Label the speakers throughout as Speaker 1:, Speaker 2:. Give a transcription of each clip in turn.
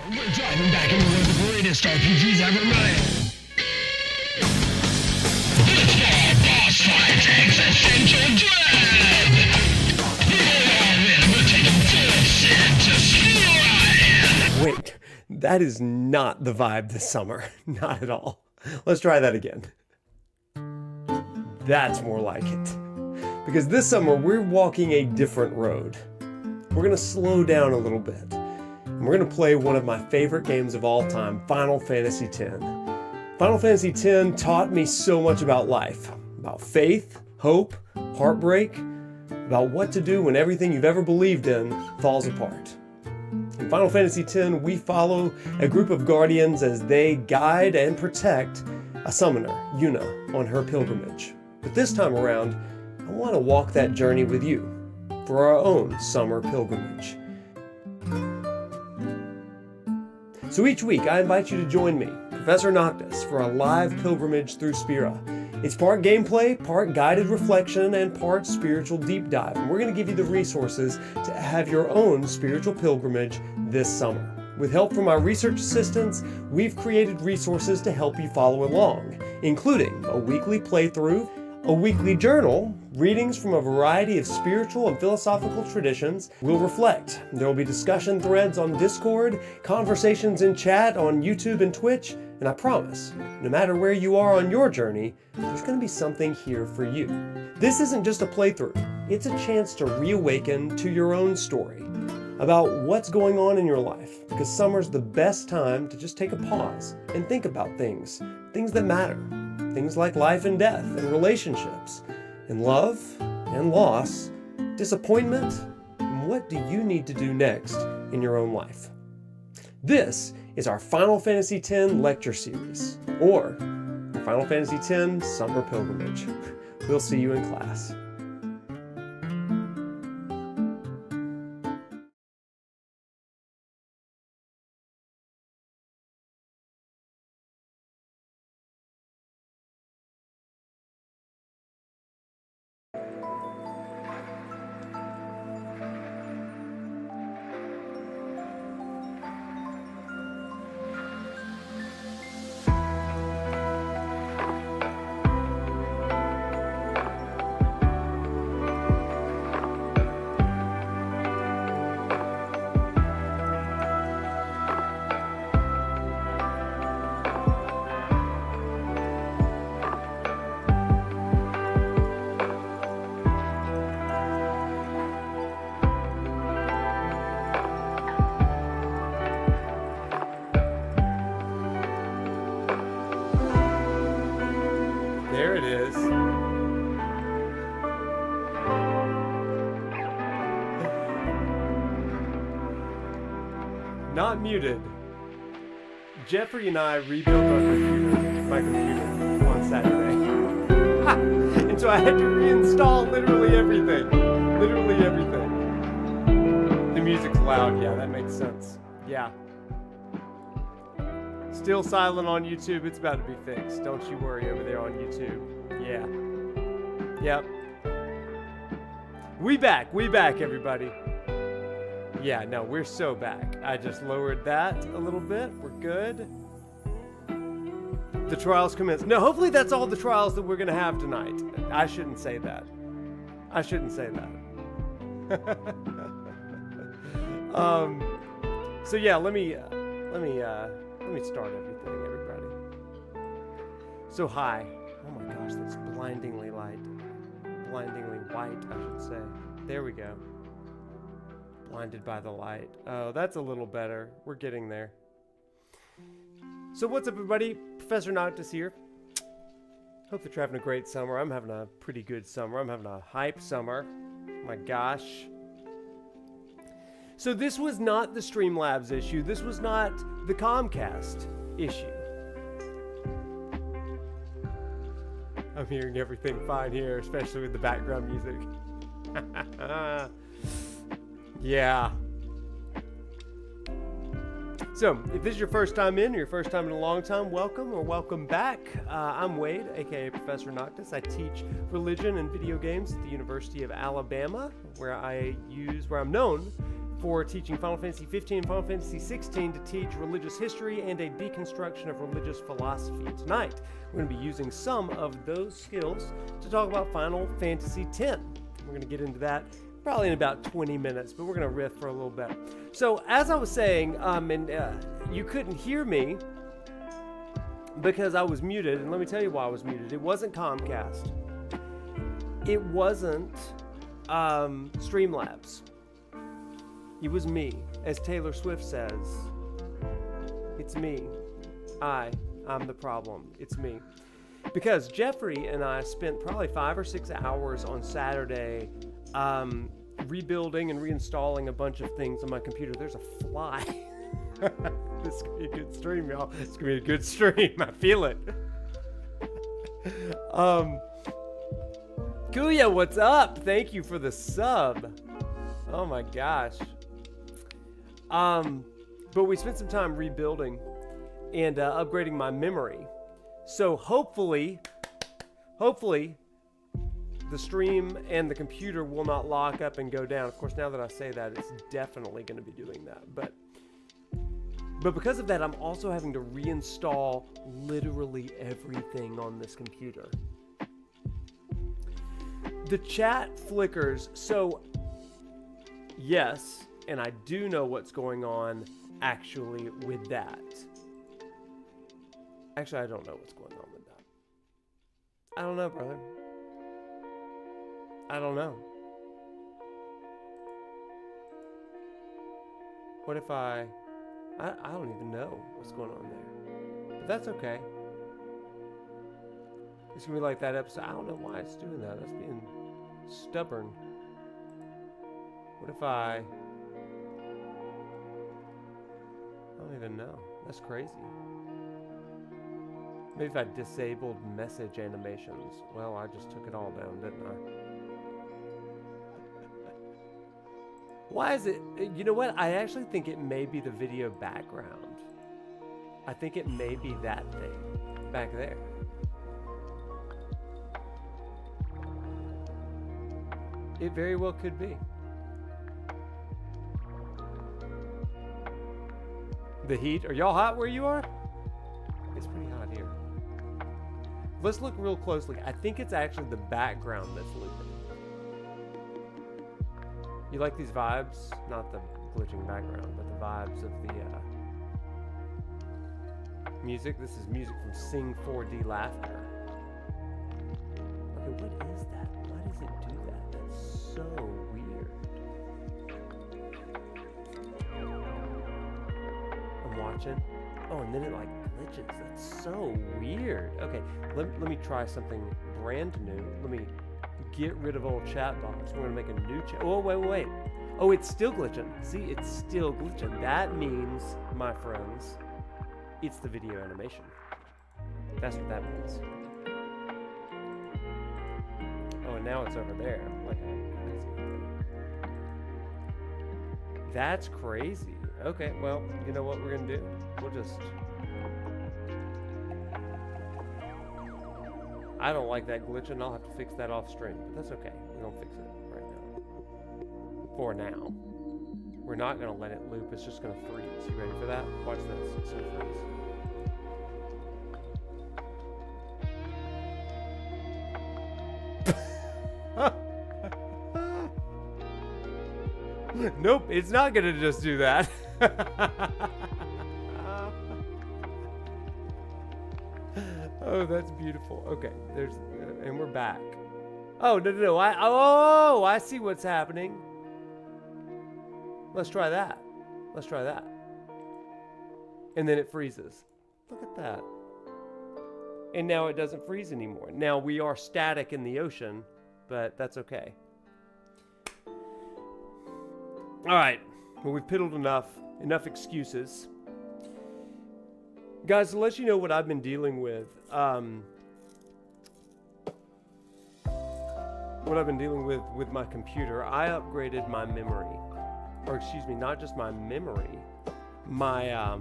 Speaker 1: We're driving back into one of the greatest RPGs ever made. Blitzball boss fight, existential dread. We're all in, we're taking force into stride.
Speaker 2: Wait, that is not the vibe this summer. Not at all. Let's try that again. That's more like it. Because this summer, we're walking a different road. We're going to slow down a little bit. And we're going to play one of my favorite games of all time, Final Fantasy X. Final Fantasy X taught me so much about life. About faith, hope, heartbreak. About what to do when everything you've ever believed in falls apart. In Final Fantasy X, we follow a group of guardians as they guide and protect a summoner, Yuna, on her pilgrimage. But this time around, I want to walk that journey with you for our own summer pilgrimage. So each week, I invite you to join me, ProfNoctis, for a live pilgrimage through Spira. It's part gameplay, part guided reflection, and part spiritual deep dive. And we're going to give you the resources to have your own spiritual pilgrimage this summer. With help from our research assistants, we've created resources to help you follow along, including a weekly playthrough, a weekly journal, readings from a variety of spiritual and philosophical traditions. We'll reflect. There will be discussion threads on Discord, conversations in chat on YouTube and Twitch, and I promise, no matter where you are on your journey, there's going to be something here for you. This isn't just a playthrough. It's a chance to reawaken to your own story about what's going on in your life, because summer's the best time to just take a pause and think about things that matter. Things like life and death and relationships and love and loss, disappointment, and what do you need to do next in your own life? This is our Final Fantasy X lecture series, or the Final Fantasy X Summer Pilgrimage. We'll see you in class. There it is. Not muted. Jeffrey and I rebuilt my computer on Saturday. And so I had to reinstall literally everything. Literally everything. The music's loud. Yeah, that makes sense. Yeah. Still silent on YouTube. It's about to be fixed. Don't you worry over there on YouTube. Yeah. Yep. We back, everybody. Yeah, no, we're so back. I just lowered that a little bit. We're good. The trials commence. No, hopefully that's all the trials that we're going to have tonight. I shouldn't say that. I shouldn't say that. So yeah, let me start everything, everybody. So hi. Oh my gosh, that's blindingly light. Blindingly white, I should say. There we go. Blinded by the light. Oh, that's a little better. We're getting there. So what's up, everybody? ProfNoctis here. Hope that you're having a great summer. I'm having a pretty good summer. I'm having a hype summer. My gosh. So this was not the Streamlabs issue. This was not the Comcast issue. I'm hearing everything fine here, especially with the background music. Yeah. So, if this is your first time in, or your first time in a long time, welcome or welcome back. I'm Wade, aka ProfNoctis. I teach religion and video games at the University of Alabama, where I'm known for teaching Final Fantasy 15 and Final Fantasy 16 to teach religious history and a deconstruction of religious philosophy. Tonight, we're going to be using some of those skills to talk about Final Fantasy X. We're going to get into that probably in about 20 minutes, but we're going to riff for a little bit. So, as I was saying, you couldn't hear me because I was muted, and let me tell you why I was muted. It wasn't Comcast. It wasn't Streamlabs. It was me. As Taylor Swift says, it's me. I'm the problem. It's me. Because Jeffrey and I spent probably 5 or 6 hours on Saturday rebuilding and reinstalling a bunch of things on my computer. There's a fly. This is going to be a good stream, y'all. It's going to be a good stream. I feel it. Kuya, what's up? Thank you for the sub. Oh my gosh. But we spent some time rebuilding and upgrading my memory. So hopefully, the stream and the computer will not lock up and go down. Of course, now that I say that, it's definitely going to be doing that. But because of that, I'm also having to reinstall literally everything on this computer. The chat flickers. So, yes, and I do know what's going on actually with that. Actually, I don't know what's going on with that. I don't know, brother. I don't know. What if I don't even know what's going on there. But that's okay. It's gonna be like that episode. I don't know why it's doing that. It's being stubborn. What if I don't even know. That's crazy. Maybe if I disabled message animations. Well, I just took it all down, didn't I? Why is it? You know what? I actually think it may be the video background. I think it may be that thing back there. It very well could be. The heat. Are y'all hot where you are? It's pretty hot here. Let's look real closely. I think it's actually the background that's looping. You like these vibes? Not the glitching background, but the vibes of the music. This is music from Sing 4D Laughter. Okay, what is that? Why does it do that? That's so weird. I'm watching. Oh, and then it like glitches. That's so weird. Okay, let me try something brand new. Let me get rid of old chat box. We're gonna make a new chat. Oh, wait. Oh, it's still glitching. See, it's still glitching. That means, my friends, it's the video animation. That's what that means. Oh, and now it's over there. Like crazy. That's crazy. Okay, well, you know what we're gonna do? We'll just... I don't like that glitching. I'll have to fix that off stream, but that's okay. We're gonna fix it right now. For now. We're not gonna let it loop. It's just gonna freeze. You ready for that? Watch this. It's gonna freeze. Nope, it's not gonna just do that. Oh, that's beautiful. Okay, and we're back. Oh, no. I see what's happening. Let's try that. And then it freezes. Look at that. And now it doesn't freeze anymore. Now we are static in the ocean, but that's okay. All right. Well, we've piddled enough excuses. Guys, to let you know what I've been dealing with, with my computer, I upgraded my memory. Or excuse me, not just my memory, my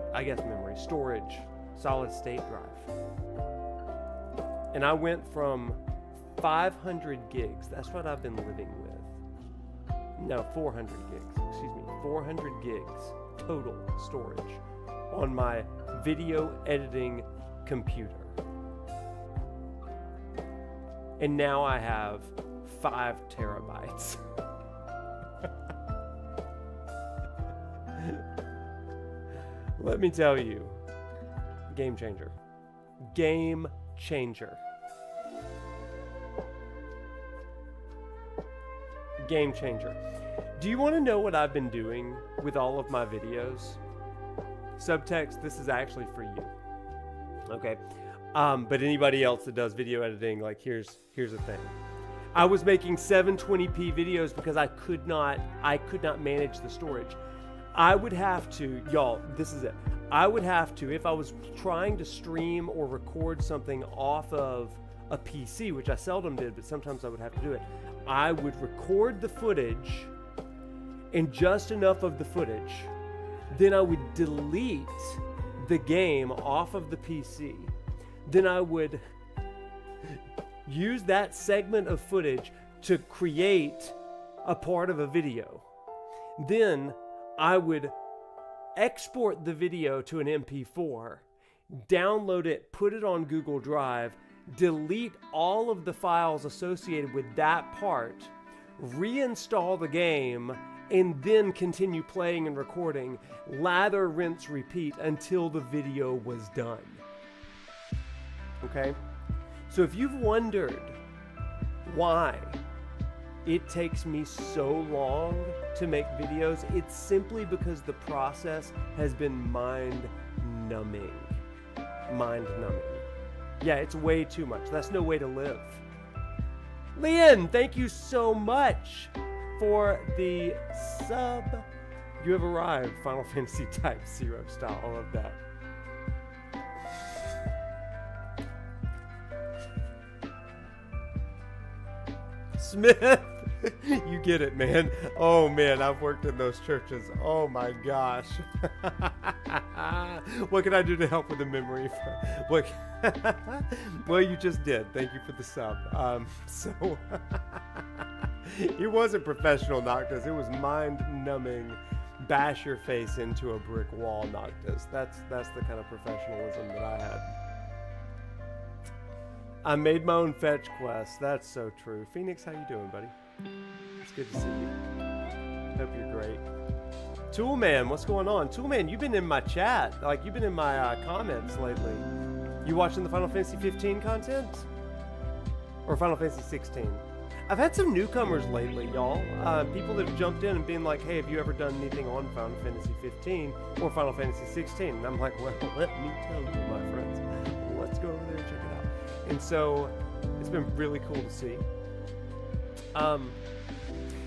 Speaker 2: memory, storage, solid state drive. And I went from 500 gigs. That's what I've been living with. No, 400 gigs. Excuse me. 400 gigs total storage on my video editing computer. And now I have 5 terabytes. Let me tell you, game changer. Game changer. Game changer. Do you want to know what I've been doing with all of my videos? Subtext, this is actually for you. Okay. But anybody else that does video editing, like here's the thing. I was making 720p videos because I could not manage the storage. I would have to, y'all, this is it. I would have to, if I was trying to stream or record something off of a PC, which I seldom did, but sometimes I would have to do it. I would record the footage and just enough of the footage. Then I would delete the game off of the PC. Then I would use that segment of footage to create a part of a video. Then I would export the video to an MP4, download it, put it on Google Drive, delete all of the files associated with that part, reinstall the game, and then continue playing and recording, lather, rinse, repeat until the video was done. Okay? So if you've wondered why it takes me so long to make videos, it's simply because the process has been mind-numbing. Mind-numbing. Yeah, it's way too much. That's no way to live. Leon, thank you so much for the sub. You have arrived. Final Fantasy Type 0 style. I love that. Smith, you get it, man. Oh, man, I've worked in those churches. Oh, my gosh. What can I do to help with the memory? Well, you just did. Thank you for the sub. So, it wasn't professional Noctis. It was mind-numbing, bash your face into a brick wall Noctis. That's the kind of professionalism that I had. I made my own fetch quest. That's so true. Phoenix, how you doing, buddy? It's good to see you. Hope you're great. Toolman, what's going on? Toolman, you've been in my chat. Like, you've been in my comments lately. You watching the Final Fantasy 15 content? Or Final Fantasy 16? I've had some newcomers lately, y'all. People that have jumped in and been like, hey, have you ever done anything on Final Fantasy 15 or Final Fantasy 16? And I'm like, well, let me tell you, my friends. Let's go over there and check it out. And so it's been really cool to see.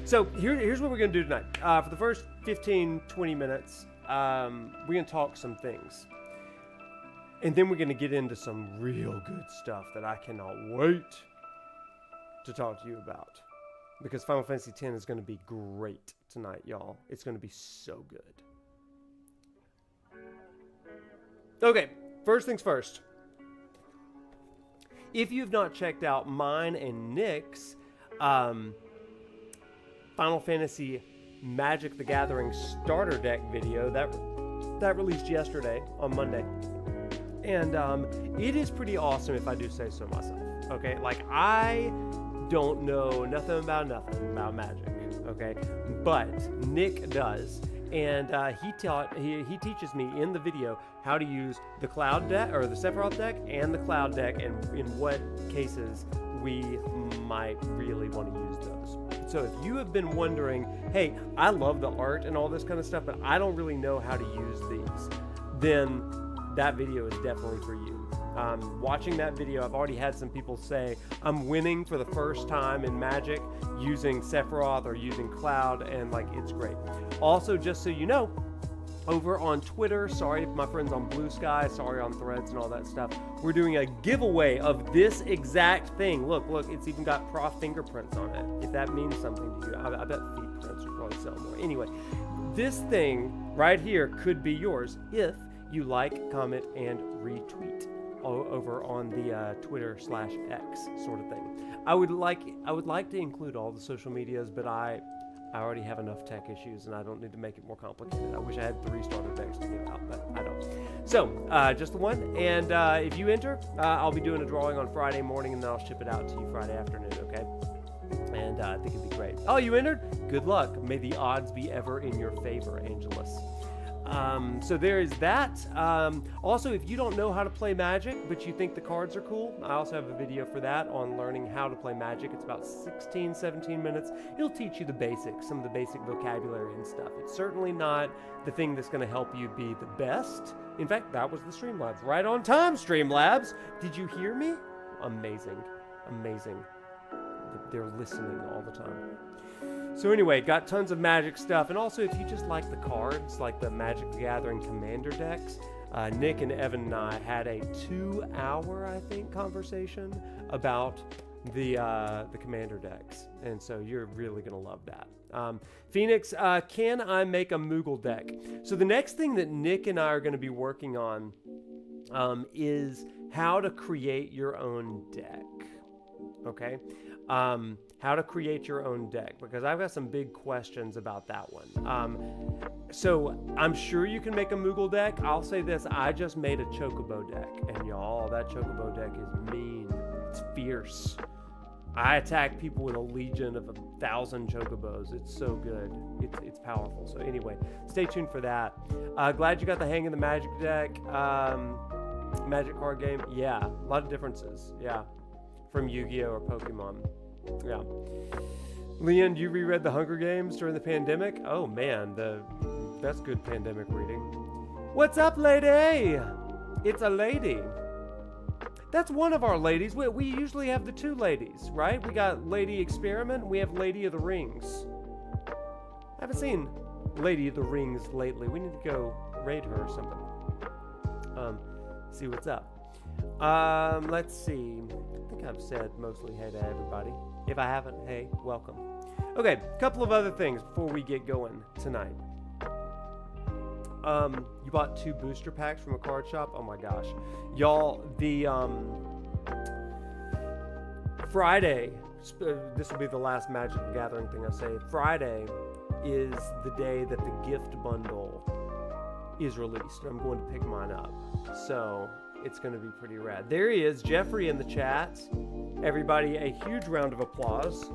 Speaker 2: So here's what we're going to do tonight. For the first 15-20 minutes, we're going to talk some things. And then we're going to get into some real good stuff that I cannot wait to talk to you about. Because Final Fantasy X is going to be great tonight, y'all. It's going to be so good. Okay, first things first. If you've not checked out mine and Nick's Final Fantasy Magic the Gathering starter deck video, that released yesterday on Monday. And it is pretty awesome, if I do say so myself. Okay, like I don't know nothing about Magic. Okay, but Nick does. And he teaches me in the video how to use the Cloud deck, or the Sephiroth deck, and the Cloud deck, and in what cases we might really want to use those. So if you have been wondering, hey, I love the art and all this kind of stuff, but I don't really know how to use these, then that video is definitely for you. Watching that video, I've already had some people say, I'm winning for the first time in Magic using Sephiroth or using Cloud, and like, it's great. Also, just so you know, over on Twitter, sorry my friends on Blue Sky, sorry on Threads and all that stuff, we're doing a giveaway of this exact thing. Look, it's even got Prof fingerprints on it, if that means something to you. I bet feet prints would probably sell more. Anyway, this thing right here could be yours if you like, comment, and retweet. over on the Twitter/X sort of thing. I would like to include all the social medias, but I already have enough tech issues, and I don't need to make it more complicated. I wish I had 3 starter decks to give out, but I don't. So, just the one. And if you enter, I'll be doing a drawing on Friday morning, and then I'll ship it out to you Friday afternoon, okay? And I think it'd be great. Oh, you entered? Good luck. May the odds be ever in your favor, Angelus. So there is that. Also, if you don't know how to play Magic, but you think the cards are cool, I also have a video for that on learning how to play Magic. It's about 16, 17 minutes. It'll teach you the basics, some of the basic vocabulary and stuff. It's certainly not the thing that's going to help you be the best. In fact, that was the Streamlabs. Right on time, Streamlabs. Did you hear me? Amazing. Amazing. They're listening all the time. So anyway, got tons of Magic stuff, and also if you just like the cards, like the Magic the Gathering Commander decks, Nick and Evan and I had a 2-hour, I think, conversation about the Commander decks, and so you're really gonna love that. Phoenix, can I make a Moogle deck? So the next thing that Nick and I are gonna be working on is how to create your own deck. Okay. How to create your own deck, because I've got some big questions about that one. So I'm sure you can make a Moogle deck. I'll say this, I just made a Chocobo deck, and y'all, that Chocobo deck is mean. It's fierce. I attack people with a legion of 1,000 Chocobos. It's so good. It's powerful. So anyway, stay tuned for that. Glad you got the hang of the Magic deck. Magic card game. Yeah, a lot of differences. Yeah, from Yu-Gi-Oh or Pokemon. Yeah. Leon, you reread the Hunger Games during the pandemic? Oh man, that's good pandemic reading. What's up, lady? It's a lady. That's one of our ladies. We usually have the 2 ladies, right? We got Lady Experiment, and we have Lady of the Rings. I haven't seen Lady of the Rings lately. We need to go raid her or something. See what's up. Let's see. I think I've said mostly hey to everybody. If I haven't, hey, welcome. Okay, a couple of other things before we get going tonight. You bought 2 booster packs from a card shop? Oh my gosh. Y'all, the Friday, this will be the last Magic the Gathering thing I say. Friday is the day that the gift bundle is released. I'm going to pick mine up. So it's going to be pretty rad. There he is, Jeffrey in the chat. Everybody, a huge round of applause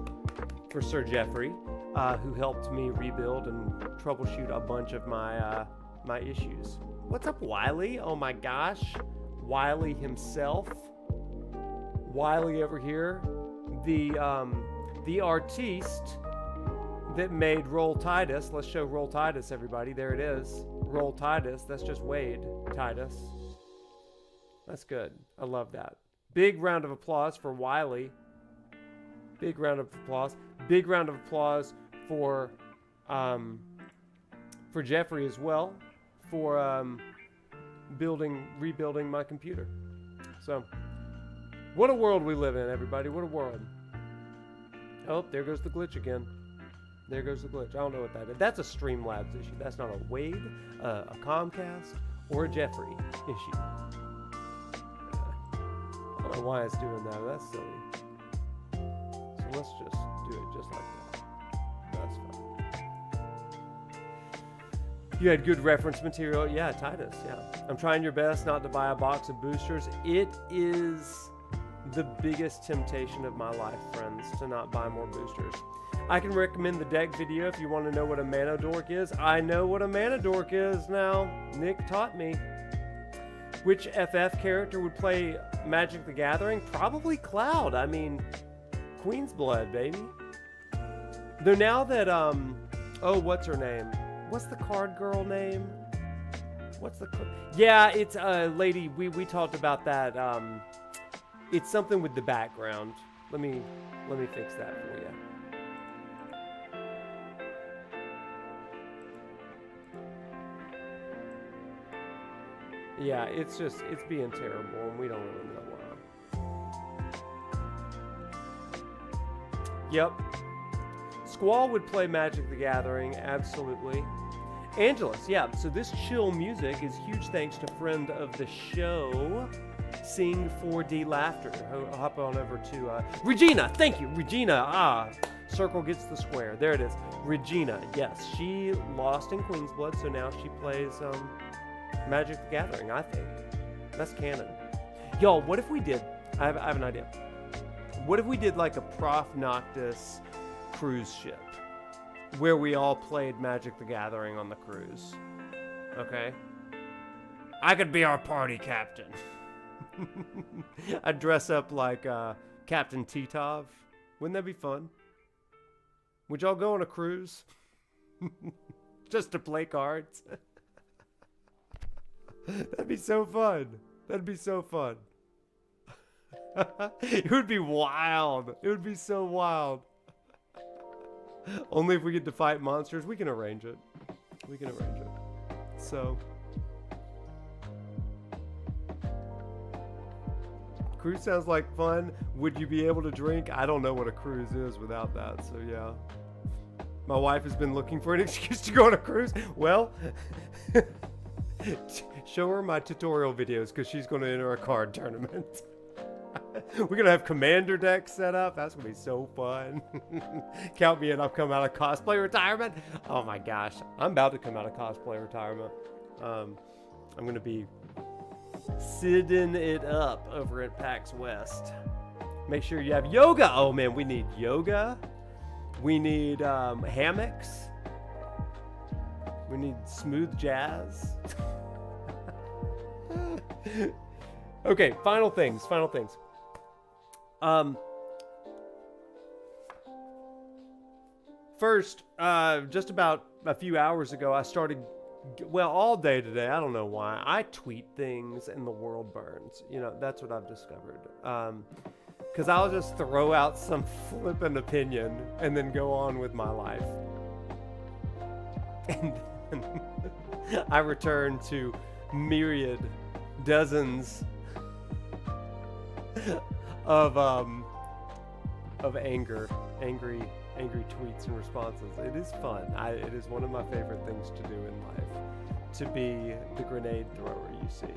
Speaker 2: for Sir Jeffrey, who helped me rebuild and troubleshoot a bunch of my my issues. What's up, Wiley? Oh my gosh, Wiley himself. Wiley over here, the artiste that made Roll Tidus. Let's show Roll Tidus, everybody. There it is. Roll Tidus. That's just Wade Tidus. That's good. I love that. Big round of applause for Wiley. Big round of applause. Big round of applause for Jeffrey as well, for rebuilding my computer. So, what a world we live in, everybody. What a world. Oh, there goes the glitch again. There goes the glitch. I don't know what that is. That's a Streamlabs issue. That's not a Wade, a Comcast, or a Jeffrey issue. I don't know why it's doing that. That's silly. So let's just do it just like that. That's fine. You had good reference material. Yeah, Tidus. Yeah. I'm trying your best not to buy a box of boosters. It is the biggest temptation of my life, friends, to not buy more boosters. I can recommend the deck video if you want to know what a mana dork is. I know what a mana dork is now. Nick taught me. Which FF character would play Magic the Gathering? Probably Cloud. I mean, Queen's Blood, baby. Though now that, oh, what's her name? What's the card girl name? Yeah, it's a lady. We talked about that. It's something with the background. Let me fix that for you. Yeah, it's being terrible, and we don't really know why. Yep. Squall would play Magic the Gathering, absolutely. Angelus, yeah, so this chill music is huge thanks to friend of the show, Sing 4D Laughter. Hop on over to Regina. Thank you, Regina. Circle gets the square. There it is. Regina. Yes, she lost in Queen's Blood, so now she plays Magic the Gathering, I think. That's canon. Y'all, what if we did... I have an idea. What if we did like a ProfNoctis cruise ship where we all played Magic the Gathering on the cruise? Okay? I could be our party captain. I'd dress up like Captain Titov. Wouldn't that be fun? Would y'all go on a cruise? Just to play cards? That'd be so fun. That'd be so fun. It would be wild. It would be so wild. Only if we get to fight monsters. We can arrange it. We can arrange it. So... Cruise sounds like fun. Would you be able to drink? I don't know what a cruise is without that, so yeah. My wife has been looking for an excuse to go on a cruise. Well, show her my tutorial videos because she's going to enter a card tournament. We're going to have commander decks set up. That's going to be so fun. Count me in. I've come out of cosplay retirement. Oh my gosh. I'm about to come out of cosplay retirement. I'm going to be sitting it up over at PAX West. Make sure you have yoga. Oh man, we need yoga. We need hammocks. We need smooth jazz. Okay, final things. First, just about a few hours ago, I started, well, all day today, I don't know why, I tweet things and the world burns. You know, that's what I've discovered. Because I'll just throw out some flippant opinion and then go on with my life. And then I return to myriad, dozens of angry tweets and responses. It is fun. It is one of my favorite things to do in life, to be the grenade thrower you see.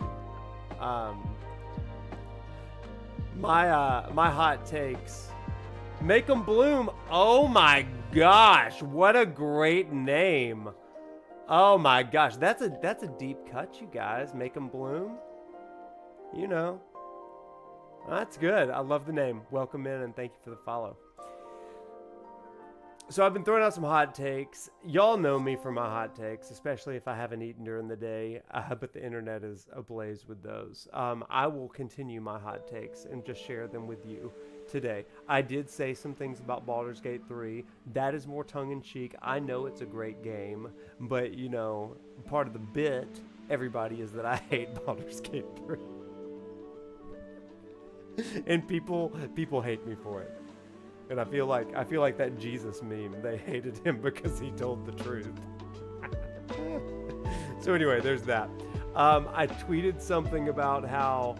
Speaker 2: My hot takes. Make them bloom. Oh my gosh, what a great name. Oh my gosh, that's a deep cut, you guys. Make them bloom. You know. That's good. I love the name. Welcome in and thank you for the follow. So I've been throwing out some hot takes. Y'all know me for my hot takes, especially if I haven't eaten during the day, but the internet is ablaze with those. I will continue my hot takes and just share them with you today. I did say some things about Baldur's Gate 3. That is more tongue-in-cheek. I know it's a great game, but, you know, part of the bit, everybody, is that I hate Baldur's Gate 3. And people hate me for it. And I feel like that Jesus meme. They hated him because he told the truth. So anyway, there's that. I tweeted something about how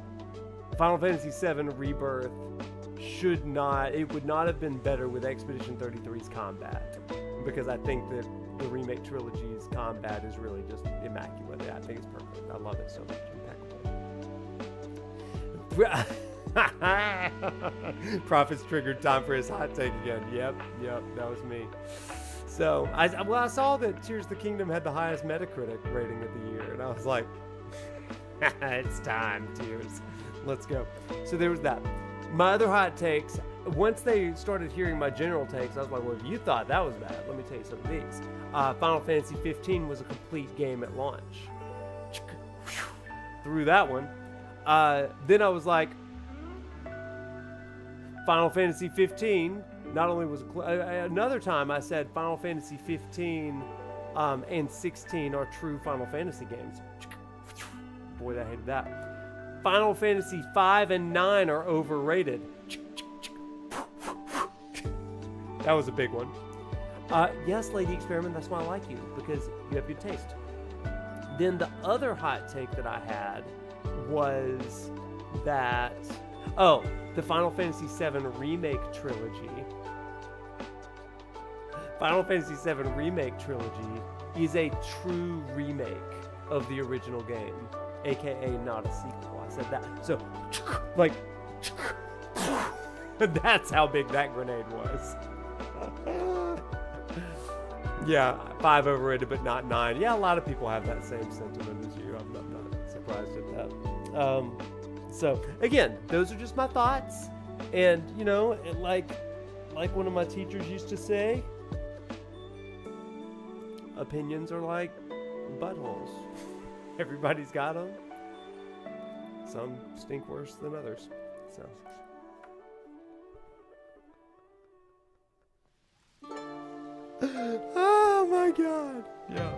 Speaker 2: Final Fantasy VII Rebirth would not have been better with Expedition 33's combat, because I think that the remake trilogy's combat is really just immaculate. I think it's perfect. I love it so much. Impeccable. Prophet's triggered. Time for his hot take again. Yep, that was me. So I saw that Tears of the Kingdom had the highest Metacritic rating of the year, and I was like, it's time, Tears. Let's go. So there was that. My other hot takes, once they started hearing my general takes, I was like, well, if you thought that was bad, let me tell you some of these. Final Fantasy 15 was a complete game at launch. Through that one. Then I was like, Final Fantasy 15, not only was another time I said Final Fantasy 15 and 16 are true Final Fantasy games. Boy, I hated that. Final Fantasy 5 and 9 are overrated. That was a big one. Yes, Lady Experiment, that's why I like you, because you have good taste. Then the other hot take that I had was that, the Final Fantasy VII Remake Trilogy. Final Fantasy VII Remake Trilogy is a true remake of the original game. aka not a sequel. I said that. So, like, that's how big that grenade was. Yeah, 5 overrated, but not 9. Yeah, a lot of people have that same sentiment as you. I'm not surprised at that. So, again, those are just my thoughts. And, you know, like one of my teachers used to say, opinions are like buttholes. Everybody's got them. Some stink worse than others. So. Oh my God. Yeah.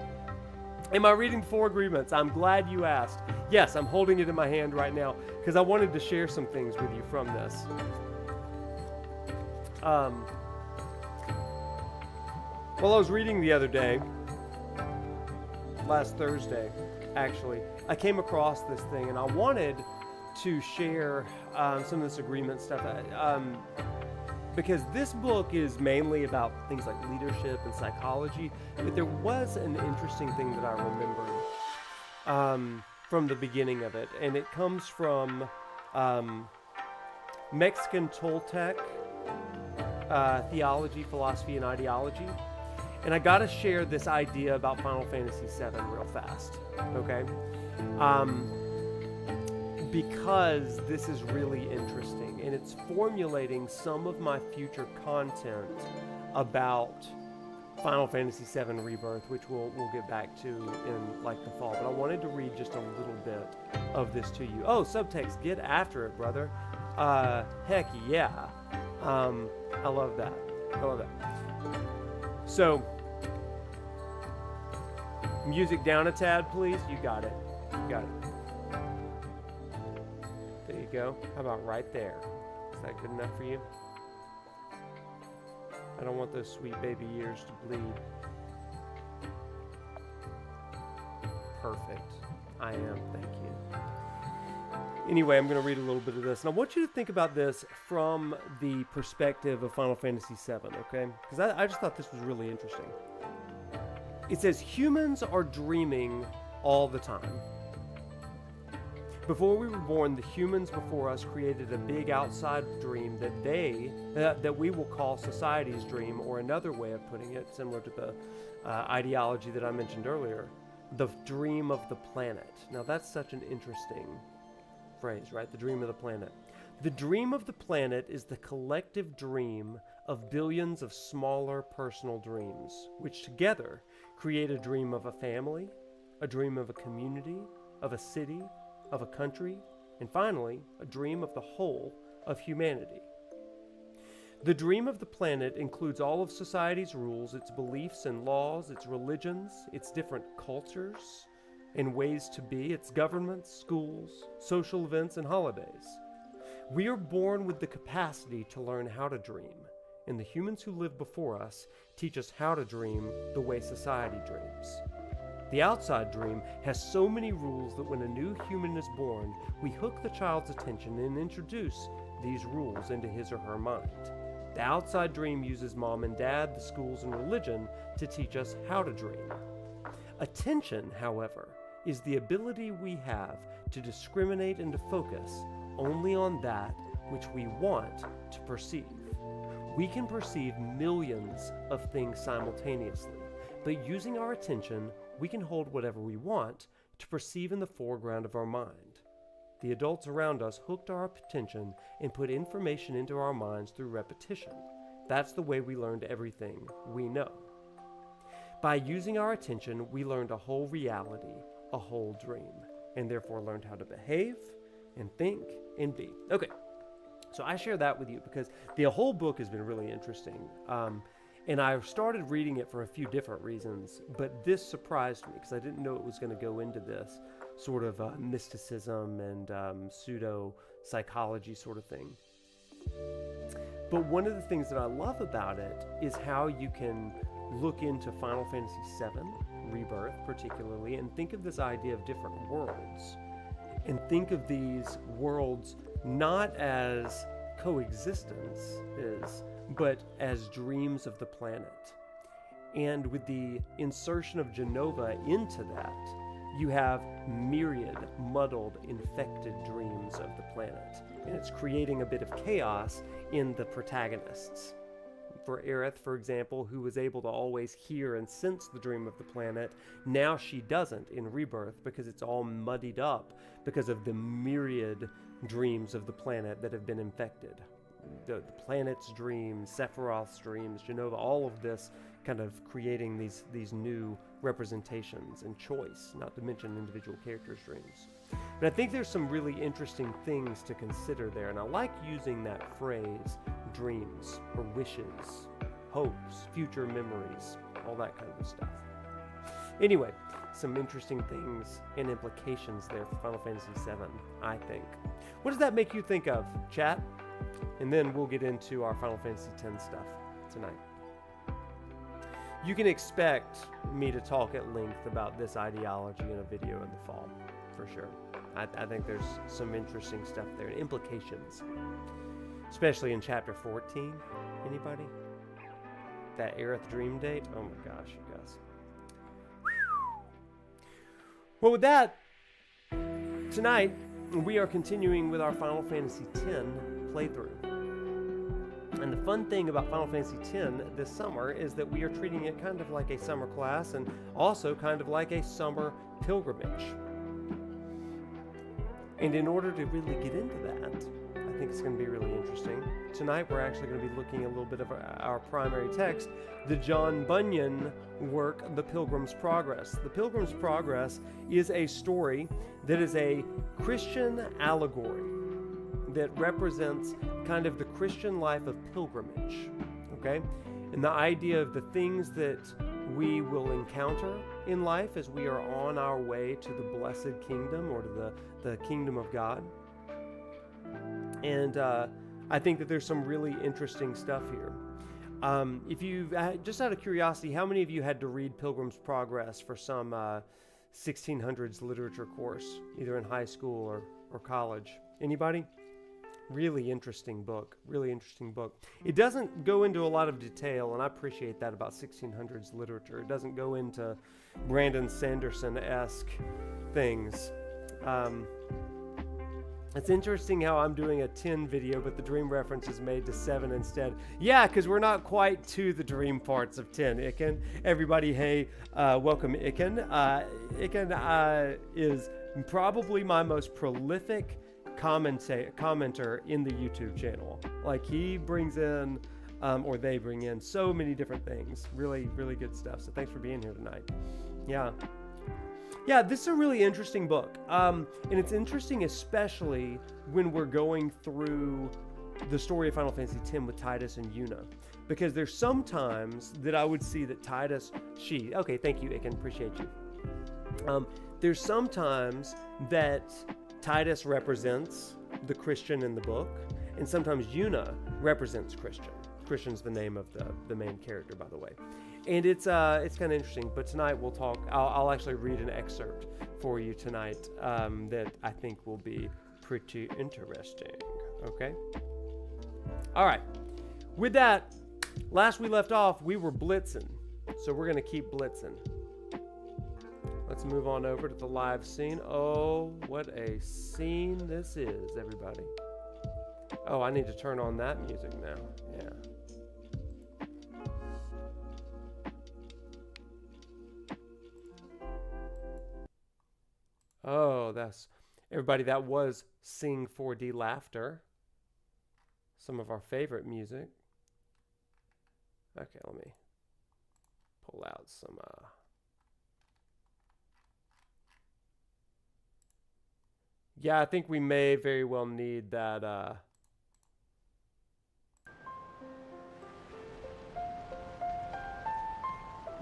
Speaker 2: Am I reading 4 agreements? I'm glad you asked. Yes, I'm holding it in my hand right now because I wanted to share some things with you from this. Well, I was reading the other day, last Thursday, actually, I came across this thing and I wanted to share some of this agreement stuff. Because this book is mainly about things like leadership and psychology, but there was an interesting thing that I remembered from the beginning of it, and it comes from Mexican Toltec theology, philosophy, and ideology. And I gotta share this idea about Final Fantasy VII real fast, okay? Because this is really interesting, and it's formulating some of my future content about Final Fantasy VII Rebirth, which we'll get back to in like the fall. But I wanted to read just a little bit of this to you. Oh, subtext, get after it, brother. Heck yeah. I love that. I love that. So, music down a tad, please. You got it. You got it. There you go. How about right there? Is that good enough for you? I don't want those sweet baby ears to bleed. Perfect. I am. Thank you. Anyway, I'm going to read a little bit of this. And I want you to think about this from the perspective of Final Fantasy VII, okay? Because I just thought this was really interesting. It says, humans are dreaming all the time. Before we were born, the humans before us created a big outside dream that we will call society's dream, or another way of putting it, similar to the ideology that I mentioned earlier, the dream of the planet. Now that's such an interesting phrase, right? The dream of the planet. The dream of the planet is the collective dream of billions of smaller personal dreams, which together create a dream of a family, a dream of a community, of a city, of a country, and finally, a dream of the whole of humanity. The dream of the planet includes all of society's rules, its beliefs and laws, its religions, its different cultures and ways to be, its governments, schools, social events, and holidays. We are born with the capacity to learn how to dream, and the humans who live before us teach us how to dream the way society dreams. The outside dream has so many rules that when a new human is born, we hook the child's attention and introduce these rules into his or her mind. The outside dream uses mom and dad, the schools, and religion to teach us how to dream. Attention, however, is the ability we have to discriminate and to focus only on that which we want to perceive. We can perceive millions of things simultaneously, but using our attention, we can hold whatever we want to perceive in the foreground of our mind. The adults around us hooked our attention and put information into our minds through repetition. That's the way we learned everything we know. By using our attention, we learned a whole reality, a whole dream, and therefore learned how to behave and think and be. Okay, so I share that with you because the whole book has been really interesting. And I started reading it for a few different reasons, but this surprised me because I didn't know it was going to go into this sort of mysticism and pseudo-psychology sort of thing. But one of the things that I love about it is how you can look into Final Fantasy VII, Rebirth particularly, and think of this idea of different worlds. And think of these worlds not as coexistence but as dreams of the planet. And with the insertion of Genova into that, you have myriad, muddled, infected dreams of the planet. And it's creating a bit of chaos in the protagonists. For Aerith, for example, who was able to always hear and sense the dream of the planet, now she doesn't in Rebirth because it's all muddied up because of the myriad dreams of the planet that have been infected. The planet's dreams, Sephiroth's dreams, Genova, all of this kind of creating these new representations and choice, not to mention individual characters' dreams. But I think there's some really interesting things to consider there, and I like using that phrase, dreams, or wishes, hopes, future memories, all that kind of stuff. Anyway, some interesting things and implications there for Final Fantasy VII, I think. What does that make you think of, chat? And then we'll get into our Final Fantasy X stuff tonight. You can expect me to talk at length about this ideology in a video in the fall, for sure. I think there's some interesting stuff there, and implications, especially in Chapter 14. Anybody? That Aerith dream date? Oh my gosh, you guys. Well, with that, tonight we are continuing with our Final Fantasy X playthrough. And the fun thing about Final Fantasy X this summer is that we are treating it kind of like a summer class and also kind of like a summer pilgrimage. And in order to really get into that, I think it's going to be really interesting. Tonight we're actually going to be looking at a little bit of our primary text, the John Bunyan work, The Pilgrim's Progress. The Pilgrim's Progress is a story that is a Christian allegory that represents kind of the Christian life of pilgrimage, okay? And the idea of the things that we will encounter in life as we are on our way to the blessed kingdom or to the kingdom of God. And I think that there's some really interesting stuff here. If you just out of curiosity, how many of you had to read Pilgrim's Progress for some 1600s literature course, either in high school or college? Anybody? Really interesting book. Really interesting book. It doesn't go into a lot of detail, and I appreciate that about 1600s literature. It doesn't go into Brandon Sanderson-esque things. It's interesting how I'm doing a 10 video, but the dream reference is made to 7 instead. Yeah, because we're not quite to the dream parts of 10. Iken, everybody, hey, welcome Iken. Iken is probably my most prolific commenter in the YouTube channel. Like, he brings in, or they bring in so many different things. Really, really good stuff. So thanks for being here tonight. Yeah, this is a really interesting book. And it's interesting especially when we're going through the story of Final Fantasy X with Tidus and Yuna. Because there's sometimes that I would see that Tidus, okay, thank you, Iken, appreciate you. There's sometimes that Tidus represents the Christian in the book, and sometimes Yuna represents Christian. Christian's the name of the main character, by the way. And it's kind of interesting, but tonight we'll talk, I'll actually read an excerpt for you tonight that I think will be pretty interesting, okay? All right, with that, last we left off, we were blitzing, so we're gonna keep blitzing. Let's move on over to the live scene. Oh, what a scene this is, everybody. Oh, I need to turn on that music now, yeah. Oh, that's, everybody, that was Sing 4D Laughter. Some of our favorite music. Okay, let me pull out some, yeah, I think we may very well need that,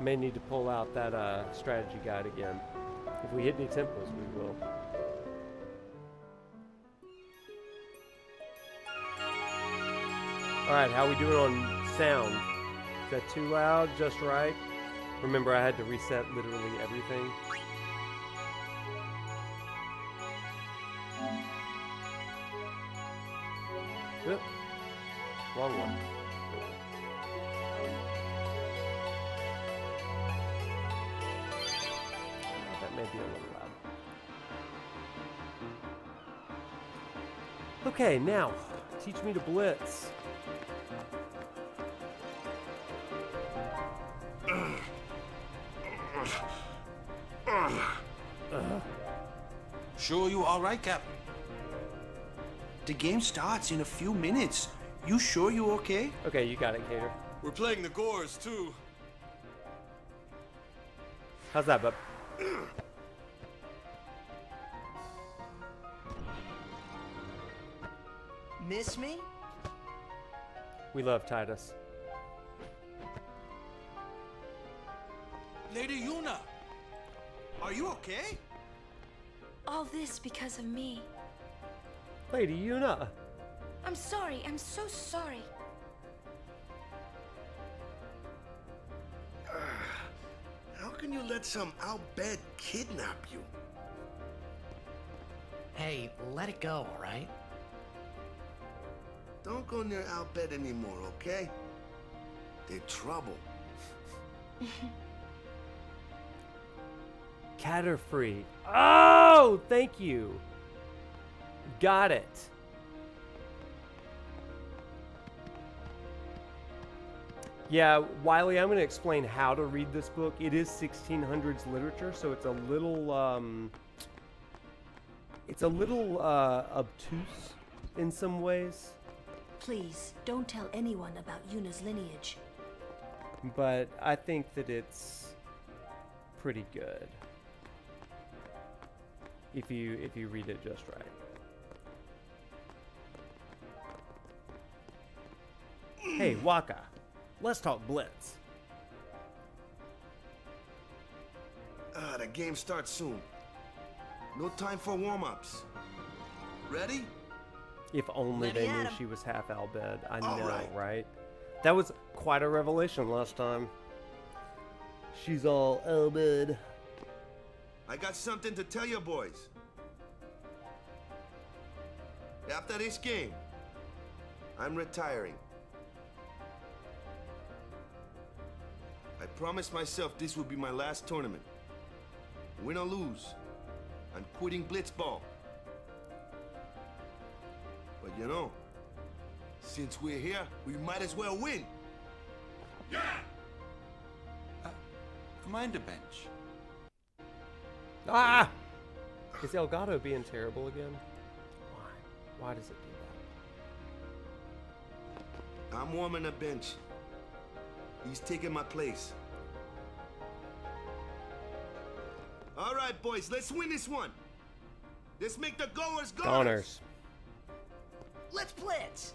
Speaker 2: may need to pull out that, strategy guide again. If we hit any tempos, we will. Alright, how we doing on sound? Is that too loud? Just right? Remember, I had to reset literally everything. Yep. Wrong one. That may be a little loud. Okay, now, teach me to blitz.
Speaker 3: Sure you all right, Captain? The game starts in a few minutes. You sure you okay?
Speaker 2: Okay, you got it, Gator.
Speaker 4: We're playing the Gores, too.
Speaker 2: How's that, bub?
Speaker 5: Miss me?
Speaker 2: We love Tidus.
Speaker 3: Lady Yuna, are you okay?
Speaker 6: All this because of me.
Speaker 2: Lady Yuna.
Speaker 6: I'm sorry. I'm so sorry.
Speaker 4: How can you let some outbed kidnap you?
Speaker 5: Hey, let it go, all right?
Speaker 4: Don't go near outbed anymore, okay? They're trouble.
Speaker 2: Catter-free. Oh, thank you. Got it. Yeah, Wiley, I'm going to explain how to read this book. It is 1600s literature, so it's a little obtuse in some ways.
Speaker 7: Please, don't tell anyone about Yuna's lineage.
Speaker 2: But I think that it's pretty good if you read it just right. Hey, Waka, let's talk Blitz.
Speaker 4: The game starts soon. No time for warm-ups. Ready?
Speaker 2: If only
Speaker 5: Let me
Speaker 2: they
Speaker 5: at
Speaker 2: knew
Speaker 5: 'em.
Speaker 2: she was half Albed. I
Speaker 4: All
Speaker 2: know,
Speaker 4: right.
Speaker 2: right? That was quite a revelation last time. She's all Albed.
Speaker 4: I got something to tell you boys. After this game, I'm retiring. I promised myself this would be my last tournament. Win or lose, I'm quitting Blitzball. But you know, since we're here, we might as well win.
Speaker 3: Mind a bench.
Speaker 2: Ah! Is Elgato being terrible again? Why? Why does it do
Speaker 4: I'm warming the bench. He's taking my place. All right, boys, let's win this one. Let's make the goers
Speaker 2: that?
Speaker 4: go.
Speaker 2: Goners.
Speaker 5: Let's blitz!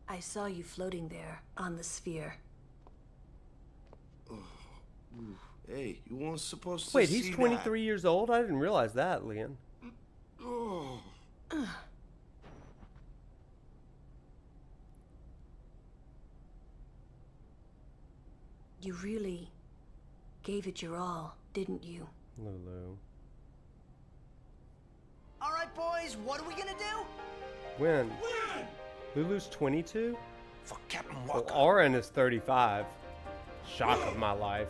Speaker 7: I saw you floating there on the sphere.
Speaker 4: Hey, you weren't supposed to
Speaker 2: Wait,
Speaker 4: see
Speaker 2: he's 23 years old? I didn't realize that, Leon.
Speaker 4: that. Oh.
Speaker 7: You really gave it your all, didn't you?
Speaker 2: Lulu.
Speaker 5: All right, boys, what are we gonna do?
Speaker 2: When? Lulu's 22?
Speaker 3: For Captain
Speaker 2: Well,
Speaker 3: Walker.
Speaker 2: Auron is 35. Shock of my life.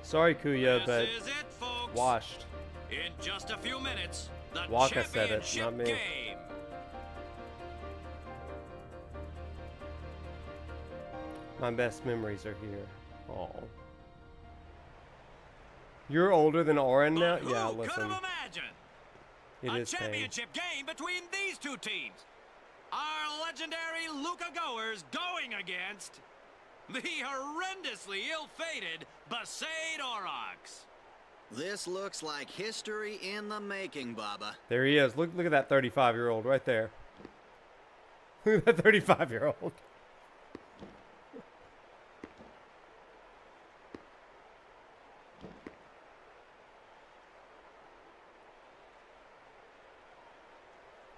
Speaker 2: Sorry, Kuya, but
Speaker 1: This is it, folks.
Speaker 2: washed.
Speaker 1: In just a few minutes, the
Speaker 2: Waka said it,
Speaker 1: championship
Speaker 2: not me.
Speaker 1: game.
Speaker 2: My best memories are here. Oh. You're older than Auron now?
Speaker 1: But
Speaker 2: Yeah,
Speaker 1: who could
Speaker 2: listen.
Speaker 1: have imagined
Speaker 2: It
Speaker 1: a
Speaker 2: is pain.
Speaker 1: championship game between these two teams? Our legendary Luca goers going against the horrendously ill-fated Besaid Aurochs.
Speaker 8: This looks like history in the making, Baba.
Speaker 2: There he is. Look at that 35-year-old right there. Look at that 35-year-old.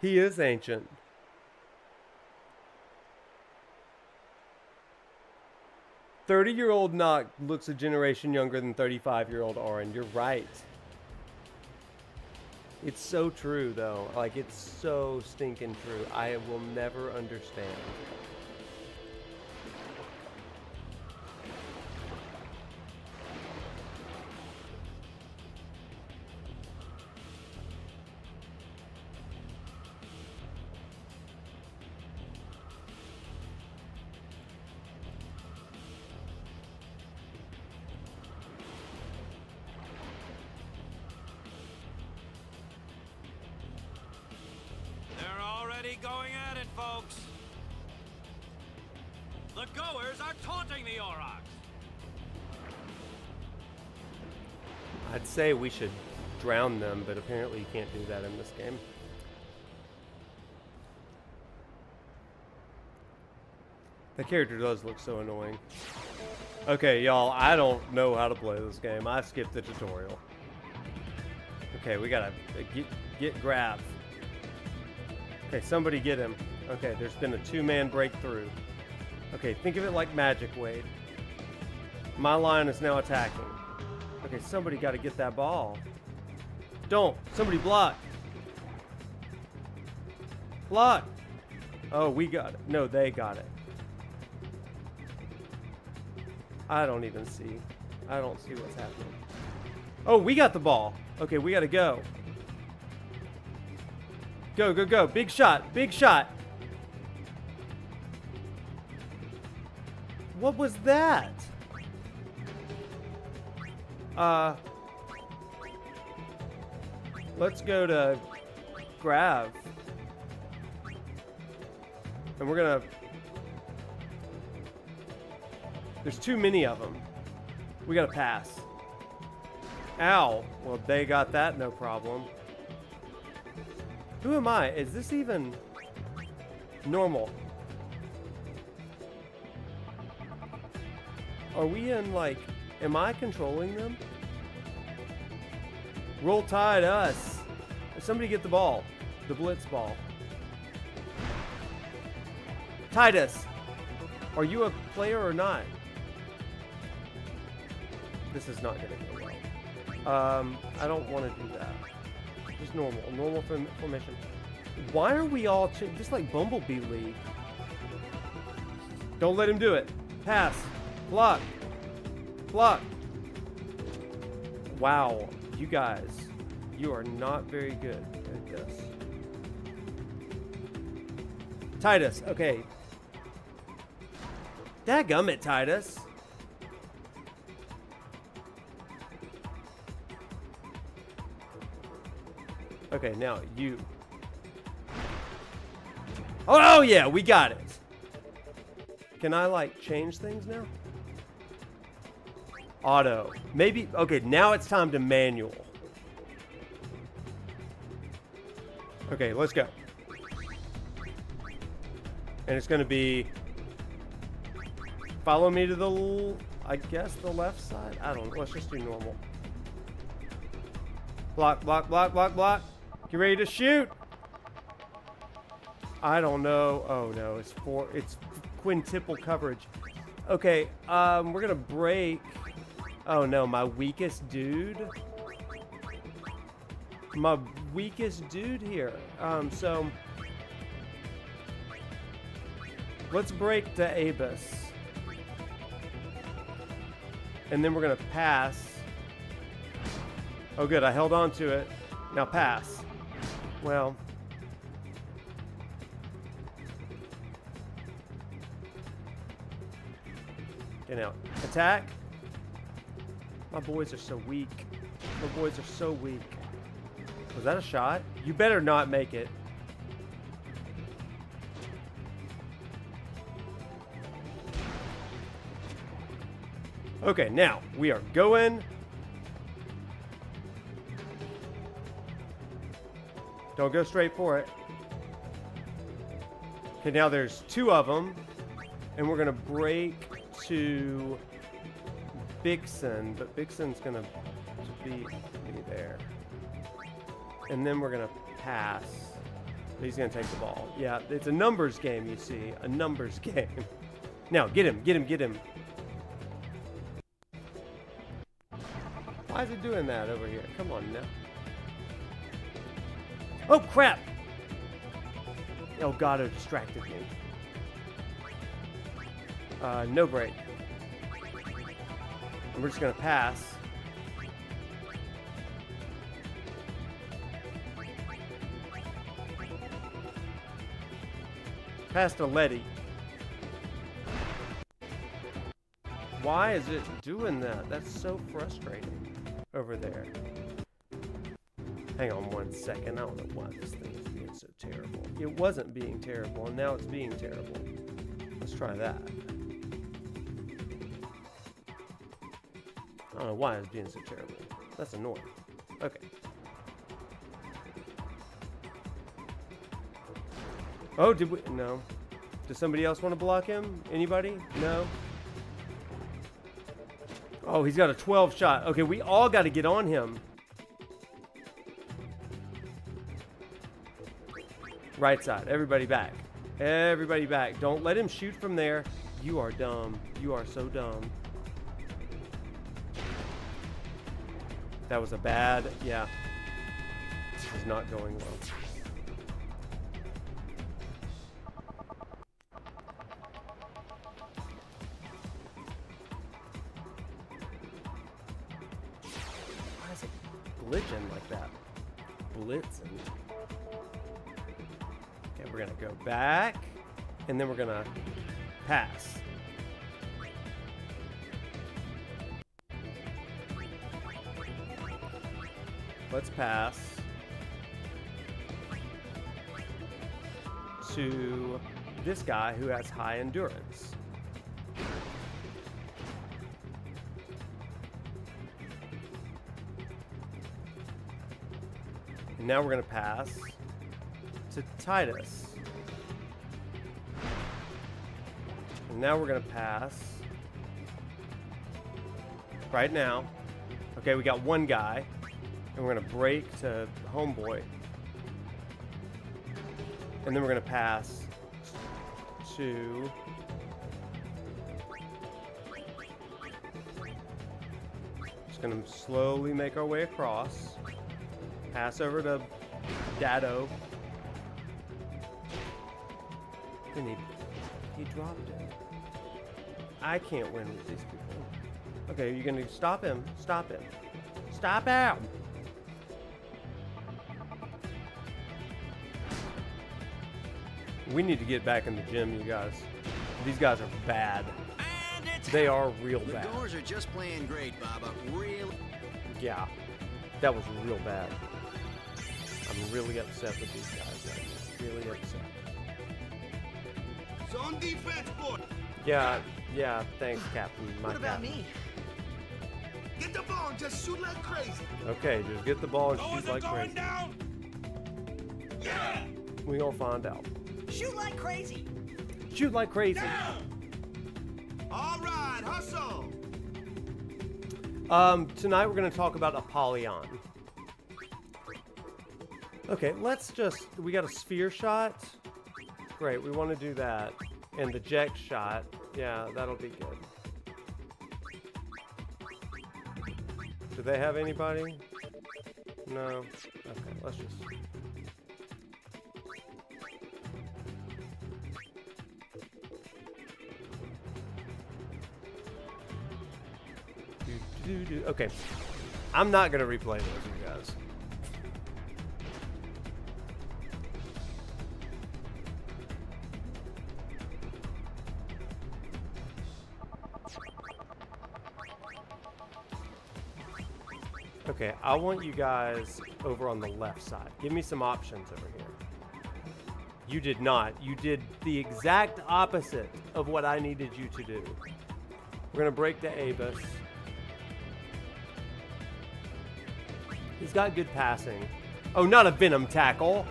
Speaker 2: He is ancient. "30-year-old Noct looks a generation younger than 35-year-old Auron." You're right. It's so true, though. Like, it's so stinking true. I will never understand.
Speaker 1: Going at it, folks. The goers are taunting the Aurochs.
Speaker 2: I'd say we should drown them, but apparently you can't do that in this game. The character does look so annoying. Okay, y'all, I don't know how to play this game. I skipped the tutorial. Okay, we gotta get Grav. Okay, somebody get him. Okay, there's been a 2-man breakthrough. Okay, think of it like Magic, Wade. My line is now attacking. Okay, somebody got to get that ball. Don't. Somebody block. Block. Oh, we got it. No, they got it. I don't even see. I don't see what's happening. Oh, we got the ball. Okay, we got to go. Go, go, go. Big shot. Big shot. What was that? Let's go to Grav. And we're gonna... There's too many of them. We gotta pass. Ow. Well, they got that, no problem. Who am I? Is this even normal? Are we in, like, am I controlling them? Roll Tide us. Somebody get the ball. The Blitzball. Tidus, are you a player or not? This is not gonna go well. I don't want to do that. Just normal formation. Why are we all just like Bumblebee League? Don't let him do it. Pass. Block. Block. Wow, you guys, you are not very good at this. Tidus, okay. Dadgummit, Tidus. Okay, now you. Oh yeah, we got it. Can I like change things now? Auto. Maybe, okay, now it's time to manual. Okay, let's go. And it's gonna be, follow me to the, I guess the left side? I don't know, let's just do normal. Block, block, block, block, block. Get ready to shoot. I don't know. Oh no, it's quintuple coverage. Okay, we're gonna break. Oh no, my weakest dude. My weakest dude here. So let's break to Abus. And then we're gonna pass. Oh good, I held on to it. Now pass. Well. Okay, now attack. My boys are so weak. My boys are so weak. Was that a shot? You better not make it. Okay, now we are going. Don't go straight for it. Okay, now there's 2 of them. And we're going to break to Bixen. But Bixen's going to be there. And then we're going to pass. He's going to take the ball. Yeah, it's a numbers game, you see. A numbers game. Now, get him, get him, get him. Why is it doing that over here? Come on now. Oh, crap! Oh, God, it distracted me. No break. And we're just gonna pass. Pass to Letty. Why is it doing that? That's so frustrating over there. Hang on 1 second. I don't know why this thing is being so terrible. It wasn't being terrible, and now it's being terrible. Let's try that. I don't know why it's being so terrible. That's annoying. Okay. Oh, did we? No. Does somebody else want to block him? Anybody? No? Oh, he's got a 12 shot. Okay, we all got to get on him. Right side. Everybody back. Everybody back. Don't let him shoot from there. You are dumb. You are so dumb. That was a bad... Yeah. This is not going well. Why is it glitching like that? Blitzing. Okay, we're gonna go back, and then we're gonna pass. Let's pass to this guy who has high endurance. And now we're going to pass to Tidus. And now we're going to pass right now. Okay, we got one guy. And we're going to break to Homeboy. And then we're going to pass to... Just going to slowly make our way across. Pass over to Dado. And he dropped it. I can't win with these people. Okay, you're going to stop him. Stop him. Stop him! We need to get back in the gym, you guys. These guys are bad. They are real bad.
Speaker 8: The Goers are just playing great, Baba. Real.
Speaker 2: Yeah, that was real bad. I'm really upset with these guys. I'm really upset.
Speaker 4: So on defense, boy.
Speaker 2: Yeah, thanks, Captain.
Speaker 5: What about me?
Speaker 4: Get the ball and just shoot like crazy.
Speaker 2: Okay, just get the ball and shoot like
Speaker 1: going
Speaker 2: crazy.
Speaker 1: down? Yeah!
Speaker 2: We gonna find out.
Speaker 5: Shoot like crazy.
Speaker 2: Shoot like crazy.
Speaker 4: All right, hustle.
Speaker 2: Tonight we're gonna talk about Apolon. Okay, we got a sphere shot. Great, we want to do that. And the jet shot. Yeah, that'll be good. Do they have anybody? No. Okay, let's just... Okay. I'm not going to replay those, you guys. Okay, I want you guys over on the left side. Give me some options over here. You did not. You did the exact opposite of what I needed you to do. We're going to break the Abus. He's got good passing. Oh, not a Venom Tackle.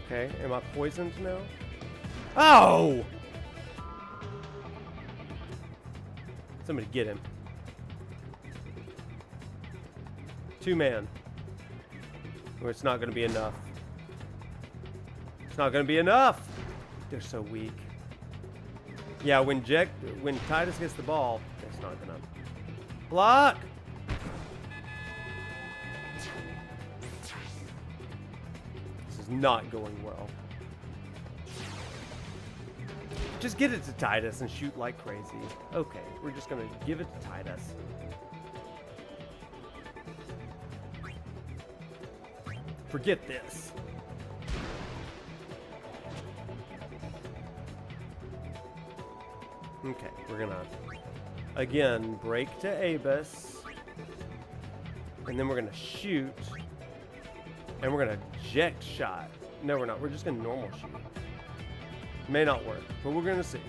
Speaker 2: Okay, am I poisoned now? Oh! Somebody get him. 2-man. Or it's not going to be enough. It's not going to be enough. They're so weak. Yeah, when Tidus gets the ball, it's not going to... Block! not going well. Just get it to Tidus and shoot like crazy. Okay, we're just gonna give it to Tidus. Forget this. Okay, we're gonna, again, break to Abus. And then we're gonna shoot. And we're gonna eject shot. No, we're not. We're just gonna normal shoot. May not work, but we're gonna see.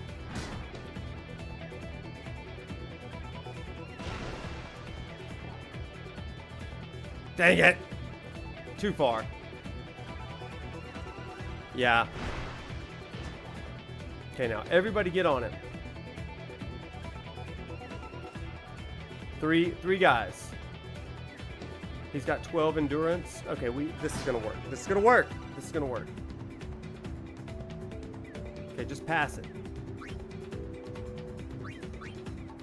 Speaker 2: Dang it! Too far. Yeah. Okay, now everybody get on it. Three guys. He's got 12 endurance. Okay, this is gonna work. This is gonna work. This is gonna work. Okay, just pass it.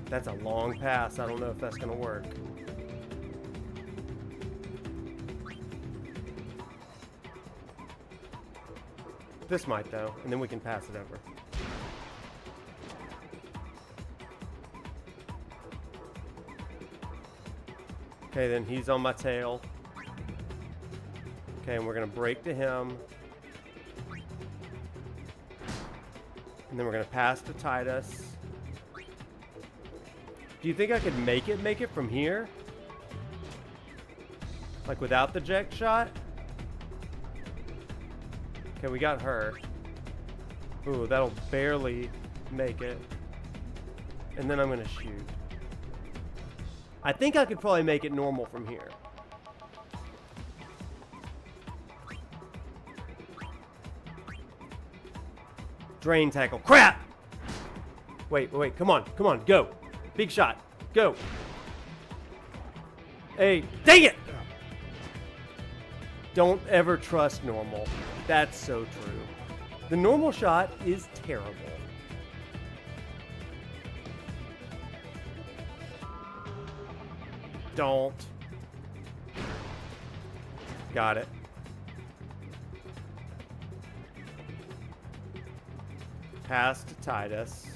Speaker 2: That's a long pass. I don't know if that's gonna work. This might though, and then we can pass it over. Okay, then he's on my tail. Okay, and we're gonna break to him. And then we're gonna pass to Tidus. Do you think I could make it from here? Like without the eject shot? Okay, we got her. Ooh, that'll barely make it. And then I'm gonna shoot. I think I could probably make it normal from here. Drain tackle. Crap! Wait, come on, go. Big shot, go. Hey, dang it! Don't ever trust normal. That's so true. The normal shot is terrible. Don't. Got it. Pass to Tidus.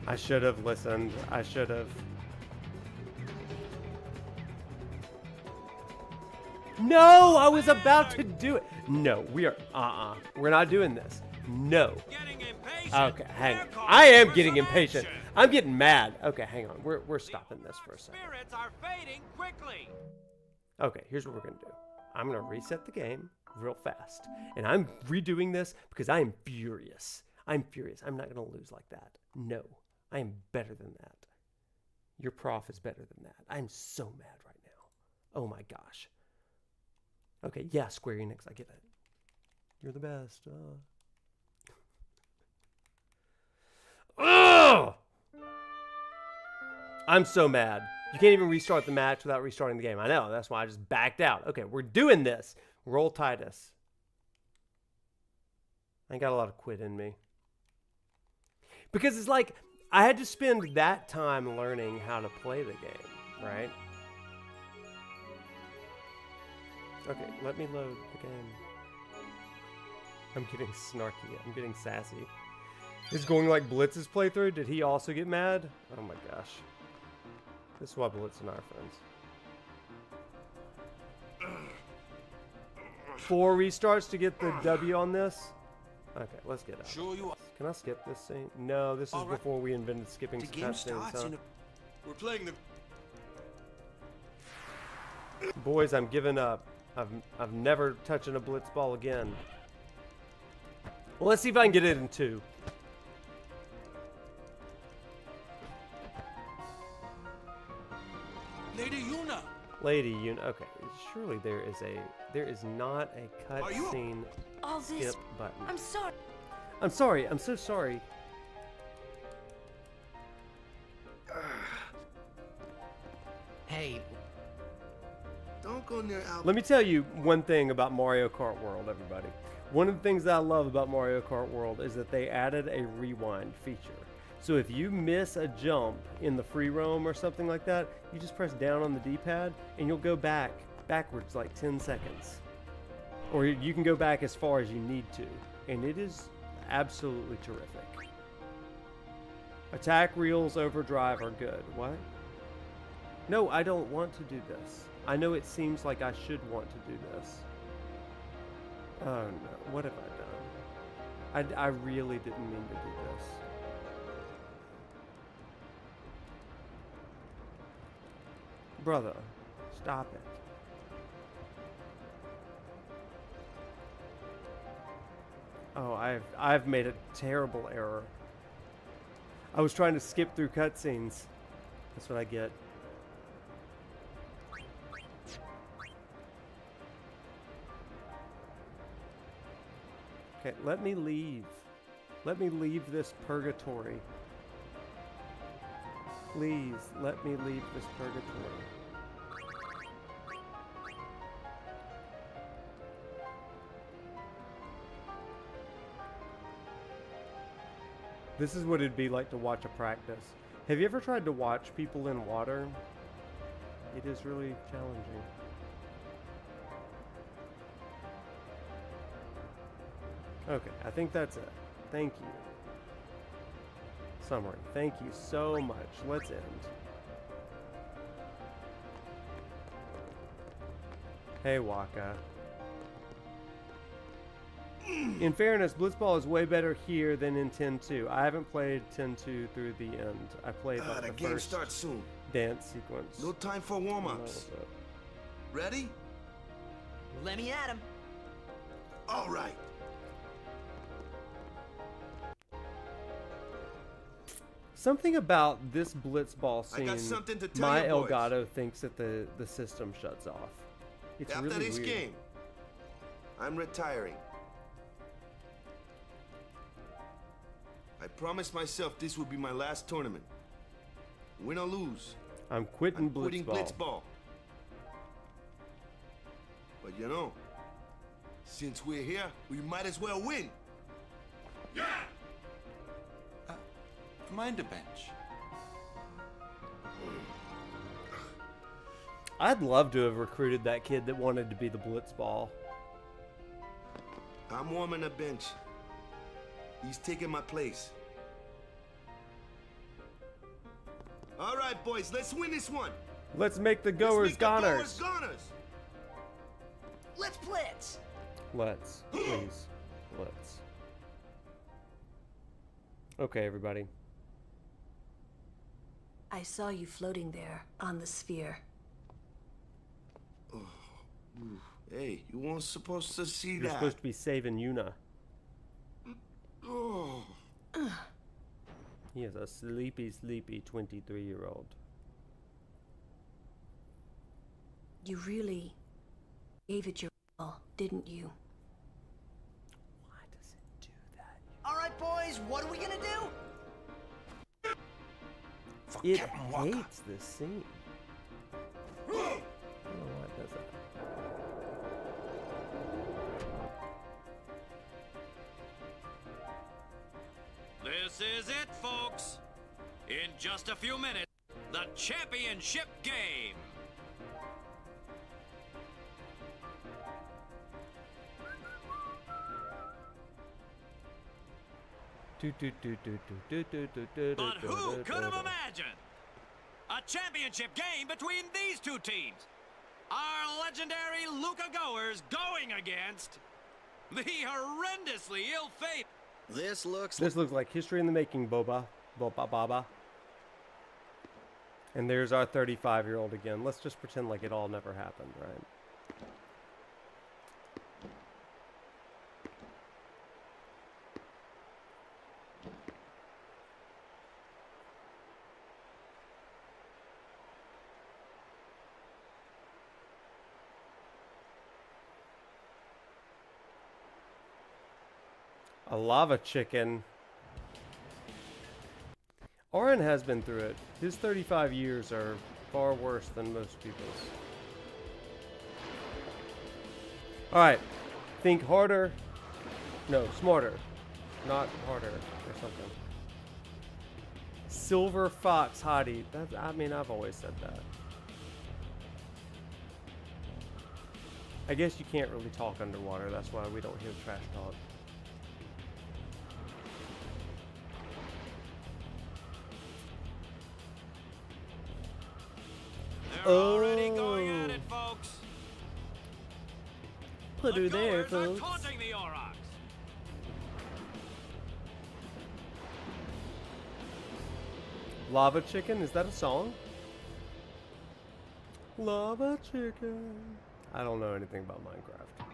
Speaker 2: I should have listened. I should have. No, I was about to do it. No, we are, we're not doing this. No. Okay, hang on. I am getting impatient. I'm getting mad. Okay, hang on. We're stopping this for a second.
Speaker 1: Spirits are fading quickly.
Speaker 2: Okay, here's what we're gonna do. I'm gonna reset the game real fast. And I'm redoing this because I am furious. I'm furious. I'm not gonna lose like that. No, I am better than that. Your prof is better than that. I'm so mad right now. Oh my gosh. Okay, yeah, Square Enix, I get it. You're the best. Ugh! I'm so mad. You can't even restart the match without restarting the game. I know, that's why I just backed out. Okay, we're doing this. Roll Tidus. I ain't got a lot of quit in me. Because it's like, I had to spend that time learning how to play the game, right? Okay, let me load the game. I'm getting snarky. I'm getting sassy. It's going like Blitz's playthrough. Did he also get mad? Oh my gosh. This is why Blitz and I are friends. 4 restarts to get the W on this? Okay, let's get out.
Speaker 3: Sure you are.
Speaker 2: Can I skip this scene? No, this is before we invented skipping
Speaker 3: The game starts in a...
Speaker 4: We're playing the...
Speaker 2: Boys, I'm giving up. I've never touching a Blitzball again. Well, let's see if I can get it in 2.
Speaker 3: Lady Yuna.
Speaker 2: Lady Yuna. Okay, surely there is not a cutscene
Speaker 6: All
Speaker 2: skip
Speaker 6: this.
Speaker 2: button.
Speaker 6: I'm sorry.
Speaker 2: I'm sorry. I'm so sorry.
Speaker 5: Hey,
Speaker 4: Don't go near Al.
Speaker 2: Let me tell you one thing about Mario Kart World, everybody. One of the things that I love about Mario Kart World is that they added a rewind feature. So if you miss a jump in the free roam or something like that, you just press down on the D-pad and you'll go backwards like 10 seconds. Or you can go back as far as you need to. And it is absolutely terrific. Attack reels overdrive are good. What? No, I don't want to do this. I know it seems like I should want to do this. Oh no, what have I done? I really didn't mean to do this. Brother, stop it. Oh, I've made a terrible error. I was trying to skip through cutscenes. That's what I get. Okay, let me leave. Let me leave this purgatory. Please, let me leave this purgatory. This is what it'd be like to watch a practice. Have you ever tried to watch people in water? It is really challenging. Okay, I think that's it. Thank you. Summary. Thank you so much. Let's end. Hey, Waka. In fairness, Blitzball is way better here than in 10-2. I haven't played 10-2 through the end. I played like
Speaker 4: The
Speaker 2: the
Speaker 4: game
Speaker 2: first
Speaker 4: starts soon.
Speaker 2: dance sequence.
Speaker 4: No time for warm-ups. Ready?
Speaker 5: Let me at him.
Speaker 4: All right.
Speaker 2: Something about this Blitzball
Speaker 4: I
Speaker 2: scene,
Speaker 4: got something to tell
Speaker 2: my
Speaker 4: you, boys.
Speaker 2: Elgato thinks that the system shuts off. It's
Speaker 4: After
Speaker 2: really
Speaker 4: this
Speaker 2: weird.
Speaker 4: game, I'm retiring. I promised myself this would be my last tournament. Win or lose,
Speaker 2: I'm quitting
Speaker 4: I'm quitting
Speaker 2: Blitzball.
Speaker 4: Blitzball. But you know, since we're here, we might as well win.
Speaker 3: Mind a bench.
Speaker 2: I'd love to have recruited that kid that wanted to be the Blitzball.
Speaker 4: I'm warming a bench. He's taking my place. All right, boys, let's win this one.
Speaker 2: Let's make the goers
Speaker 4: Let's make the
Speaker 2: goners.
Speaker 4: goers goners.
Speaker 5: Let's blitz.
Speaker 2: Let's, please, let's. Okay, everybody.
Speaker 7: I saw you floating there on the sphere.
Speaker 4: Hey, you weren't supposed to see
Speaker 2: You're
Speaker 4: that.
Speaker 2: supposed to be saving Yuna.
Speaker 4: Oh.
Speaker 2: He is a sleepy 23-year-old.
Speaker 7: You really gave it your all, didn't you?
Speaker 2: Why does it do that?
Speaker 5: All right, boys, what are we gonna do?
Speaker 2: It hates this scene. I don't know why it does that.
Speaker 1: This is it, folks. In just a few minutes, the championship game. But who could have imagined a championship game between these two teams? Our legendary Luca goers going against the horrendously ill-fated.
Speaker 8: This looks
Speaker 2: This looks like history in the making, Boba. Baba. And there's our 35-year-old again. Let's just pretend like it all never happened, right? A lava chicken. Auron has been through it. His 35 years are far worse than most people's. Alright. Think harder, No, smarter. Not harder or something. Silver fox hottie. That's, I mean, I've always said that. I guess you can't really talk underwater. That's why we don't hear trash talk.
Speaker 1: They're already going at it, folks.
Speaker 2: Put her
Speaker 1: The
Speaker 2: there,
Speaker 1: Goers are
Speaker 2: folks.
Speaker 1: taunting the Aurochs.
Speaker 2: Lava chicken? Is that a song? Lava chicken. I don't know anything about Minecraft.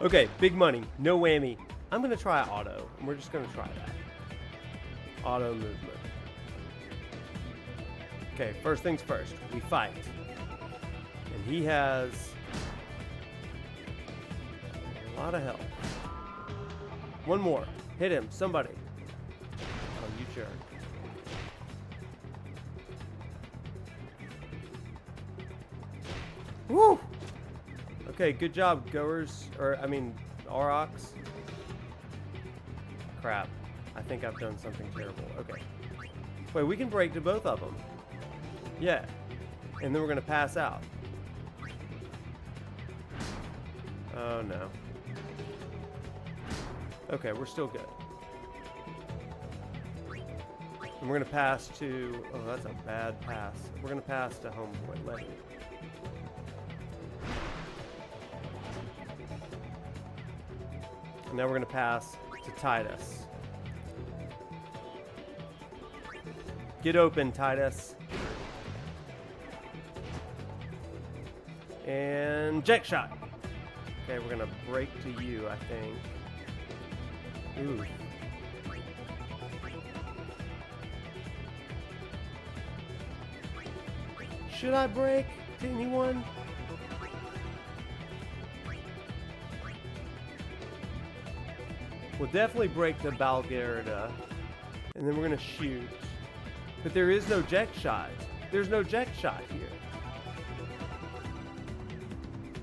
Speaker 2: Okay, big money. No whammy. I'm going to try auto. And we're just going to try that. Auto movement. Okay, first things first. We fight. And he has a lot of health. One more. Hit him. Somebody. Oh, you jerk. Woo! Okay, good job, goers. Or, I mean, Aurochs. Crap. I think I've done something terrible. Okay. Wait, we can break to both of them. Yeah. And then we're going to pass out. Oh, no. Okay, we're still good. And we're going to pass to... Oh, that's a bad pass. We're going to pass to home point. Let me. And now we're going to pass to Tidus. Get open, Tidus. And jet shot. Okay, we're gonna break to you, I think. Ooh. Should I break to anyone? We'll definitely break to Balgarda. And then we're gonna shoot. But there is no jet shot. There's no jet shot here.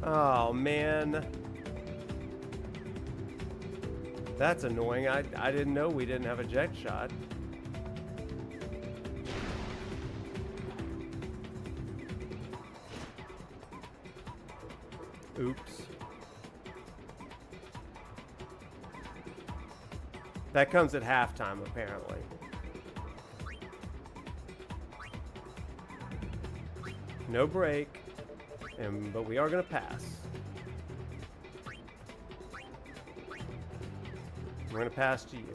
Speaker 2: Oh, man. That's annoying. I didn't know we didn't have a jet shot. Oops. That comes at halftime, apparently. No break. But we are going to pass. We're going to pass to you.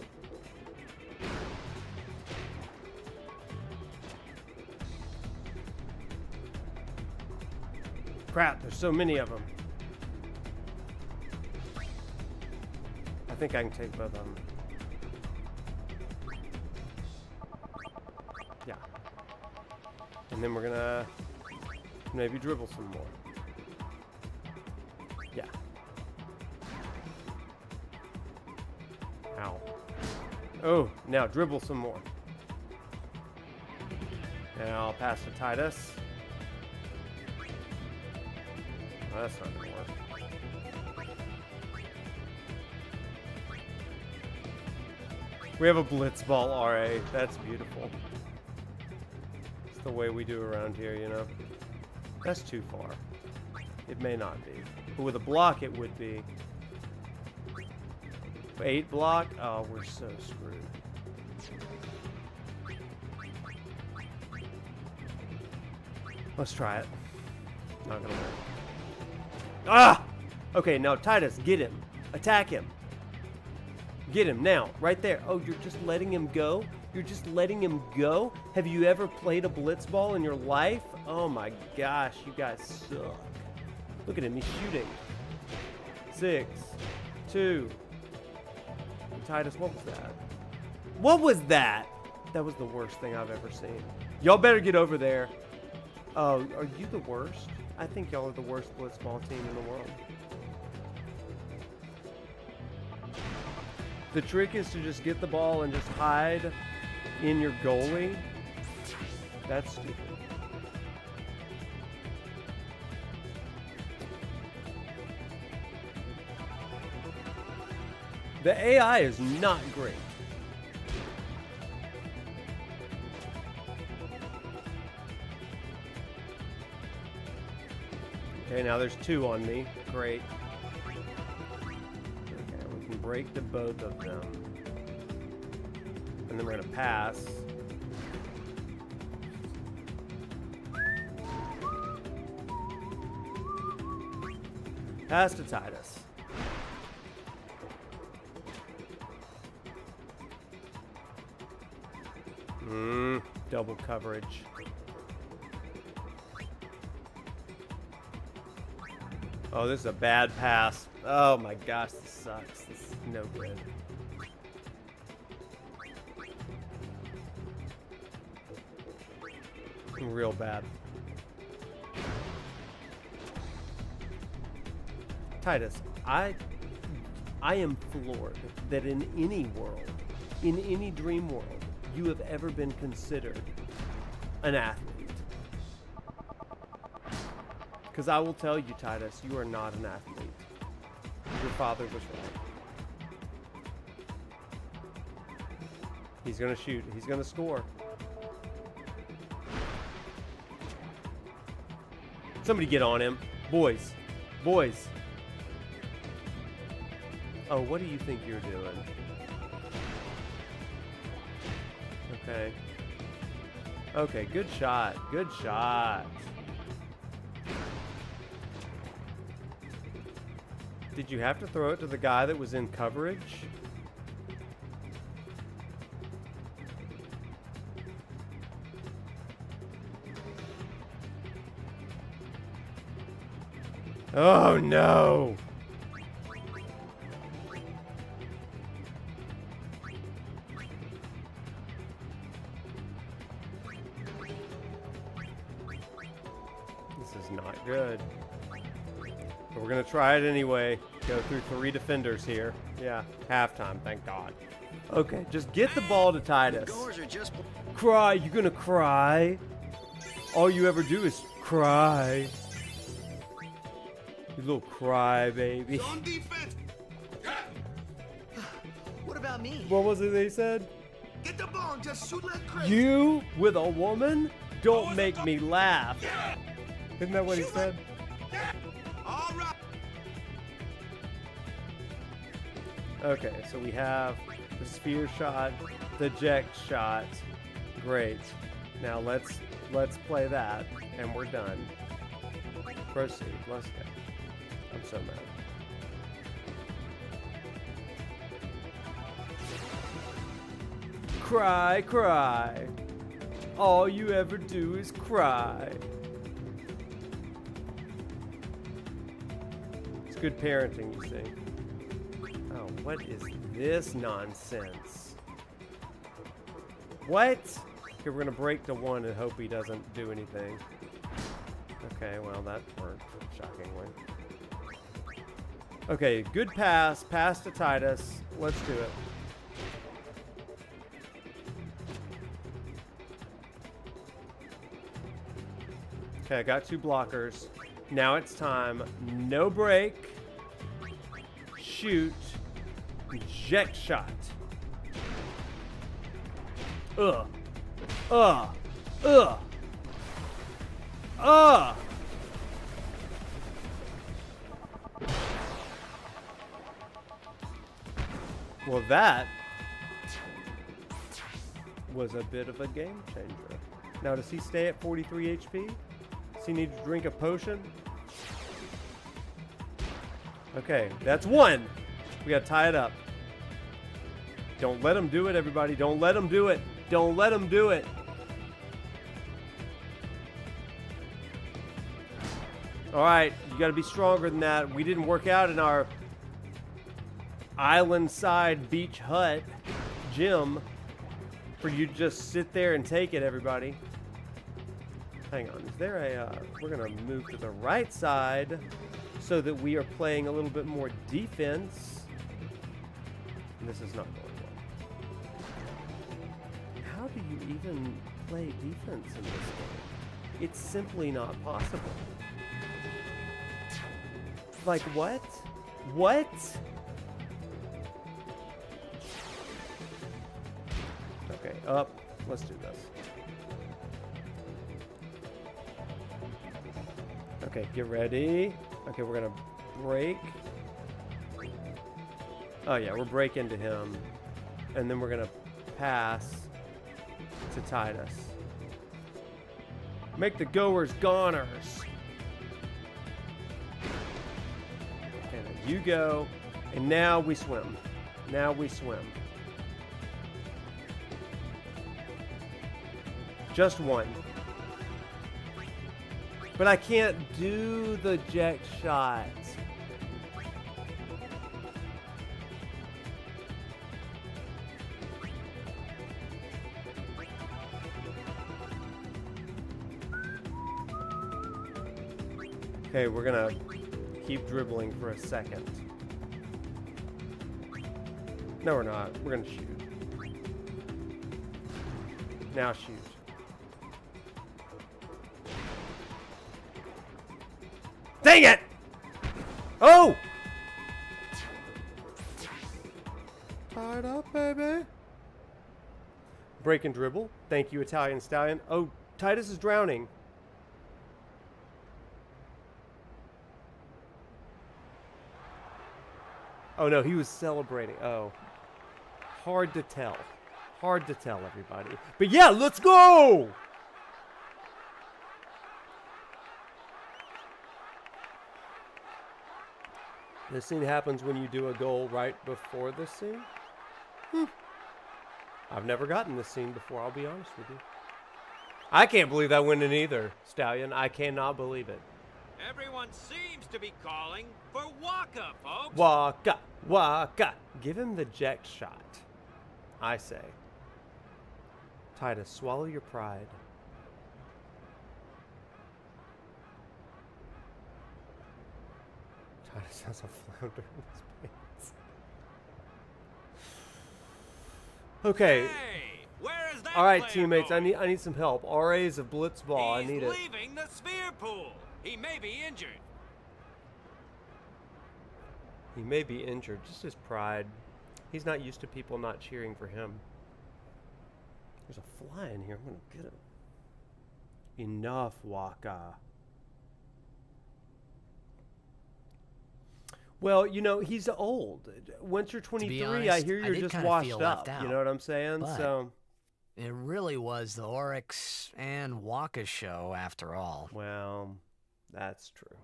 Speaker 2: Crap, there's so many of them. I think I can take both of them. Yeah. And then we're going to maybe dribble some more. Yeah. Ow. Oh, now dribble some more. Now I'll pass to Tidus. Oh, that's not gonna work. We have a Blitzball RA. That's beautiful. It's the way we do around here, you know. That's too far. It may not be. But with a block, it would be. 8 block? Oh, we're so screwed. Let's try it. Not gonna work. Ah! Okay, now Tidus, get him. Attack him. Get him now, right there. Oh, you're just letting him go? You're just letting him go? Have you ever played a Blitzball in your life? Oh my gosh, you guys suck. Look at him, he's shooting. 6, 2. And Tidus, what was that? What was that? That was the worst thing I've ever seen. Y'all better get over there. Oh, are you the worst? I think y'all are the worst Blitzball team in the world. The trick is to just get the ball and just hide in your goalie. That's stupid. The AI is not great. Okay, now there's 2 on me. Great. Okay, we can break the both of them. And then we're gonna pass. Pass to Tidus. Double coverage. Oh, this is a bad pass. Oh my gosh, this sucks. This is no good. Real bad. Tidus, I am floored that in any world, in any dream world, you have ever been considered an athlete. Because I will tell you, Tidus, you are not an athlete. Your father was right. He's gonna shoot. He's gonna score. Somebody get on him. Boys. Boys. Oh, what do you think you're doing? Okay. Okay, good shot. Good shot. Did you have to throw it to the guy that was in coverage? Oh no! This is not good. But we're gonna try it anyway. Go through 3 defenders here. Yeah, halftime, thank God. Okay, just get the ball to Tidus. Cry, you gonna cry? All you ever do is cry. You little cry baby.
Speaker 4: On defense.
Speaker 5: What about me?
Speaker 2: What was it they said?
Speaker 4: Get the ball and just shoot like crazy.
Speaker 2: You with a woman? Don't make me laugh. Isn't that what he said?
Speaker 4: All right.
Speaker 2: Okay, so we have the sphere shot, the eject shot. Great. Now let's play that, and we're done. Proceed. Let's go. I'm so mad. Cry, cry. All you ever do is cry. It's good parenting, you see. Oh, what is this nonsense? What? Okay, we're gonna break to 1 and hope he doesn't do anything. Okay, well that worked, shockingly. Okay, good pass. Pass to Tidus. Let's do it. Okay, I got 2 blockers. Now it's time. No break. Shoot. Eject shot. Ugh. Ugh. Ugh. Ugh. Well, that was a bit of a game changer. Now, does he stay at 43 HP? Does he need to drink a potion? Okay, that's 1. We gotta tie it up. Don't let him do it, everybody. Don't let him do it. Don't let him do it. All right, you gotta be stronger than that. We didn't work out in our island side beach hut gym for you to just sit there and take it, everybody. Hang on, is there a, we're gonna move to the right side so that we are playing a little bit more defense. And this is not going well. How do you even play defense in this game? It's simply not possible. Like what? What? Okay, up. Let's do this. Okay, get ready. Okay, we're gonna break. Oh yeah, we're breaking to him. And then we're gonna pass to Tidus. Make the goers goners. Okay, then you go. And now we swim. Now we swim. Just one. But I can't do the jet shot. Okay, we're gonna keep dribbling for a second. No, we're not. We're gonna shoot. Now shoot. Dang it! Oh! Fired up, baby. Break and dribble. Thank you, Italian Stallion. Oh, Tidus is drowning. Oh no, he was celebrating. Oh. Hard to tell. Hard to tell, everybody. But yeah, let's go! This scene happens when you do a goal right before this scene. I've never gotten this scene before, I'll be honest with you. I can't believe that went in either, Stallion. I cannot believe it.
Speaker 1: Everyone seems to be calling for Waka, folks.
Speaker 2: Waka, Waka. Give him the jet shot, I say. Tidus, swallow your pride. Tidus has a flounder in his pants. Okay.
Speaker 1: Hey, where is that
Speaker 2: All right,
Speaker 1: player
Speaker 2: teammates.
Speaker 1: going?
Speaker 2: I need some help. RAs of Blitzball. I need it.
Speaker 1: He's leaving the sphere pool. He may be injured.
Speaker 2: He may be injured. Just his pride. He's not used to people not cheering for him. There's a fly in here. I'm gonna get him. Enough, Waka. Well, you know, he's old. Once you're 23,
Speaker 9: honest,
Speaker 2: I hear
Speaker 9: I
Speaker 2: you're
Speaker 9: did
Speaker 2: just
Speaker 9: kinda
Speaker 2: washed
Speaker 9: feel
Speaker 2: up.
Speaker 9: left
Speaker 2: You
Speaker 9: out,
Speaker 2: know what I'm saying?
Speaker 9: but-
Speaker 2: So,
Speaker 9: It really was the Oryx and Waka show after all.
Speaker 2: well, that's true.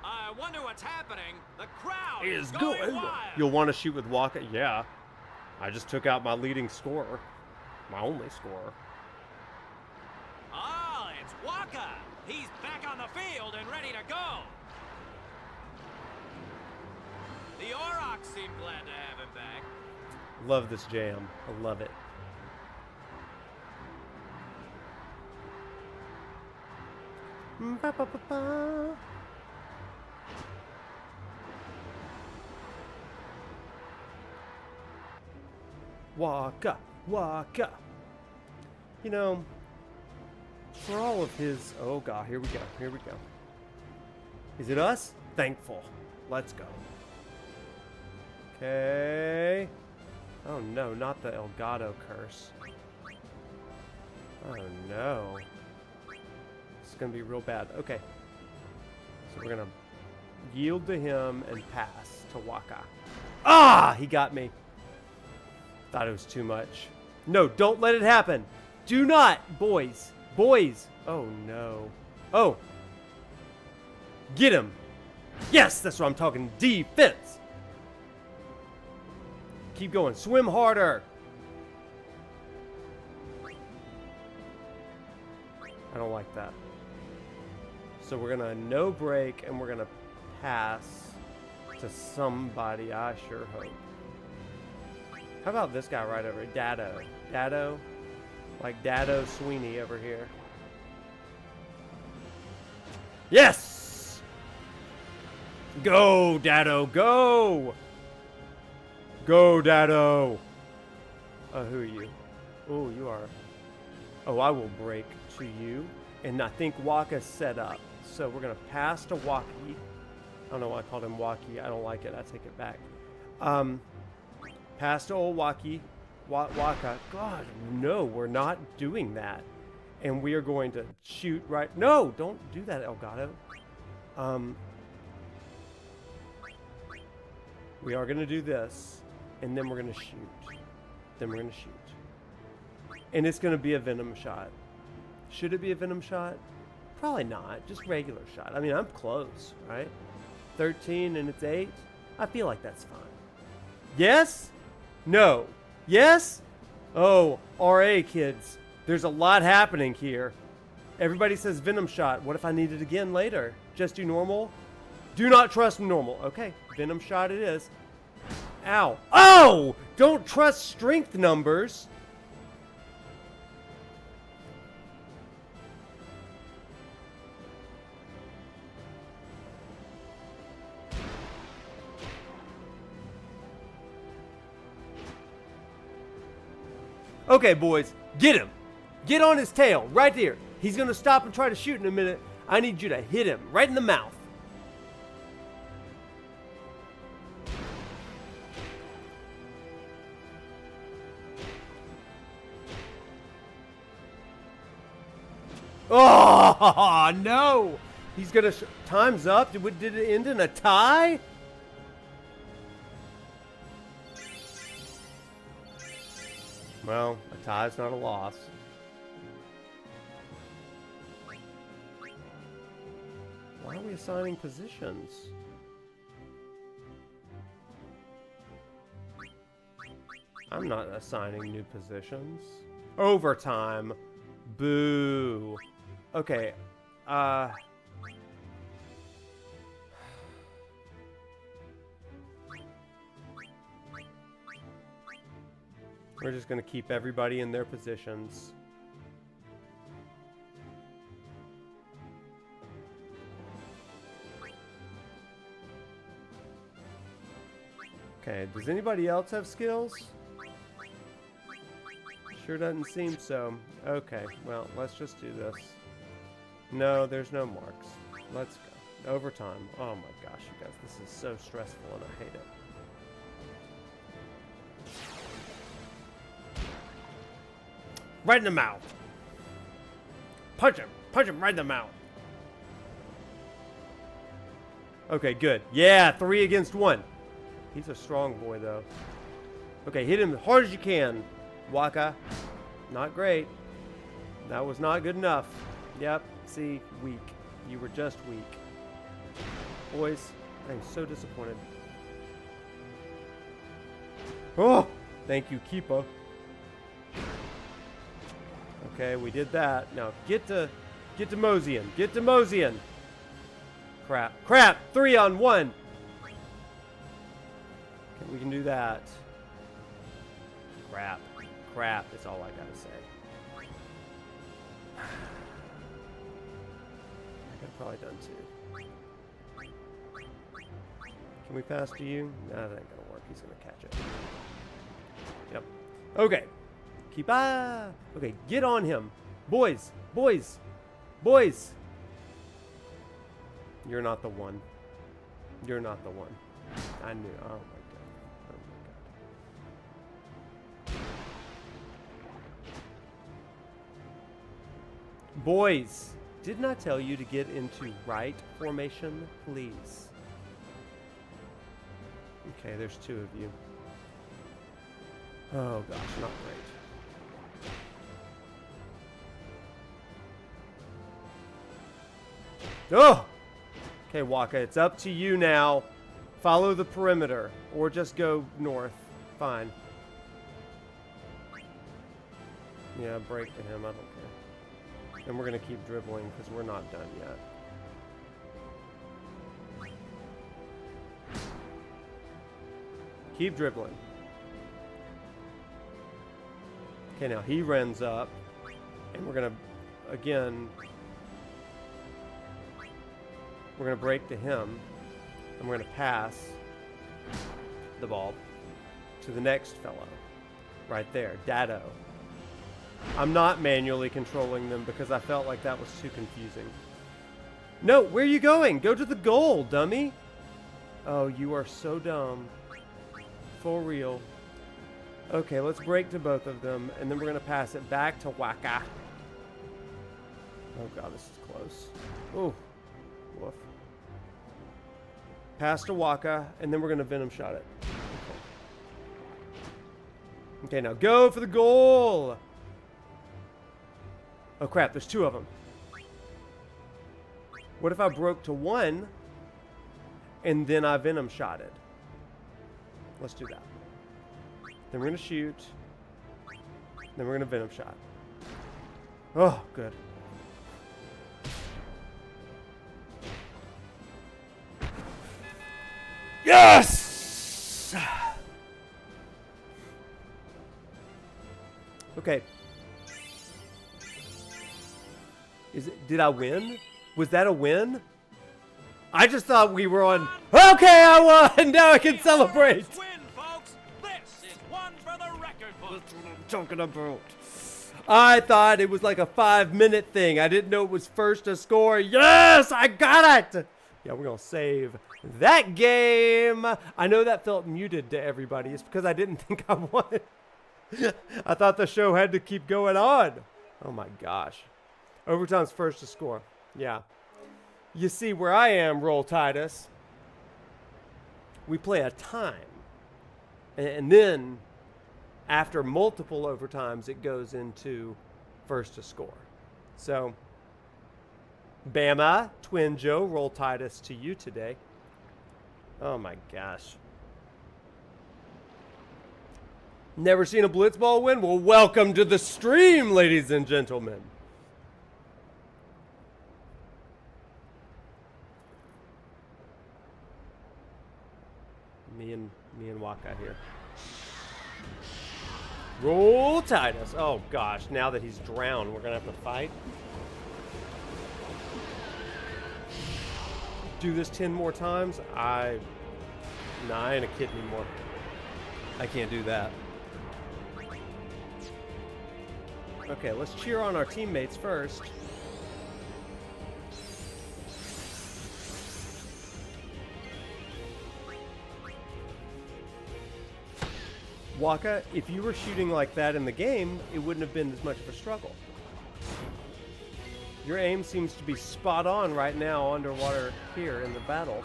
Speaker 1: I wonder what's happening. The crowd
Speaker 2: Is
Speaker 1: is going
Speaker 2: good.
Speaker 1: wild.
Speaker 2: You'll want to shoot with Waka? Yeah. I just took out my leading scorer. My only scorer.
Speaker 1: Ah, it's Waka. He's back on the field and ready to go. The Aurochs seem glad to have him back.
Speaker 2: Love this jam. I love it. Ba-ba-ba-ba. Waka, Waka. You know, for all of his... Oh, God, here we go. Here we go. Is it us? Thankful. Let's go. Okay. Oh, no, not the Elgato curse. Oh, no. This is going to be real bad. Okay. So we're going to yield to him and pass to Waka. Ah! He got me. Thought it was too much. No, don't let it happen. Do not, boys. Boys. Oh, no. Oh. Get him. Yes, that's what I'm talking. Defense. Keep going. Swim harder. I don't like that. So we're going to no break and we're going to pass to somebody, I sure hope. How about this guy right over here? Dado. Dado? Like Dado Sweeney over here. Yes! Go, Dado, go! Go, Dado! Who are you? Oh, you are... Oh, I will break to you. And I think Waka's set up. So we're going to pass to Waki. I don't know why I called him Waki. I don't like it. I take it back. Pass to old Waki. Waka. God, no, we're not doing that. And we are going to shoot right... No, don't do that, Elgato. We are going to do this, and then we're going to shoot. Then we're going to shoot. And it's going to be a venom shot. Should it be a venom shot? Probably not. Just regular shot. I mean, I'm close, right? 13 and it's 8. I feel like that's fine. Yes? No. Yes? Oh, RA kids. There's a lot happening here. Everybody says venom shot. What if I need it again later? Just do normal? Do not trust normal. Okay, venom shot it is. Ow. Oh! Don't trust strength numbers. Okay, boys, get him. Get on his tail, right there. He's gonna stop and try to shoot in a minute. I need you to hit him right in the mouth. Oh, no. He's gonna... Time's up. Did it end in a tie? Well, a tie's not a loss. Why are we assigning positions? I'm not assigning new positions. Overtime. Boo. Okay. We're just going to keep everybody in their positions. Okay, does anybody else have skills? Sure doesn't seem so. Okay, well, let's just do this. No, there's no marks. Let's go. Overtime. Oh my gosh, you guys, this is so stressful and I hate it. Right in the mouth. Punch him. Punch him right in the mouth. Okay, good. Yeah, 3 against 1. He's a strong boy, though. Okay, hit him as hard as you can, Waka. Not great. That was not good enough. Yep, see, weak. You were just weak. Boys, I'm so disappointed. Oh, thank you, Keeper. Okay, we did that. Now get to Mosian. Get to Mosian. Crap. Crap! 3 on 1. Okay, we can do that. Crap. Crap is all I gotta say. I could have probably done 2. Can we pass to you? Nah, that ain't gonna work. He's gonna catch it. Yep. Okay. Keep okay, get on him. Boys, boys, boys. You're not the one. You're not the one. I knew. Oh my god. Oh my god. Boys, didn't I tell you to get into right formation, please? Okay, there's 2 of you. Oh gosh, not great. Oh! Okay, Waka, it's up to you now. Follow the perimeter, or just go north. Fine. Yeah, break to him, I don't care. And we're gonna keep dribbling, because we're not done yet. Keep dribbling. Okay, now he runs up, and we're gonna, again... We're going to break to him, and we're going to pass the ball to the next fellow. Right there, Dado. I'm not manually controlling them because I felt like that was too confusing. No, where are you going? Go to the goal, dummy. Oh, you are so dumb. For real. Okay, let's break to both of them, and then we're going to pass it back to Waka. Oh god, this is close. Oh, woof. Pass to Waka, and then we're going to Venom Shot it. Okay, now go for the goal! Oh crap, there's two of them. What if I broke to one, and then I Venom Shotted? Let's do that. Then we're going to shoot. Then we're going to Venom Shot. Oh, good. Yes! Okay. Did I win? Was that a win? I just thought we were on. Okay, I won! Now I can celebrate!
Speaker 1: Win, folks! This is one for the record book.
Speaker 2: That's what I'm talking about. I thought it was like a 5-minute thing. I didn't know it was first to score. Yes, I got it! Yeah, we're gonna save that game. I know that felt muted to everybody. It's because I didn't think I won. I thought the show had to keep going on. Oh my gosh. Overtime's first to score. Yeah. You see where I am, Roll Tidus. We play a time. And then, after multiple overtimes, it goes into first to score. So, Bama, Twin Joe, Roll Tidus to you today. Oh my gosh. Never seen a Blitzball win? Well, welcome to the stream, ladies and gentlemen. Me and Waka here. Roll Tidus. Oh gosh, now that he's drowned, we're gonna have to fight. Do this 10 more times? Nah, I ain't a kid anymore. I can't do that. Okay, let's cheer on our teammates first. Waka, if you were shooting like that in the game, it wouldn't have been as much of a struggle. Your aim seems to be spot on right now underwater here in the battle.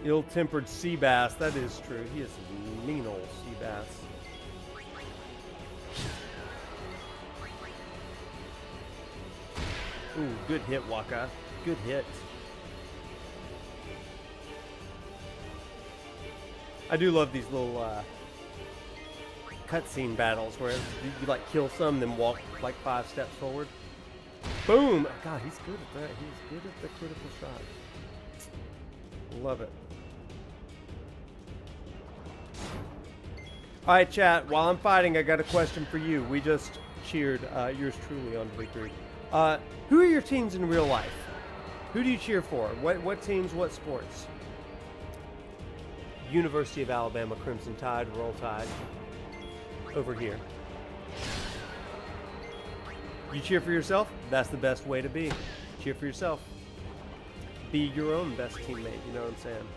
Speaker 2: Ill-tempered sea bass, that is true. He is a mean old sea bass. Ooh, good hit, Waka. Good hit. I do love these little cutscene battles where you like kill some, then walk like 5 steps forward. Boom! God, he's good at that. He's good at the critical shot. Love it. All right, chat. While I'm fighting, I got a question for you. We just cheered yours truly on victory. Who are your teams in real life? Who do you cheer for? What teams? What sports? University of Alabama, Crimson Tide, Roll Tide. Over here. You cheer for yourself? That's the best way to be. Cheer for yourself. Be your own best teammate, you know what I'm saying?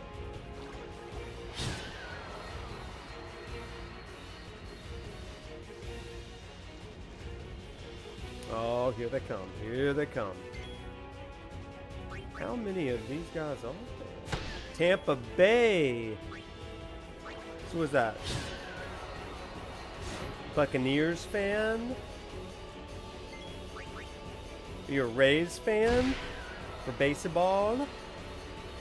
Speaker 2: Oh, here they come. Here they come. How many of these guys are there? Tampa Bay. So what's that? Buccaneers fan? Are you a Rays fan? For baseball?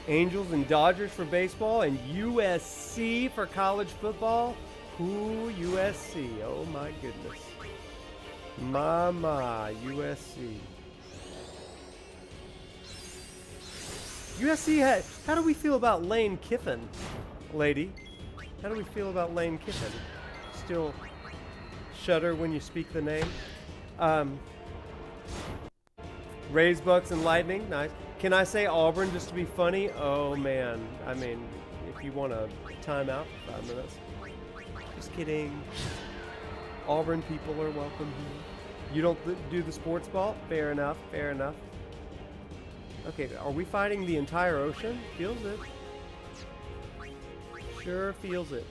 Speaker 2: Angels and Dodgers for baseball? And USC for college football? Ooh, USC. Oh my goodness. Mama, USC. USC, how do we feel about Lane Kiffin, lady? How do we feel about Lane Kiffin? Still shudder when you speak the name. Rays, Bucks, and Lightning. Nice. Can I say Auburn just to be funny? Oh, man. I mean, if you want a timeout for 5 minutes. Just kidding. Auburn people are welcome here. You don't do the sports ball? Fair enough. Fair enough. Okay, are we fighting the entire ocean? Feels it. Sure feels it.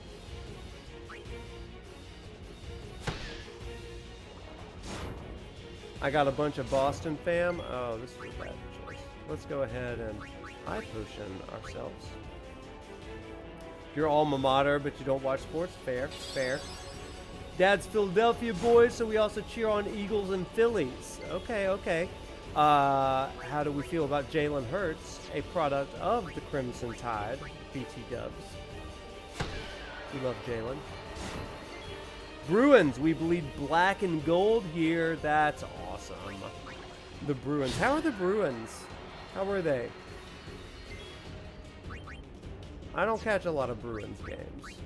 Speaker 2: I got a bunch of Boston fam. Oh, this is a bad choice. Let's go ahead and high potion ourselves. You're alma mater, but you don't watch sports. Fair, fair. Dad's Philadelphia boys, so we also cheer on Eagles and Phillies. Okay, okay. How do we feel about Jalen Hurts, a product of the Crimson Tide, BT Dubs? We love Jalen. Bruins, we bleed black and gold here. That's awesome. The Bruins. How are the Bruins? How were they? I don't catch a lot of Bruins games.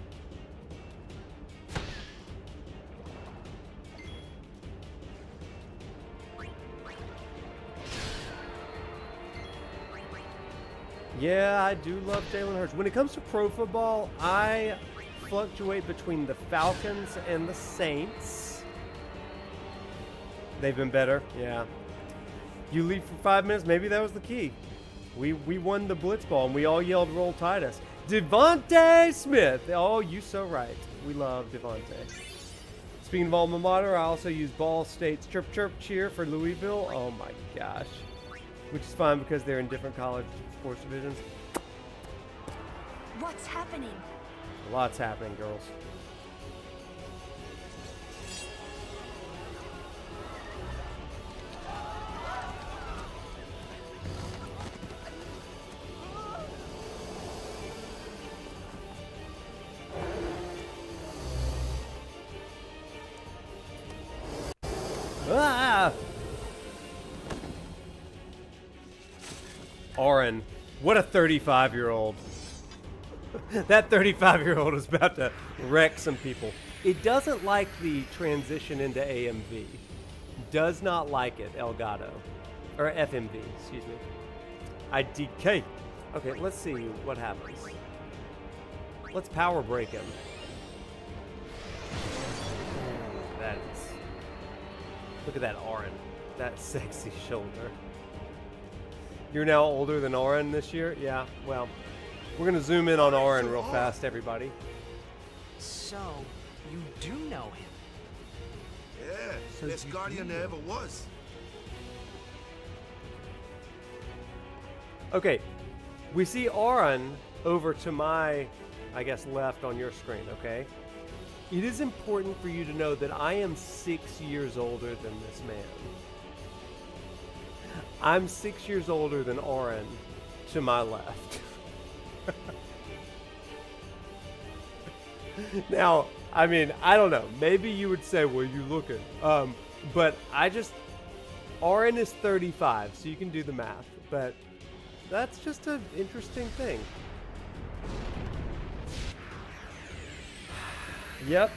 Speaker 2: Yeah, I do love Jalen Hurts. When it comes to pro football, I fluctuate between the Falcons and the Saints. They've been better, yeah. You leave for 5 minutes, maybe that was the key. We won the Blitzball and we all yelled roll Tidus. Devontae Smith. Oh, you so right. We love Devontae. Speaking of alma mater, I also use Ball State's chirp chirp cheer for Louisville. Oh my gosh. Which is fine because they're in different college sports divisions.
Speaker 6: What's happening?
Speaker 2: Lots happening, girls. Ah! Auron, what a 35-year-old. That 35-year-old is about to wreck some people. It doesn't like the transition into AMV. Does not like it, Elgato. Or FMV, excuse me. IDK. Okay, let's see what happens. Let's power break him. That is... Look at that Auron. That sexy shoulder. You're now older than Auron this year? Yeah, well, we're going to zoom in on Auron real fast, everybody.
Speaker 9: So, you do know him?
Speaker 4: Yeah,
Speaker 2: So
Speaker 4: best
Speaker 2: you
Speaker 4: guardian
Speaker 2: do
Speaker 4: there
Speaker 2: know.
Speaker 4: ever was.
Speaker 2: Okay, we see Auron over to my, I guess, left on your screen, okay? It is important for you to know that I am 6 years older than this man. I'm 6 years older than Auron to my left. Now, I mean, I don't know. Maybe you would say, well, you look at. But Auron is 35, so you can do the math. But that's just an interesting thing. Yep,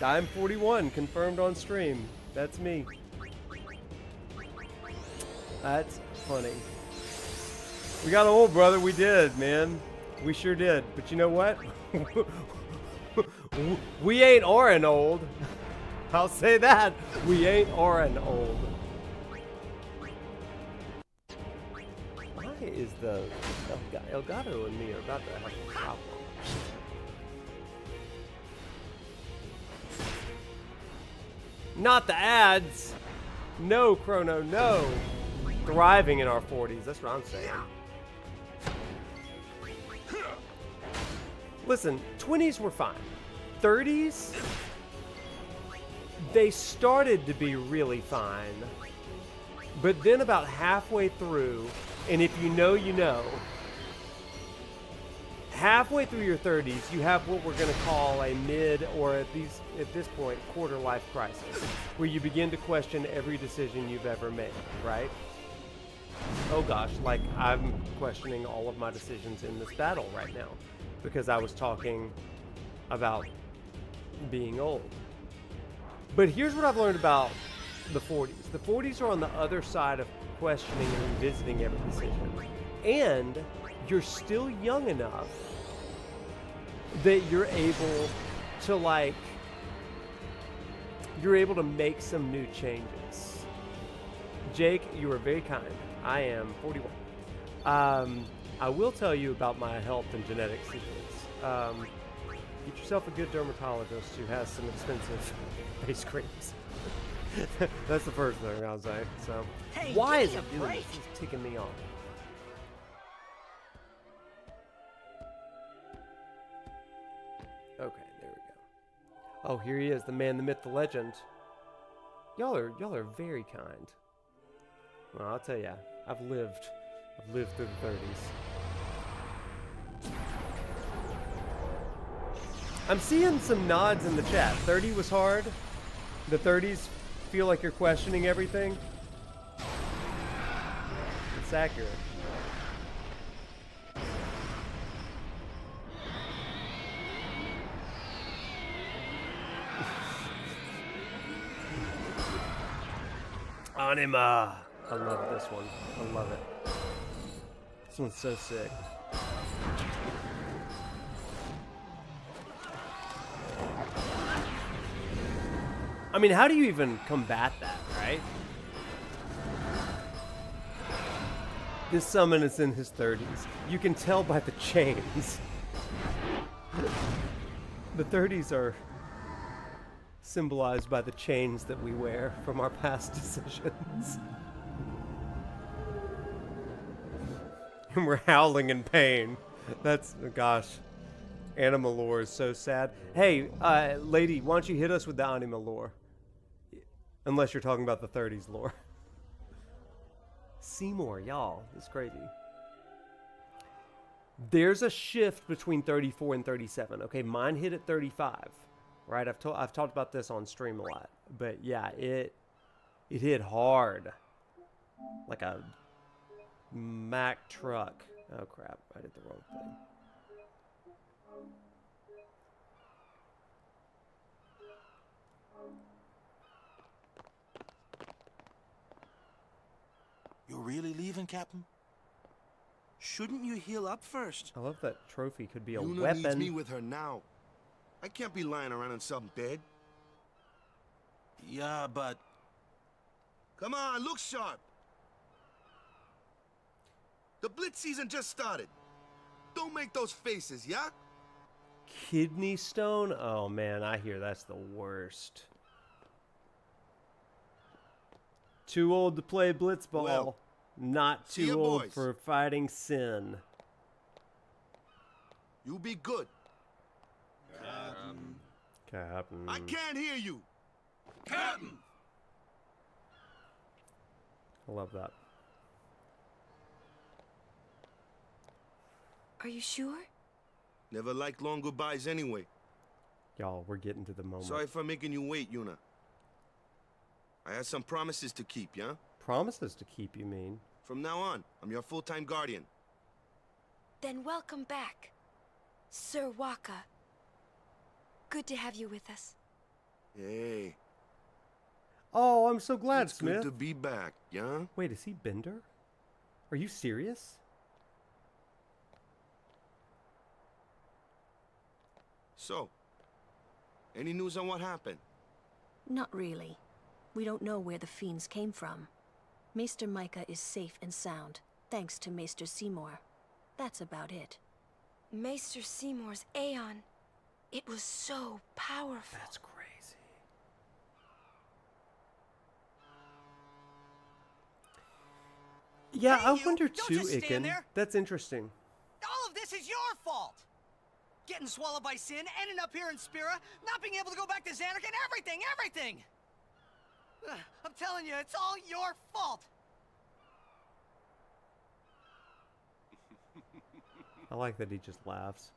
Speaker 2: I'm 41, confirmed on stream. That's me. That's funny. We got old, brother. We did, man. We sure did. But you know what? We ain't Auron old. I'll say that. We ain't Auron old. Why is the Elgato and me are about to have a problem? Not the ads. No, Chrono, no. Thriving in our 40s. That's what I'm saying. Listen, 20s were fine. 30s, they started to be really fine. But then about halfway through, and if you know, you know, halfway through your 30s, you have what we're going to call a mid, or at this point, quarter life crisis, where you begin to question every decision you've ever made, right? Oh gosh, like I'm questioning all of my decisions in this battle right now because I was talking about being old. But here's what I've learned about the 40s. The 40s are on the other side of questioning and revisiting every decision. And you're still young enough that you're able to make some new changes. Jake, you are very kind. I am 41. I will tell you about my health and genetic secrets. Get yourself a good dermatologist who has some expensive face creams. That's the first thing I'll say. So,
Speaker 5: Hey,
Speaker 2: why
Speaker 5: give
Speaker 2: is
Speaker 5: me
Speaker 2: it
Speaker 5: a
Speaker 2: doing
Speaker 5: break.
Speaker 2: this? It's ticking me off. Okay, there we go. Oh, here he is, the man, the myth, the legend. Y'all are very kind. Well, I'll tell ya, I've lived through the 30s. I'm seeing some nods in the chat. 30 was hard. The 30s feel like you're questioning everything. It's accurate. Anima. I love this one. I love it. This one's so sick. I mean, how do you even combat that, right? This summon is in his 30s. You can tell by the chains. The 30s are symbolized by the chains that we wear from our past decisions. And we're howling in pain. That's, gosh. Anima lore is so sad. Hey, lady, why don't you hit us with the anima lore? Unless you're talking about the 30s lore. Seymour, y'all. It's crazy. There's a shift between 34 and 37. Okay, mine hit at 35. Right? I've talked about this on stream a lot. But yeah, it hit hard. Like a Mack truck. Oh crap, I did the wrong thing.
Speaker 3: You're really leaving, Captain? Shouldn't you heal up first?
Speaker 2: I love that trophy could be a
Speaker 4: Yuna
Speaker 2: weapon.
Speaker 4: needs me with her now. I can't be lying around in some bed.
Speaker 3: Yeah, but...
Speaker 4: Come on, look sharp. The Blitz season just started. Don't make those faces, yeah?
Speaker 2: Kidney stone? Oh man, I hear that's the worst. Too old to play Blitzball.
Speaker 4: Well,
Speaker 2: not
Speaker 4: see
Speaker 2: too
Speaker 4: ya,
Speaker 2: old
Speaker 4: boys.
Speaker 2: for fighting sin.
Speaker 4: You be good.
Speaker 2: Captain.
Speaker 4: I can't hear you. Captain!
Speaker 2: I love that.
Speaker 6: Are you sure?
Speaker 4: Never liked long goodbyes anyway.
Speaker 2: Y'all, we're getting to the moment.
Speaker 4: Sorry for making you wait, Yuna. I had some promises to keep, yeah?
Speaker 2: Promises to keep, you mean?
Speaker 4: From now on, I'm your full-time guardian.
Speaker 6: Then welcome back, Sir Waka. Good to have you with us.
Speaker 4: Hey,
Speaker 2: Oh, I'm so glad,
Speaker 4: it's
Speaker 2: Smith.
Speaker 4: good to be back, yeah?
Speaker 2: Wait, is he Bender? Are you serious?
Speaker 4: So, any news on what happened?
Speaker 7: Not really. We don't know where the fiends came from. Maester Micah is safe and sound, thanks to Maester Seymour. That's about it.
Speaker 6: Maester Seymour's Aeon. It was so powerful.
Speaker 2: That's crazy. Yeah,
Speaker 5: Hey,
Speaker 2: I
Speaker 5: you,
Speaker 2: wonder
Speaker 5: don't
Speaker 2: too,
Speaker 5: just stand
Speaker 2: Iken.
Speaker 5: there.
Speaker 2: That's interesting.
Speaker 5: All of this is your fault! Getting swallowed by sin, ending up here in Spira, not being able to go back to Xanark, and everything! I'm telling you, it's all your fault!
Speaker 2: I like that he just laughs.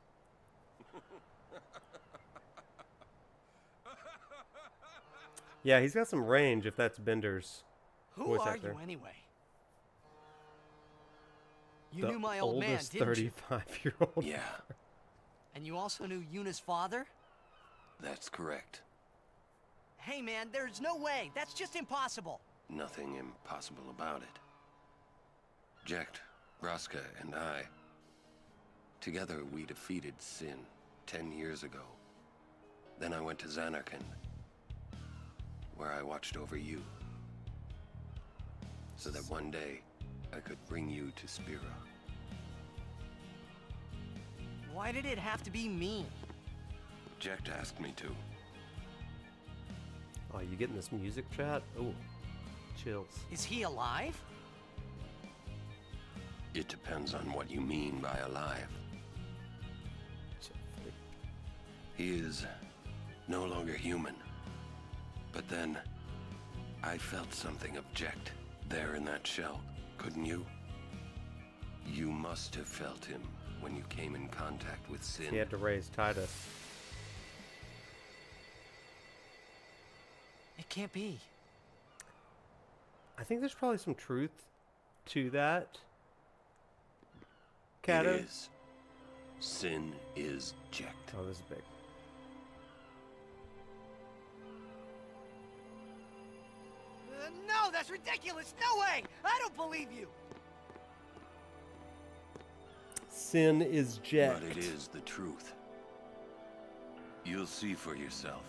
Speaker 2: Yeah, he's got some range if that's Bender's
Speaker 5: Who
Speaker 2: voice
Speaker 5: are
Speaker 2: actor.
Speaker 5: you anyway? You
Speaker 2: The
Speaker 5: knew my old man,
Speaker 2: oldest
Speaker 5: didn't you?
Speaker 2: 35-year-old.
Speaker 10: Yeah,
Speaker 5: And you also knew Yuna's father?
Speaker 10: that's correct.
Speaker 5: Hey man, there's no way. That's just impossible.
Speaker 10: Nothing impossible about it. Jecht, Braska, and I, together we defeated Sin 10 years ago. Then I went to Xanarkand, where I watched over you, so that one day I could bring you to Spira.
Speaker 5: Why did it have to be me?
Speaker 10: Jecht asked me to.
Speaker 2: Oh, you getting this music chat? Oh, chills.
Speaker 5: Is he alive?
Speaker 10: It depends on what you mean by alive. He is no longer human. But then, I felt something object there in that shell, couldn't you? You must have felt him when you came in contact with sin.
Speaker 2: He had to raise Tidus.
Speaker 5: It can't be.
Speaker 2: I think there's probably some truth to that.
Speaker 10: It
Speaker 2: Kato?
Speaker 10: is. Sin is Jekt.
Speaker 2: Oh, this is big.
Speaker 5: No, that's ridiculous. No way. I don't believe you.
Speaker 2: Sin is Jekt.
Speaker 10: But it is the truth. You'll see for yourself.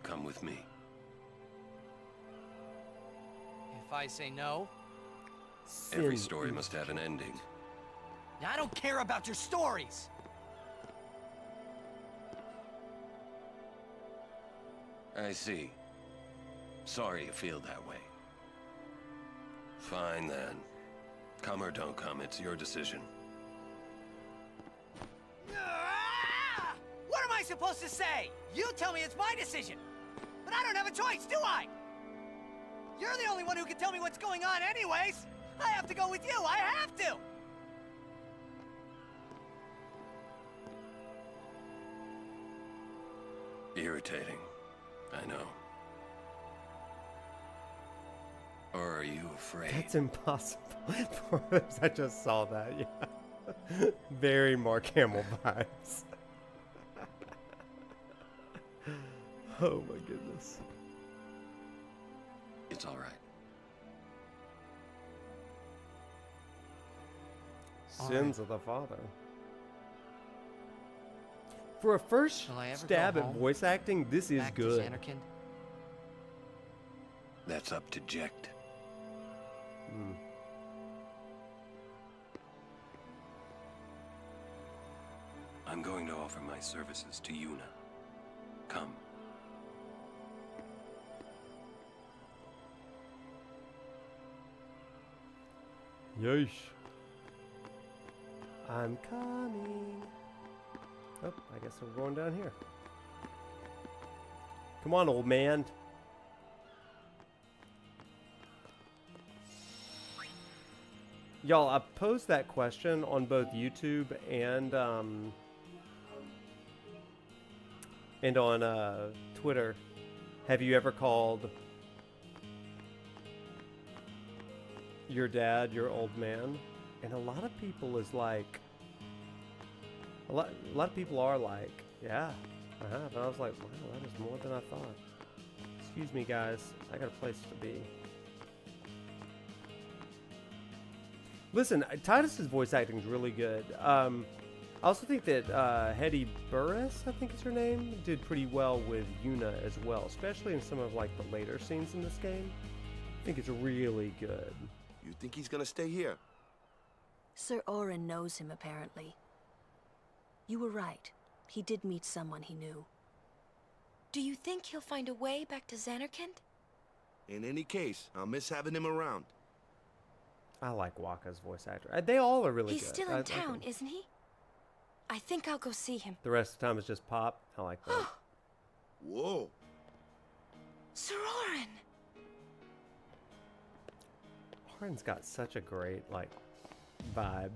Speaker 10: Come with me.
Speaker 5: If I say no,
Speaker 10: Every story must have an ending.
Speaker 5: I don't care about your stories.
Speaker 10: I see. Sorry you feel that way. Fine then. Come or don't come, it's your decision.
Speaker 5: Ah! What am I supposed to say? You tell me it's my decision. But I don't have a choice, do I? You're the only one who can tell me what's going on anyways. I have to go with you. I have to.
Speaker 10: Irritating. I know. Or are you afraid?
Speaker 2: That's impossible. I just saw that, yeah. Very Mark Hamill vibes. Oh my goodness.
Speaker 10: It's all right.
Speaker 2: Sins of the father. For a first
Speaker 5: Shall I ever
Speaker 2: stab
Speaker 5: go
Speaker 2: at
Speaker 5: home?
Speaker 2: voice acting, this is
Speaker 5: Back to
Speaker 2: good.
Speaker 5: Xanarkand?
Speaker 10: That's up to Jekt. I'm going to offer my services to Yuna. Come.
Speaker 2: Yeesh. I'm coming. Oh, I guess we're going down here. Come on, old man. Y'all, I posed that question on both YouTube and on Twitter. Have you ever called your dad your old man? And a lot of people is like, a lot of people are like, yeah, I have. And I was like, wow, that is more than I thought. Excuse me, guys, I got a place to be. Listen, Tidus's voice acting is really good. I also think that Hetty Burris, I think is her name, did pretty well with Yuna as well, especially in some of like the later scenes in this game. I think it's really good.
Speaker 4: You think he's gonna stay here?
Speaker 7: Sir Auron knows him, apparently. You were right. He did meet someone he knew.
Speaker 6: Do you think he'll find a way back to Xanarkand?
Speaker 4: In any case, I'll miss having him around.
Speaker 2: I like Wakka's voice actor. They all are really
Speaker 6: He's
Speaker 2: good.
Speaker 6: still
Speaker 2: I
Speaker 6: in
Speaker 2: think
Speaker 6: town, isn't he? I think I'll go see him.
Speaker 2: the rest of the time is just pop. I like that.
Speaker 4: Whoa.
Speaker 6: Sir Auron!
Speaker 2: Auron's got such a great, like, vibe.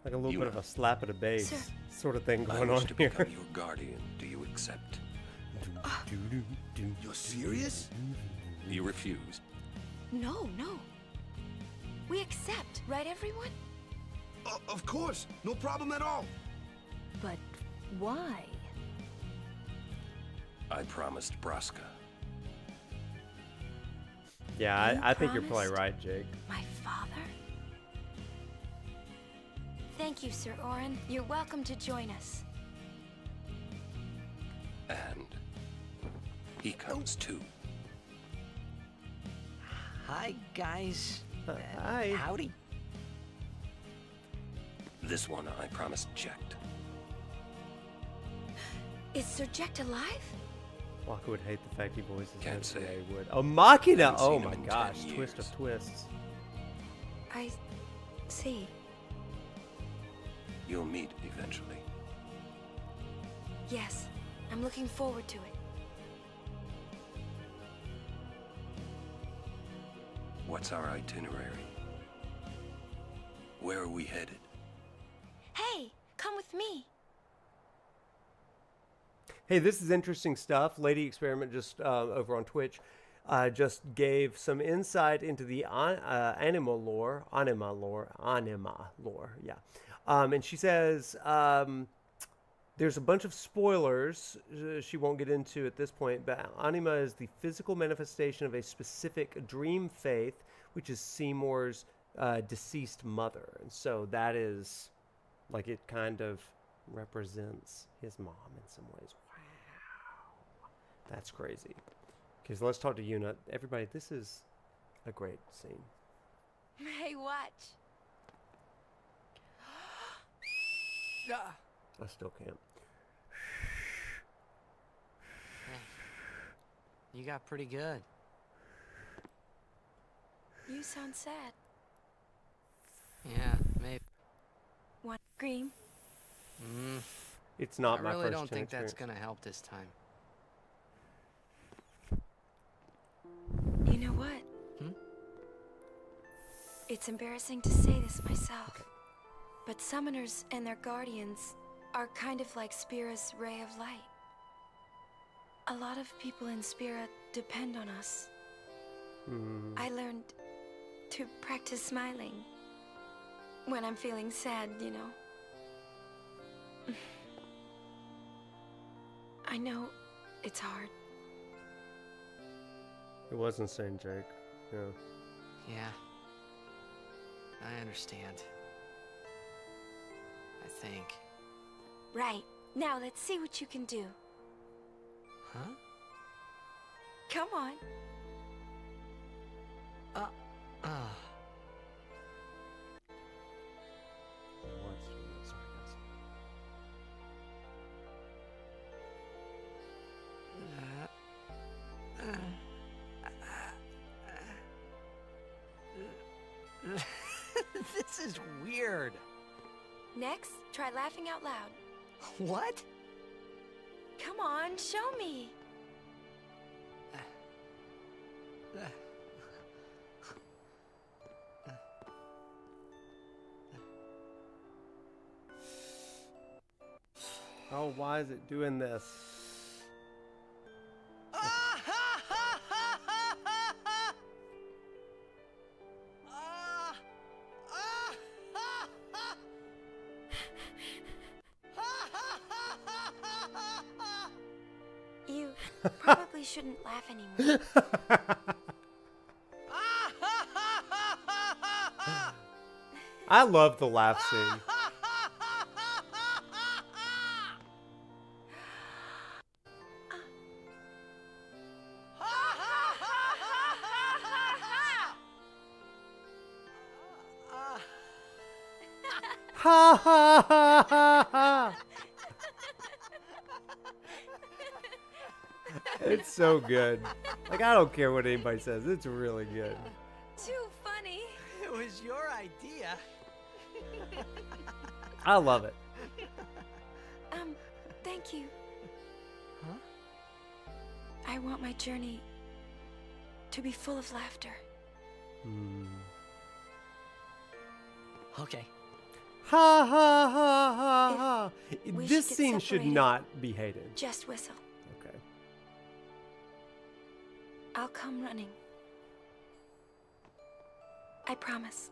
Speaker 2: Like a little bit of a slap at the base
Speaker 6: Sir.
Speaker 2: sort of thing
Speaker 10: I
Speaker 2: going
Speaker 10: wish
Speaker 2: on
Speaker 10: to
Speaker 2: here.
Speaker 10: become your guardian. Do you accept?
Speaker 4: You're serious?
Speaker 10: You refuse.
Speaker 6: No, no. We accept, right everyone?
Speaker 4: Of course. No problem at all.
Speaker 7: But why?
Speaker 10: I promised Braska.
Speaker 2: Yeah,
Speaker 6: You
Speaker 2: I think you're probably
Speaker 6: promised?
Speaker 2: right, Jake.
Speaker 6: My father? Thank you, Sir Auron. You're welcome to join us.
Speaker 10: And he comes too.
Speaker 9: Hi, guys.
Speaker 2: Hi.
Speaker 9: Howdy.
Speaker 10: This one I promised Jecht.
Speaker 6: Is Sir Jecht alive?
Speaker 2: Waka would hate the fact he voices
Speaker 10: Can't
Speaker 2: him the
Speaker 10: say.
Speaker 2: way he would. Oh, Machina!
Speaker 10: Haven't
Speaker 2: Oh
Speaker 10: seen
Speaker 2: my
Speaker 10: him in
Speaker 2: gosh,
Speaker 10: 10
Speaker 2: twist of
Speaker 10: years.
Speaker 2: twists.
Speaker 6: I see.
Speaker 10: You'll meet eventually.
Speaker 6: Yes, I'm looking forward to it.
Speaker 10: What's our itinerary? Where are we headed?
Speaker 6: Hey, come with me.
Speaker 2: Hey, this is interesting stuff. Lady Experiment just over on Twitch just gave some insight into the anima lore, yeah. And she says there's a bunch of spoilers she won't get into at this point, but anima is the physical manifestation of a specific dream faith, which is Seymour's deceased mother. And so that is, like, it kind of represents his mom in some ways. Wow. That's crazy. Okay, so let's talk to Yuna. Everybody, this is a great scene.
Speaker 6: Hey, watch.
Speaker 2: I still can't.
Speaker 9: You got pretty good.
Speaker 6: You sound sad.
Speaker 9: Yeah, maybe.
Speaker 6: Want to scream?
Speaker 2: It's not
Speaker 9: I
Speaker 2: my
Speaker 9: really
Speaker 2: first
Speaker 9: don't think
Speaker 2: experience.
Speaker 9: that's gonna help this time.
Speaker 6: You know what? It's embarrassing to say this myself, but summoners and their guardians are kind of like Spira's ray of light. A lot of people in Spira depend on us. I learned to practice smiling when I'm feeling sad, you know. I know it's hard.
Speaker 2: It wasn't Saint Jake. Yeah.
Speaker 9: Yeah. I understand. I think.
Speaker 6: Right. Now let's see what you can do.
Speaker 9: Huh?
Speaker 6: Come on.
Speaker 9: This is weird.
Speaker 6: Next, try laughing out loud.
Speaker 9: What?
Speaker 6: Come on, show me.
Speaker 2: Oh, why is it doing this?
Speaker 6: You probably shouldn't laugh anymore.
Speaker 2: I love the laugh scene. Ha ha ha ha ha! It's so good. Like, I don't care what anybody says. It's really good.
Speaker 6: Too funny.
Speaker 9: It was your idea.
Speaker 2: I love it.
Speaker 6: Thank you.
Speaker 9: Huh?
Speaker 6: I want my journey to be full of laughter.
Speaker 9: Okay.
Speaker 2: Ha ha ha ha ha!
Speaker 6: we
Speaker 2: This
Speaker 6: should get
Speaker 2: scene should
Speaker 6: separated,
Speaker 2: not be hated.
Speaker 6: Just whistle.
Speaker 2: Okay.
Speaker 6: I'll come running. I promise.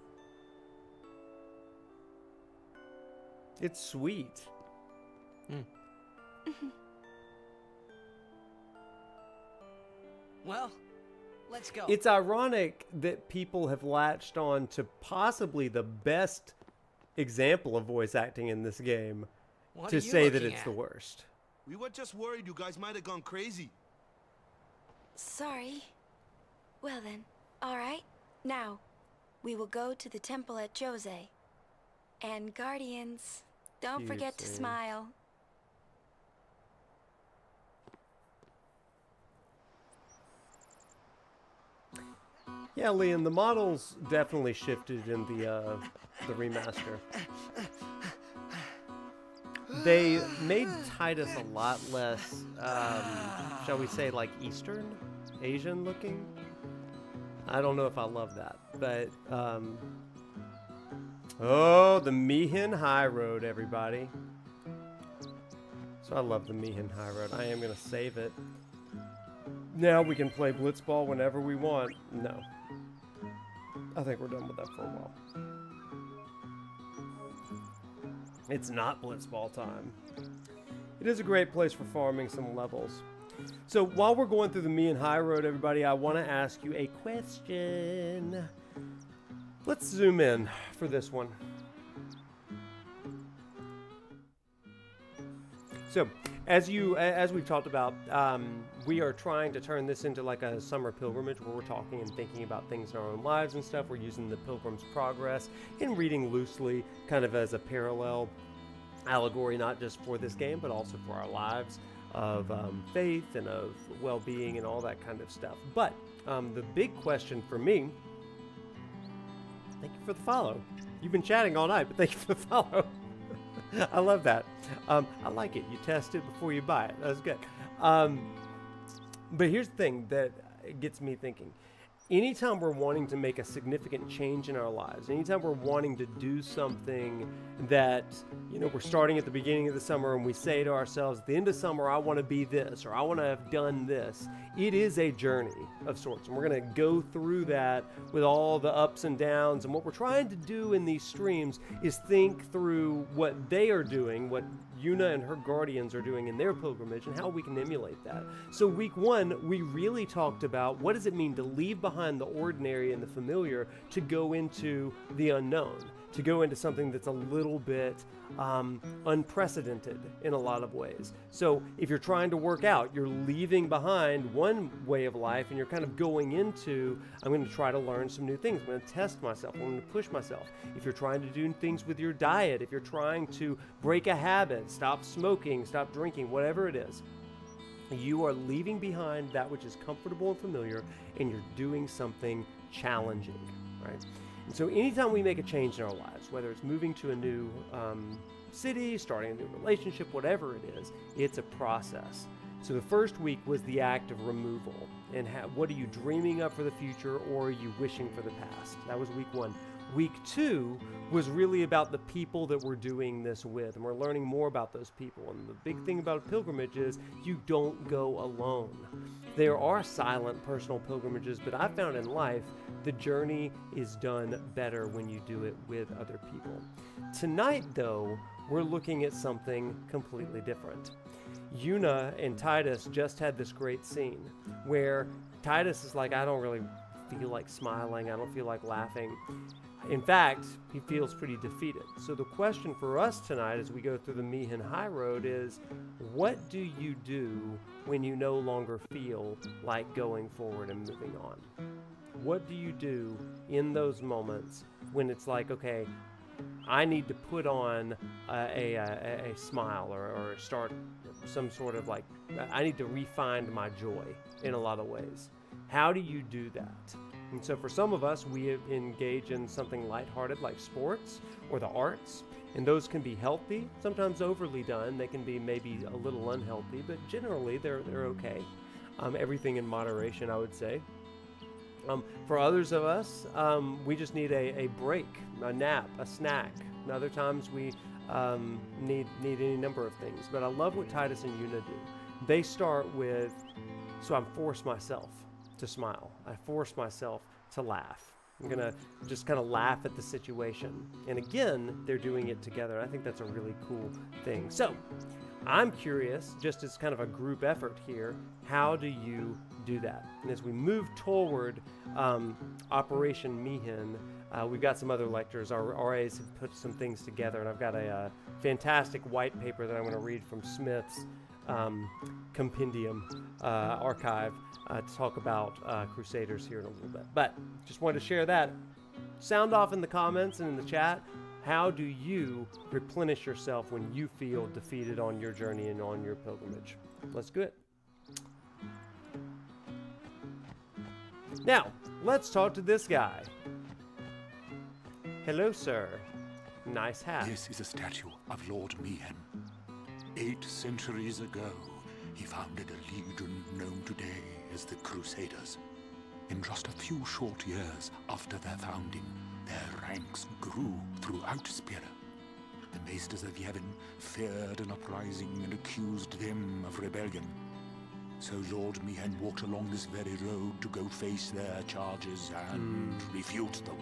Speaker 2: It's sweet.
Speaker 9: Well, let's go.
Speaker 2: It's ironic that people have latched on to possibly the best example of voice acting in this game
Speaker 9: What
Speaker 2: to
Speaker 9: are you
Speaker 2: say that
Speaker 9: looking
Speaker 2: it's
Speaker 9: at?
Speaker 2: the worst.
Speaker 4: We were just worried you guys might have gone crazy.
Speaker 6: Sorry. Well then, all right. Now, we will go to the temple at Jose. And guardians, don't
Speaker 2: Cute
Speaker 6: forget to
Speaker 2: scene.
Speaker 6: smile.
Speaker 2: Yeah, Liam, the models definitely shifted in the remaster. They made Tidus a lot less, shall we say, like Eastern, Asian looking. I don't know if I love that, but oh, the Mi'ihen Highroad, everybody. So I love the Mi'ihen Highroad. I am gonna save it. Now we can play Blitzball whenever we want. No. I think we're done with that for a while. It's not Blitzball time. It is a great place for farming some levels. So while we're going through the Mi'ihen Highroad, everybody, I want to ask you a question. Let's zoom in for this one. So, as we've talked about, we are trying to turn this into like a summer pilgrimage where we're talking and thinking about things in our own lives and stuff. We're using the Pilgrim's Progress and reading loosely, kind of as a parallel allegory, not just for this game, but also for our lives of faith and of well-being and all that kind of stuff. But the big question for me, thank you for the follow. You've been chatting all night, but thank you for the follow. I love that. I like it. You test it before you buy it. That's good. But here's the thing that gets me thinking. Anytime we're wanting to make a significant change in our lives, anytime we're wanting to do something that, you know, we're starting at the beginning of the summer and we say to ourselves, at the end of summer, I want to be this, or I want to have done this. It is a journey of sorts, and we're going to go through that with all the ups and downs. And what we're trying to do in these streams is think through what they are doing, what Yuna and her guardians are doing in their pilgrimage, and how we can emulate that. So week one, we really talked about what does it mean to leave behind the ordinary and the familiar to go into the unknown, to go into something that's a little bit unprecedented in a lot of ways. So if you're trying to work out, you're leaving behind one way of life and you're kind of going into, I'm going to try to learn some new things. I'm going to test myself. I'm going to push myself. If you're trying to do things with your diet, if you're trying to break a habit, stop smoking, stop drinking, whatever it is, you are leaving behind that which is comfortable and familiar, and you're doing something challenging, right? And so anytime we make a change in our lives, whether it's moving to a new city, starting a new relationship, whatever it is, it's a process. So the first week was the act of removal. And what are you dreaming of for the future, or are you wishing for the past? That was week one. Week two was really about the people that we're doing this with, and we're learning more about those people. And the big thing about a pilgrimage is you don't go alone. There are silent personal pilgrimages, but I found in life the journey is done better when you do it with other people. Tonight, though, we're looking at something completely different. Yuna and Tidus just had this great scene where Tidus is like, I don't really feel like smiling, I don't feel like laughing. In fact, he feels pretty defeated. So the question for us tonight as we go through the Mi'ihen Highroad is, what do you do when you no longer feel like going forward and moving on? What do you do in those moments when it's like, okay, I need to put on a smile or start some sort of like, I need to re-find my joy in a lot of ways. How do you do that? And so for some of us, we engage in something lighthearted like sports or the arts, and those can be healthy, sometimes overly done. They can be maybe a little unhealthy, but generally they're okay. Everything in moderation, I would say. For others of us, we just need a break, a nap, a snack. And other times we need any number of things. But I love what Tidus and Yuna do. They start with, so I force myself to smile. I force myself to laugh. I'm gonna just kind of laugh at the situation. And again, they're doing it together. I think that's a really cool thing. So I'm curious, just as kind of a group effort here, how do you do that? And as we move toward Operation Mi'ihen, we've got some other lectures. Our RAs have put some things together, and I've got a fantastic white paper that I'm going to read from Smith's compendium archive to talk about Crusaders here in a little bit. But just wanted to share that. Sound off in the comments and in the chat. How do you replenish yourself when you feel defeated on your journey and on your pilgrimage? Let's do it. Now, let's talk to this guy. Hello, sir. Nice hat.
Speaker 11: This is a statue of Lord Mi'ihen. 8 centuries ago, he founded a legion known today as the Crusaders. In just a few short years after their founding, their ranks grew throughout Spira. The Maesters of Yevon feared an uprising and accused them of rebellion. So Lord Mi'ihen walked along this very road to go face their charges and refute them.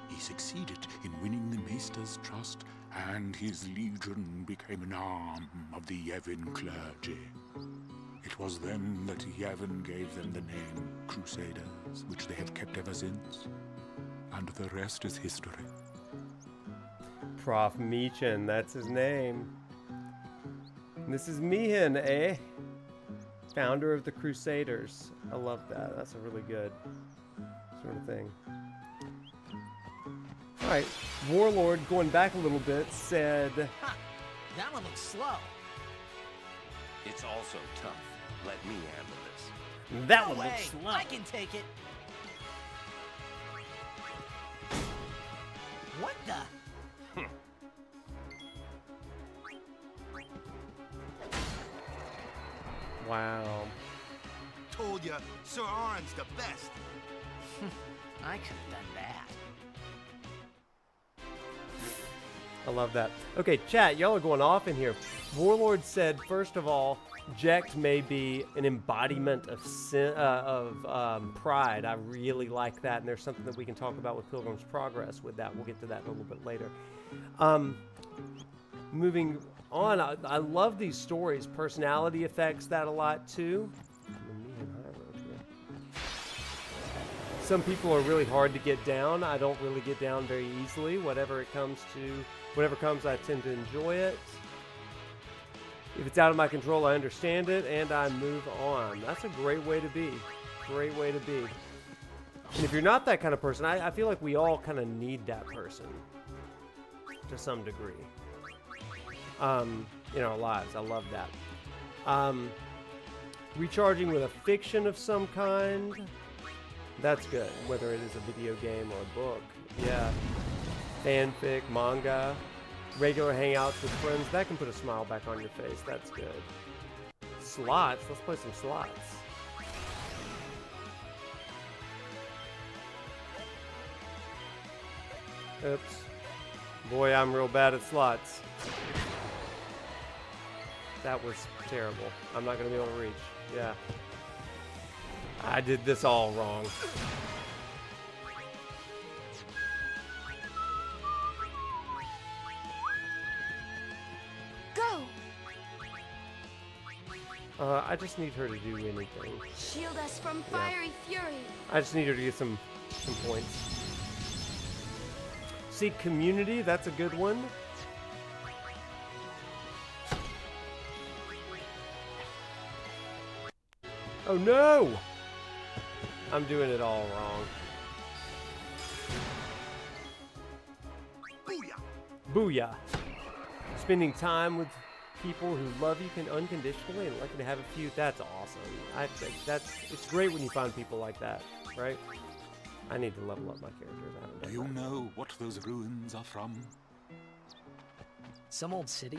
Speaker 11: He succeeded in winning the Maester's trust, and his legion became an arm of the Yevon clergy. It was then that Yevon gave them the name Crusaders, which they have kept ever since. And the rest is history.
Speaker 2: ProfNoctis, that's his name. And this is Mi'ihen, eh? Founder of the Crusaders. I love that. That's a really good sort of thing. Alright, Warlord, going back a little bit, said...
Speaker 5: Ha! That one looks slow.
Speaker 10: It's also tough. Let me handle this.
Speaker 2: That
Speaker 5: No
Speaker 2: one
Speaker 5: way!
Speaker 2: looks slow.
Speaker 5: I can take it. What the?
Speaker 2: Wow.
Speaker 4: Told ya, Sir Auron's the best.
Speaker 5: I could have done that.
Speaker 2: I love that. Okay, chat, y'all are going off in here. Warlord said, first of all, Jekt may be an embodiment of sin, pride. I really like that, and there's something that we can talk about with Pilgrim's Progress with that. We'll get to that a little bit later. Moving on, I love these stories. Personality affects that a lot, too. Mi'ihen Highroad here. Some people are really hard to get down. I don't really get down very easily. Whatever comes, I tend to enjoy it. If it's out of my control, I understand it, and I move on. That's a great way to be. Great way to be. And if you're not that kind of person, I feel like we all kind of need that person to some degree in our lives. I love that. Recharging with a fiction of some kind. That's good, whether it is a video game or a book. Yeah. Fanfic, manga. Regular hangouts with friends, that can put a smile back on your face. That's good. Slots, let's play some slots. Oops. Boy, I'm real bad at slots. That was terrible. I'm not gonna be able to reach. Yeah. I did this all wrong. I just need her to do anything.
Speaker 6: Shield us from fiery fury.
Speaker 2: I just need her to get some points. Seek community, that's a good one. Oh no! I'm doing it all wrong.
Speaker 4: Booyah!
Speaker 2: Booyah! Spending time with people who love you unconditionally and lucky to have a few. That's awesome. I think it's great when you find people like that, right? I need to level up my characters. I haven't done
Speaker 11: Do you
Speaker 2: that.
Speaker 11: know what those ruins are from?
Speaker 9: Some old city?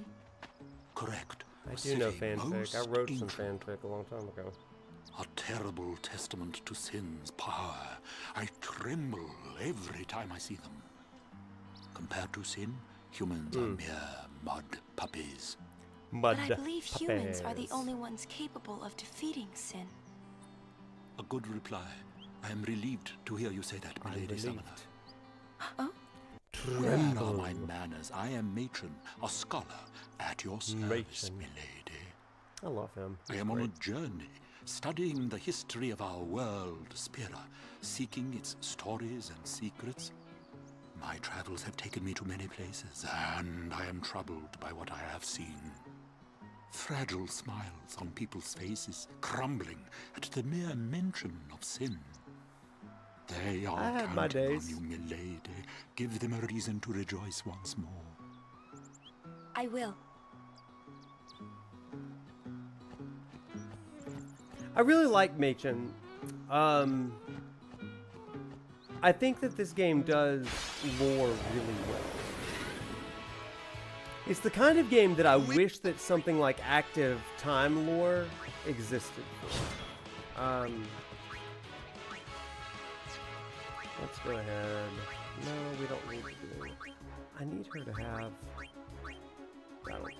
Speaker 11: Correct.
Speaker 2: I
Speaker 11: A
Speaker 2: do know
Speaker 11: city
Speaker 2: fanfic.
Speaker 11: most
Speaker 2: I wrote some
Speaker 11: ancient.
Speaker 2: fanfic a long time ago.
Speaker 11: A terrible testament to sin's power. I tremble every time I see them. Compared to sin, humans are mere mud puppies.
Speaker 6: But I believe humans are the only ones capable of defeating sin.
Speaker 11: A good reply. I am relieved to hear you say that, milady summoner.
Speaker 6: Oh?
Speaker 11: Where are my manners? I am matron, a scholar, at your service,
Speaker 2: Matron.
Speaker 11: milady.
Speaker 2: I love him.
Speaker 11: I
Speaker 2: He's
Speaker 11: am on
Speaker 2: great.
Speaker 11: a journey, studying the history of our world, Spira, seeking its stories and secrets. My travels have taken me to many places, and I am troubled by what I have seen. Fragile smiles on people's faces, crumbling at the mere mention of sin. They are
Speaker 2: I had my
Speaker 11: counting on
Speaker 2: days.
Speaker 11: you, milady. Give them a reason to rejoice once more.
Speaker 6: I will.
Speaker 2: I really like Machen. I think that this game does lore really well. It's the kind of game that I wish that something like active time lore existed for. Let's go ahead. No, we don't need to do it. I need her to have... That'll do.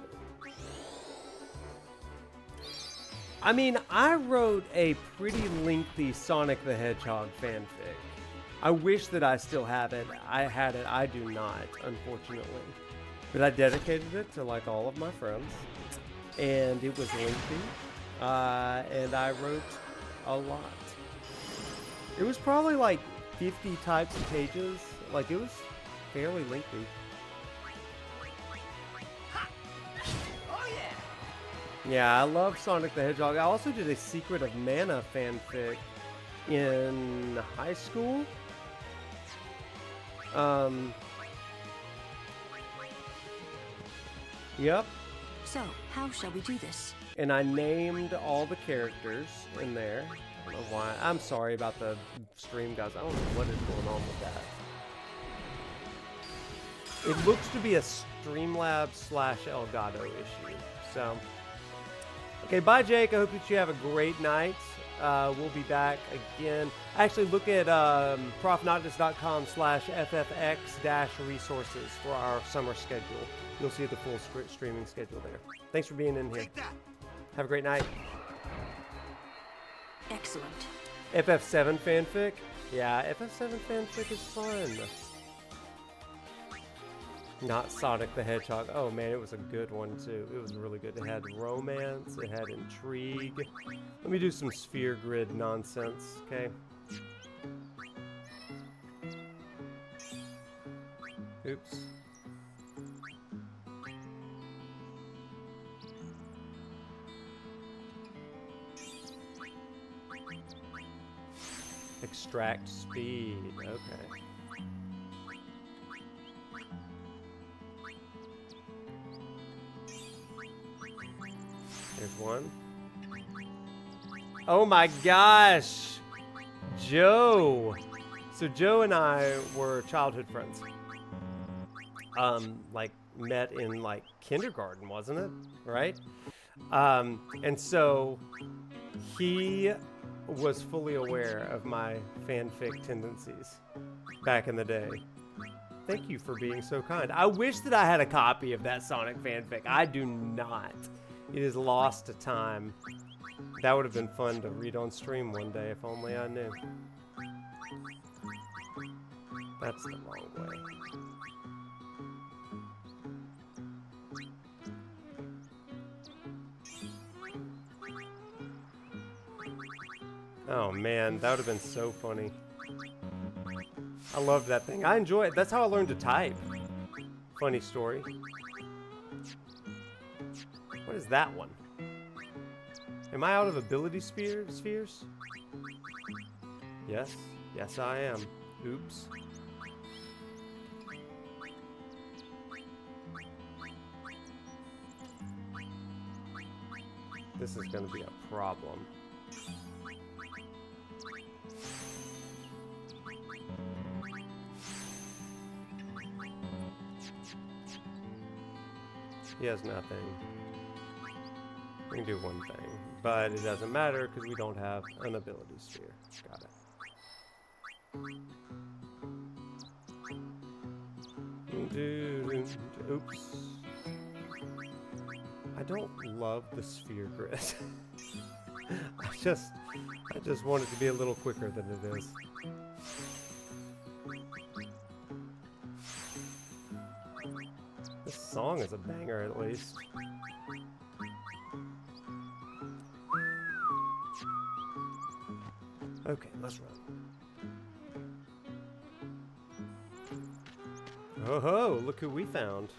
Speaker 2: I mean, I wrote a pretty lengthy Sonic the Hedgehog fanfic. I wish that I still have it. I had it. I do not, unfortunately. But I dedicated it to, like, all of my friends. And it was lengthy. And I wrote a lot. It was probably, like, 50 types of pages. Like, it was fairly lengthy.
Speaker 5: Oh yeah!
Speaker 2: Yeah, I love Sonic the Hedgehog. I also did a Secret of Mana fanfic in high school. Yep.
Speaker 7: So, how shall we do this?
Speaker 2: And I named all the characters in there. I don't know why. I'm sorry about the stream, guys. I don't know what is going on with that. It looks to be a Streamlabs / Elgato issue. So, okay, bye, Jake. I hope that you have a great night. We'll be back again. Actually, look at profnoctis.com/ffx-resources for our summer schedule. You'll see the full streaming schedule there. Thanks for being in here. Have a great night.
Speaker 7: Excellent.
Speaker 2: FF7 fanfic? Yeah, FF7 fanfic is fun. Not Sonic the Hedgehog. Oh man, it was a good one too. It was really good. It had romance, it had intrigue. Let me do some sphere grid nonsense, okay? Oops. Extract speed, okay. There's one. Oh my gosh! Joe! So Joe and I were childhood friends. Like, met in, like, kindergarten, wasn't it? Right? And so he was fully aware of my fanfic tendencies back in the day. Thank you for being so kind. I wish that I had a copy of that Sonic fanfic. I do not. It is lost to time. That would have been fun to read on stream one day if only I knew. That's the wrong way. Oh man, that would have been so funny. I loved that thing. I enjoy it. That's how I learned to type. Funny story. What is that one? Am I out of ability spheres? Yes. Yes, I am. Oops. This is going to be a problem. He has nothing. We can do one thing, but it doesn't matter because we don't have an ability sphere. Got it. Oops. I don't love the sphere grid. I just want it to be a little quicker than it is. This song is a banger, at least. Okay, let's run. Oh ho, look who we found.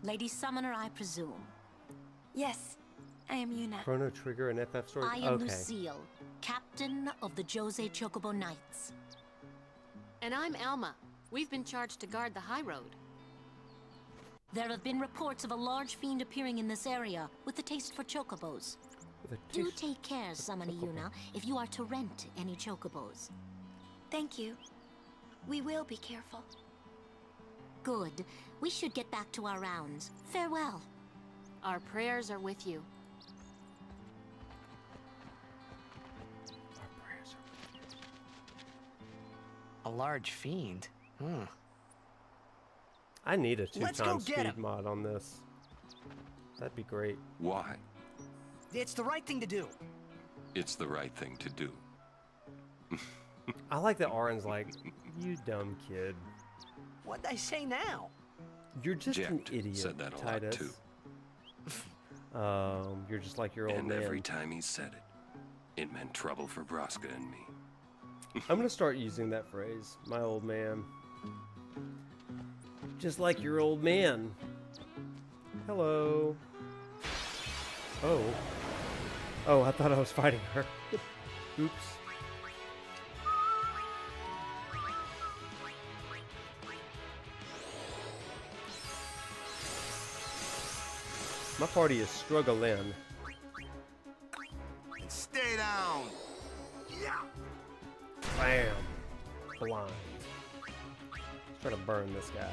Speaker 7: Lady Summoner, I presume.
Speaker 6: Yes. I am Yuna.
Speaker 2: Chrono Trigger and FF Story.
Speaker 12: I am
Speaker 2: Okay.
Speaker 12: Lucille, captain of the Jose Chocobo Knights.
Speaker 13: And I'm Alma. We've been charged to guard the high road.
Speaker 12: There have been reports of a large fiend appearing in this area with a taste for chocobos. Do take care, Summoner Yuna, if you are to rent any chocobos.
Speaker 6: Thank you. We will be careful.
Speaker 12: Good. We should get back to our rounds. Farewell.
Speaker 13: Our prayers are with you.
Speaker 9: A large fiend? Hmm.
Speaker 2: I need a
Speaker 5: Let's go
Speaker 2: 2x
Speaker 5: get
Speaker 2: speed
Speaker 5: him.
Speaker 2: mod on this. That'd be great.
Speaker 10: Why?
Speaker 5: It's the right thing to do.
Speaker 10: It's the right thing to do.
Speaker 2: I like that Auron's like, you dumb kid.
Speaker 5: What'd I say now?
Speaker 2: You're just an
Speaker 10: Jecht
Speaker 2: idiot,
Speaker 10: said that a
Speaker 2: Tidus.
Speaker 10: lot too.
Speaker 2: You're just like your old
Speaker 10: And
Speaker 2: man.
Speaker 10: every time he said it, it meant trouble for Braska and me.
Speaker 2: I'm gonna start using that phrase, my old man. Just like your old man. Hello. Oh. Oh, I thought I was fighting her. Oops. My party is struggling.
Speaker 4: Stay down. Yeah.
Speaker 2: Bam. Blind. Let's try to burn this guy.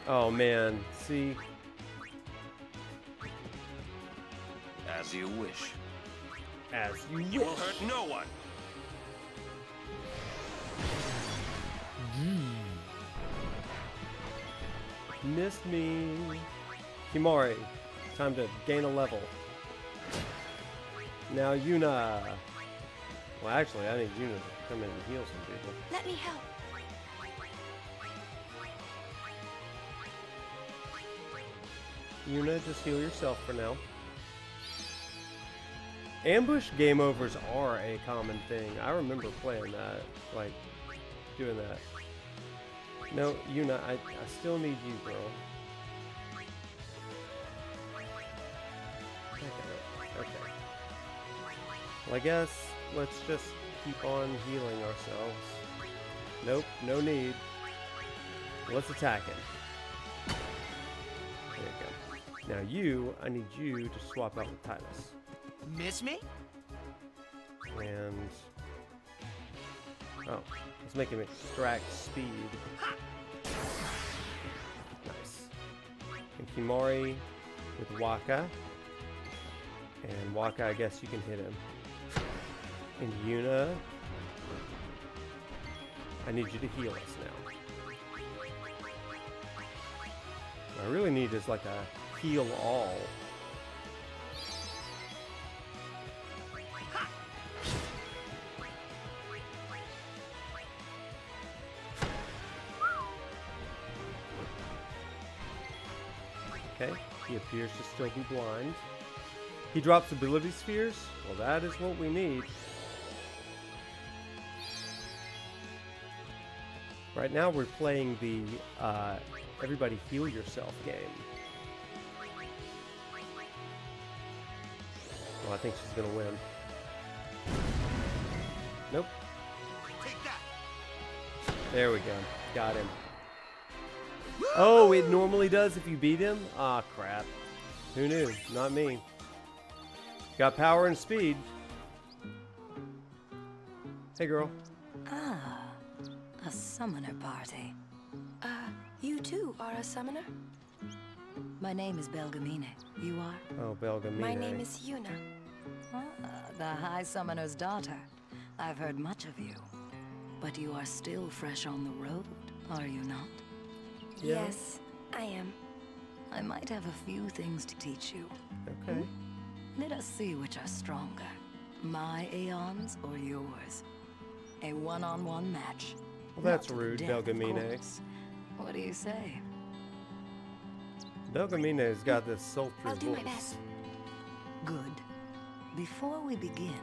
Speaker 2: Oh man, see?
Speaker 10: As you wish.
Speaker 2: As you
Speaker 10: You will hurt no one.
Speaker 2: Missed me. Himari, time to gain a level. Now Yuna. Well, actually, I need Yuna to come in and heal some people.
Speaker 6: Let me help.
Speaker 2: Yuna, just heal yourself for now. Ambush game overs are a common thing. I remember playing that, like, doing that. No, Yuna, I still need you, girl. Okay. Well, I guess let's just keep on healing ourselves. Nope, no need. Let's attack him. There you go. Now you, I need you to swap out with Tidus.
Speaker 5: Miss me?
Speaker 2: And... oh, let's make him extract speed. Nice. And Himari with Waka. And Waka, I guess you can hit him. And Yuna, I need you to heal us now. What I really need is like a heal all. Okay, he appears to still be blind. He drops ability spheres? Well, that is what we need. Right now we're playing the everybody heal yourself game. Well, I think she's gonna win. Nope.
Speaker 4: Take that.
Speaker 2: There we go. Got him. Oh, it normally does if you beat him? Ah, crap. Who knew? Not me. Got power and speed. Hey, girl.
Speaker 6: Ah, a summoner party. You too are a summoner?
Speaker 7: My name is Belgamine. You are?
Speaker 2: Oh, Belgamine.
Speaker 6: My name is Yuna.
Speaker 7: Ah, the High Summoner's daughter. I've heard much of you. But you are still fresh on the road, are you not?
Speaker 2: Yeah.
Speaker 6: Yes, I am.
Speaker 7: I might have a few things to teach you.
Speaker 2: Okay.
Speaker 7: Let us see which are stronger. My Aeons or yours? A one-on-one match.
Speaker 2: Well, that's
Speaker 7: Not to the
Speaker 2: rude,
Speaker 7: death, of
Speaker 2: Belgamine.
Speaker 7: course. What do you say?
Speaker 2: Belgamine's got this sultry
Speaker 6: I'll do my
Speaker 2: voice.
Speaker 6: best.
Speaker 7: Good. Before we begin,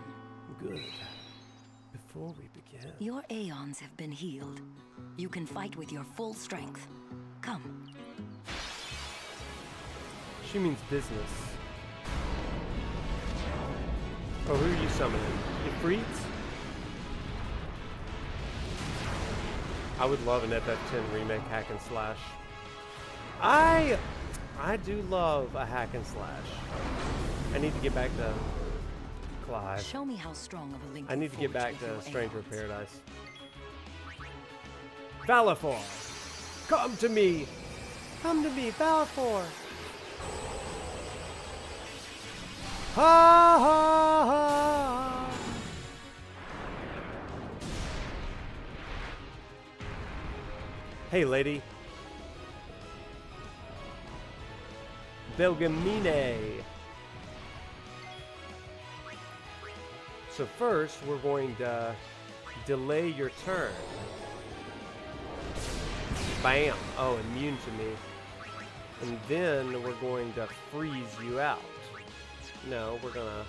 Speaker 2: Good. Before we begin.
Speaker 7: your Aeons have been healed. You can fight with your full strength.
Speaker 12: Come.
Speaker 2: She means business. Oh, who are you summoning? Ifrits? I would love an FF10 remake hack and slash. I do love a hack and slash. I need to get back to Clive.
Speaker 12: Show me how strong of a link.
Speaker 2: I need to get back to Stranger of Paradise. Valifor! Come to me! Come to me, Valifor! Ha ha ha! Hey, lady. Belgamine. So first, we're going to delay your turn. Bam! Oh, immune to me. And then we're going to freeze you out. No, we're gonna...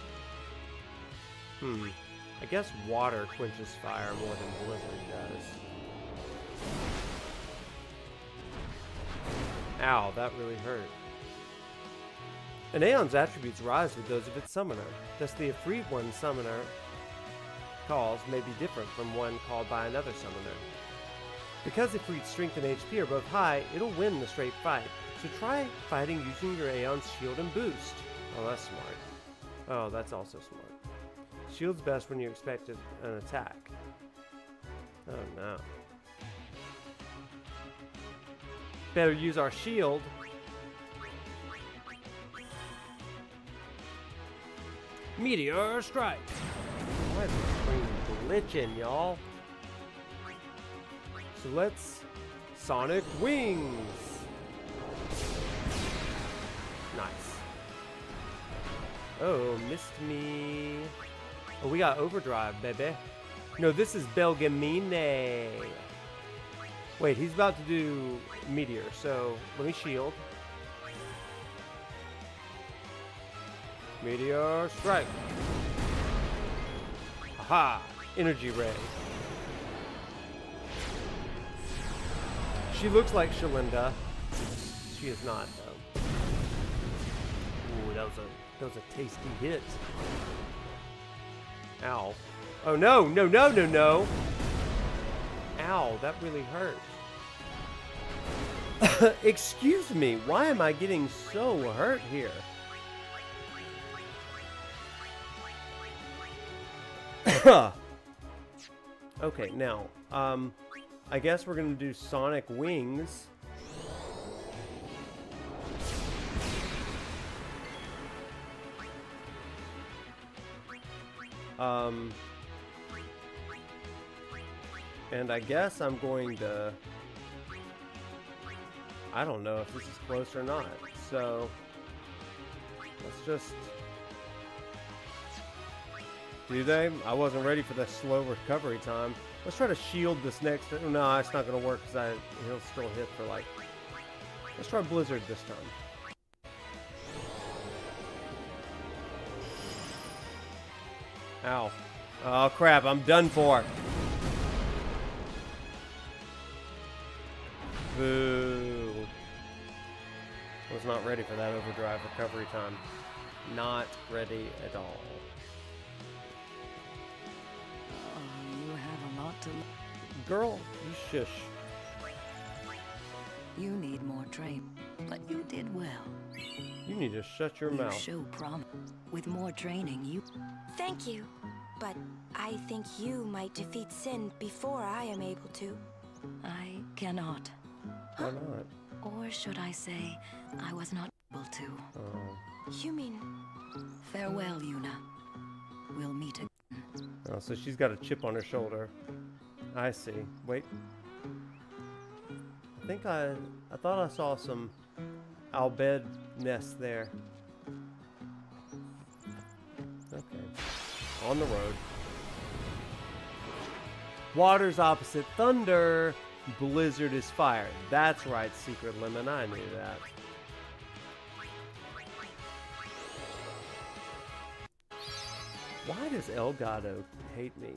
Speaker 2: I guess water quenches fire more than blizzard does. Ow, that really hurt. An Aeon's attributes rise with those of its summoner. Thus the Ifrit one summoner calls may be different from one called by another summoner. Because Ifrit's strength and HP are both high, it'll win the straight fight. So try fighting using your Aeon's shield and boost. Oh, that's smart. Oh, that's also smart. Shield's best when you expect an attack. Oh no. Better use our shield. Meteor strike. Why is the screen glitching, y'all? So let's Sonic Wings. Nice. Oh, missed me. Oh, we got Overdrive, baby. No, this is Belgamine. Wait, he's about to do Meteor, so let me shield. Meteor strike. Aha! Energy ray. She looks like Shalinda. She is not, though. Ooh, that was a tasty hit. Ow. Oh no, no, no, no, no! Ow, that really hurt. Excuse me, why am I getting so hurt here? Okay, now, I guess we're gonna do Sonic Wings. And I guess I'm going to... I don't know if this is close or not, so... Let's just... Do they? I wasn't ready for the slow recovery time. Let's try to shield this next... No, it's not going to work because he'll still hit for like... Let's try Blizzard this time. Ow. Oh crap, I'm done for. Boo. Was not ready for that overdrive recovery time. Not ready at all.
Speaker 14: You have a lot to...
Speaker 2: Girl, you shush.
Speaker 14: You need more training, but you did well.
Speaker 2: You need to shut your mouth.
Speaker 14: You show promise. With more training, you...
Speaker 6: Thank you, but I think you might defeat Sin before I am able to.
Speaker 14: I cannot.
Speaker 2: Why not?
Speaker 14: Or should I say, I was not able to.
Speaker 6: You mean...
Speaker 14: Farewell, Yuna. We'll meet again.
Speaker 2: Oh, so she's got a chip on her shoulder. I see. Wait. I thought I saw some Albed nests there. Okay. On the road. Water's opposite thunder. Blizzard is fire. That's right, Secret Lemon. I knew that. Why does Elgato hate me?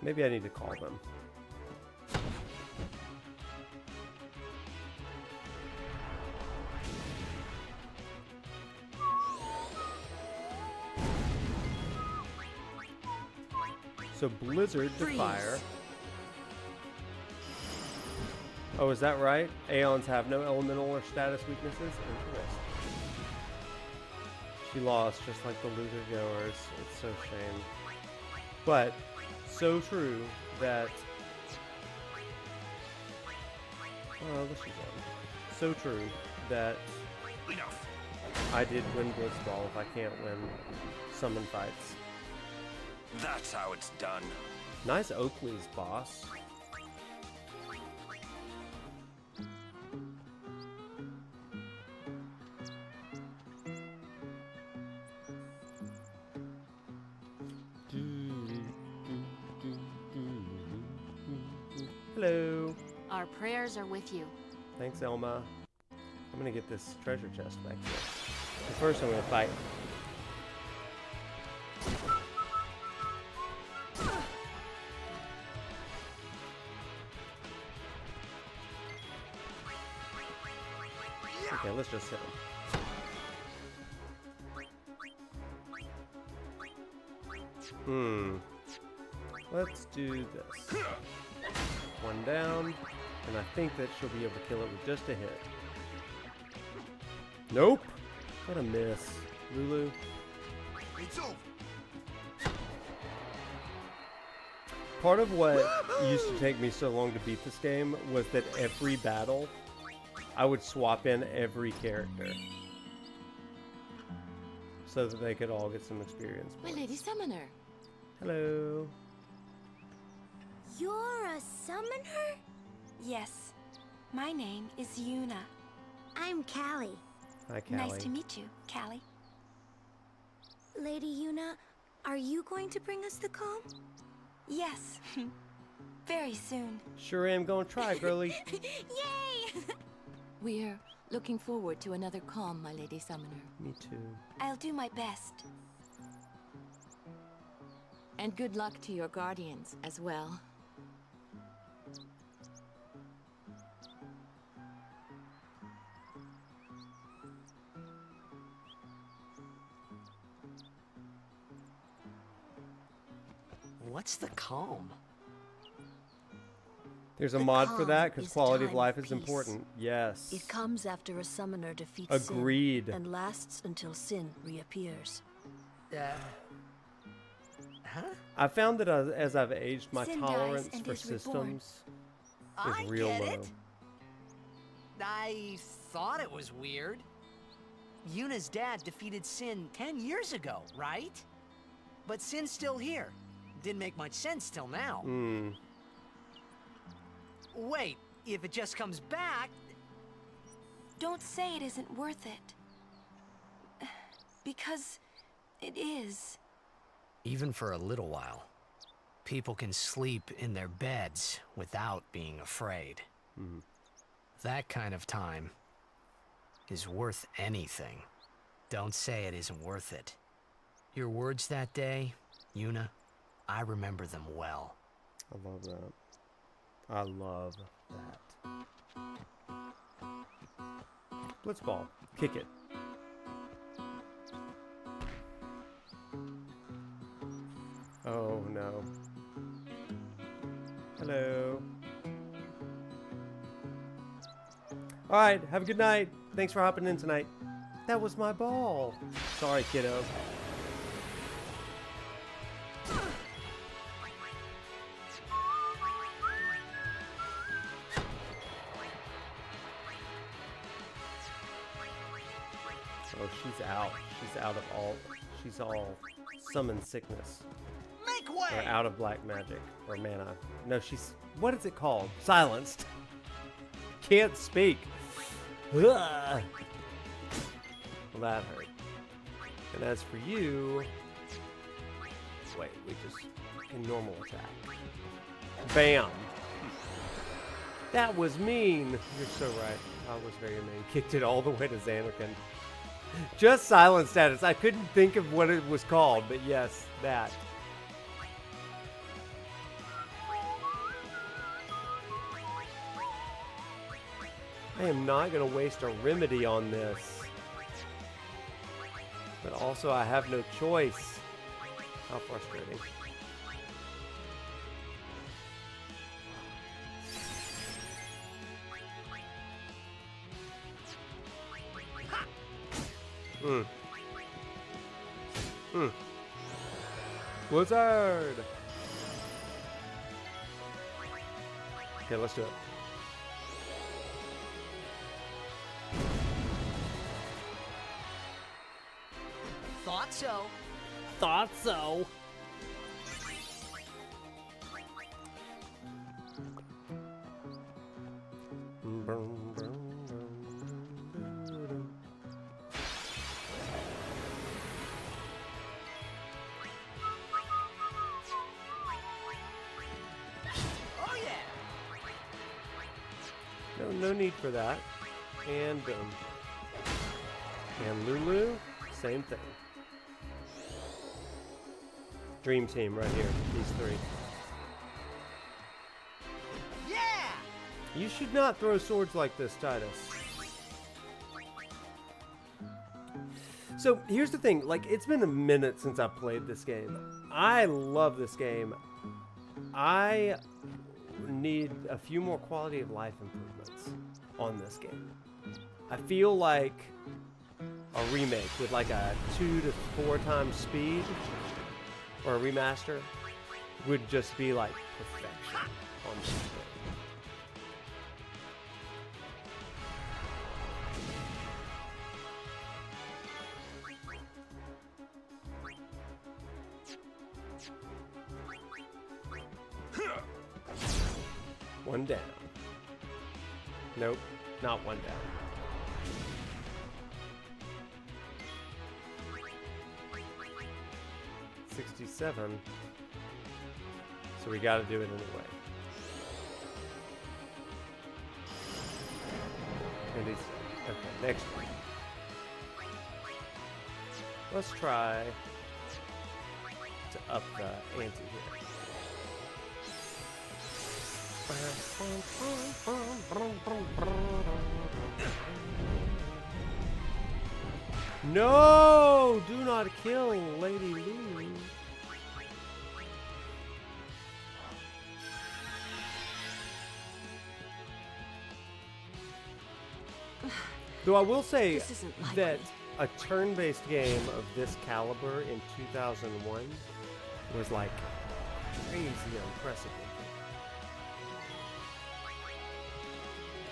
Speaker 2: Maybe I need to call them. So Blizzard to
Speaker 12: Freeze.
Speaker 2: fire. Oh, is that right? Aeons have no elemental or status weaknesses? Interesting. She lost just like the Luca goers. It's so shame. But so true that she won. So true that I did win Blitzball if I can't win summon fights.
Speaker 10: That's how it's done.
Speaker 2: Nice Oakley's boss. Hello.
Speaker 13: Our prayers are with you.
Speaker 2: Thanks, Elma. I'm gonna get this treasure chest back here. But first, I'm gonna fight. Okay, let's just hit him. Let's do this. One down, and I think that she'll be able to kill it with just a hit. Nope. What a miss. Lulu.
Speaker 4: It's over.
Speaker 2: Part of what used to take me so long to beat this game was that every battle, I would swap in every character so that they could all get some experience
Speaker 13: My
Speaker 2: points.
Speaker 13: Lady Summoner.
Speaker 2: Hello.
Speaker 6: You're a summoner? Yes. My name is Yuna.
Speaker 15: I'm Callie.
Speaker 2: Hi, Callie.
Speaker 6: Nice to meet you, Callie.
Speaker 15: Lady Yuna, are you going to bring us the calm?
Speaker 6: Yes. Very soon.
Speaker 2: Sure am gonna try, girly.
Speaker 15: Yay!
Speaker 14: We're looking forward to another calm, my Lady Summoner.
Speaker 2: Me too.
Speaker 6: I'll do my best.
Speaker 14: And good luck to your guardians as well.
Speaker 9: What's the calm?
Speaker 2: There's a
Speaker 7: The
Speaker 2: mod for
Speaker 7: calm
Speaker 2: that because
Speaker 7: is
Speaker 2: quality of
Speaker 7: time
Speaker 2: life
Speaker 7: of
Speaker 2: is
Speaker 7: peace.
Speaker 2: important. Yes.
Speaker 7: It comes after a summoner defeats
Speaker 2: Agreed.
Speaker 7: sin and lasts until sin reappears.
Speaker 9: Huh?
Speaker 2: I found that as I've aged, my
Speaker 6: Sin dies
Speaker 2: tolerance
Speaker 6: and
Speaker 2: for
Speaker 6: is reborn.
Speaker 2: systems
Speaker 9: I
Speaker 2: is real
Speaker 9: get
Speaker 2: low.
Speaker 9: it. I thought it was weird. Yuna's dad defeated Sin 10 years ago, right? But Sin's still here. Didn't make much sense till now. Wait, if it just comes back...
Speaker 6: Don't say it isn't worth it. Because it is.
Speaker 9: Even for a little while, people can sleep in their beds without being afraid. That kind of time is worth anything. Don't say it isn't worth it. Your words that day, Yuna, I remember them well.
Speaker 2: I love that. I love that. Blitzball. Kick it. Oh no. Hello. Alright, have a good night. Thanks for hopping in tonight. That was my ball. Sorry, kiddo. Oh, she's out. She's out of all. She's all summon sickness.
Speaker 5: Make
Speaker 2: Or
Speaker 5: way!
Speaker 2: out of black magic. Or mana. No, she's. What is it called? Silenced. Can't speak. Ugh. Well, that hurt. And as for you. Wait, we just. In normal attack. Bam! That was mean! You're so right. I was very mean. Kicked it all the way to Xanarkand. Just silent status. I couldn't think of what it was called, but yes, that. I am not going to waste a remedy on this. But also, I have no choice. How frustrating. Blizzard! Okay, let's do it.
Speaker 5: Thought so.
Speaker 2: Thought so.
Speaker 5: Oh yeah.
Speaker 2: No need for that. And boom. And Lulu, same thing. Dream team right here, these three.
Speaker 5: Yeah.
Speaker 2: You should not throw swords like this, Tidus. So here's the thing, like, it's been a minute since I played this game. I love this game. I need a few more quality of life improvements on this game. I feel like a remake with like a 2 to 4 times speed, or a remaster, would just be like perfection on this game. One down. Nope, not one down. $67. So we gotta do it anyway. And he's okay, next one. Let's try to up the ante here. No! Do not kill Lady Lulu. Though I will say that a turn-based game of this caliber in 2001 was like crazy impressive.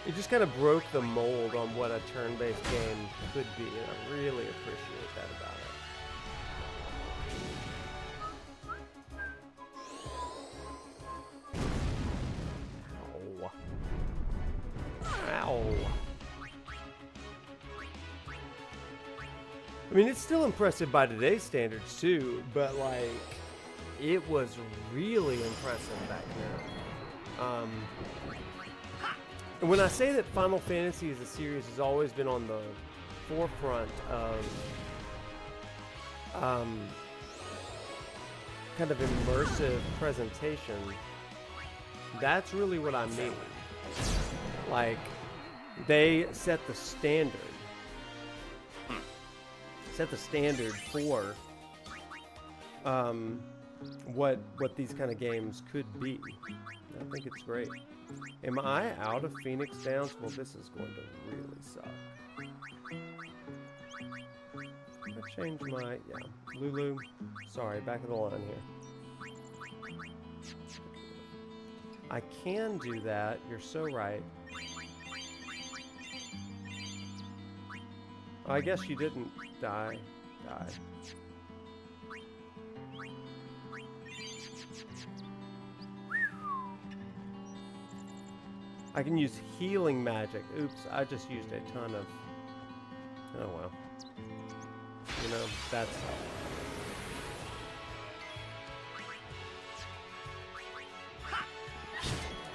Speaker 2: It just kind of broke the mold on what a turn-based game could be, and I really appreciate that about it. Ow. Ow. I mean, it's still impressive by today's standards too, but like, it was really impressive back then. And when I say that Final Fantasy as a series has always been on the forefront of kind of immersive presentation, that's really what I mean. Like, they set the standard. Set the standard for what these kind of games could be. I think it's great. Am I out of Phoenix Downs? Well, this is going to really suck. I changed my, yeah, Lulu. Sorry, back of the line here. I can do that. You're so right. I guess you didn't die. I can use healing magic. Oops, I just used a ton of... Oh well. You know, that's...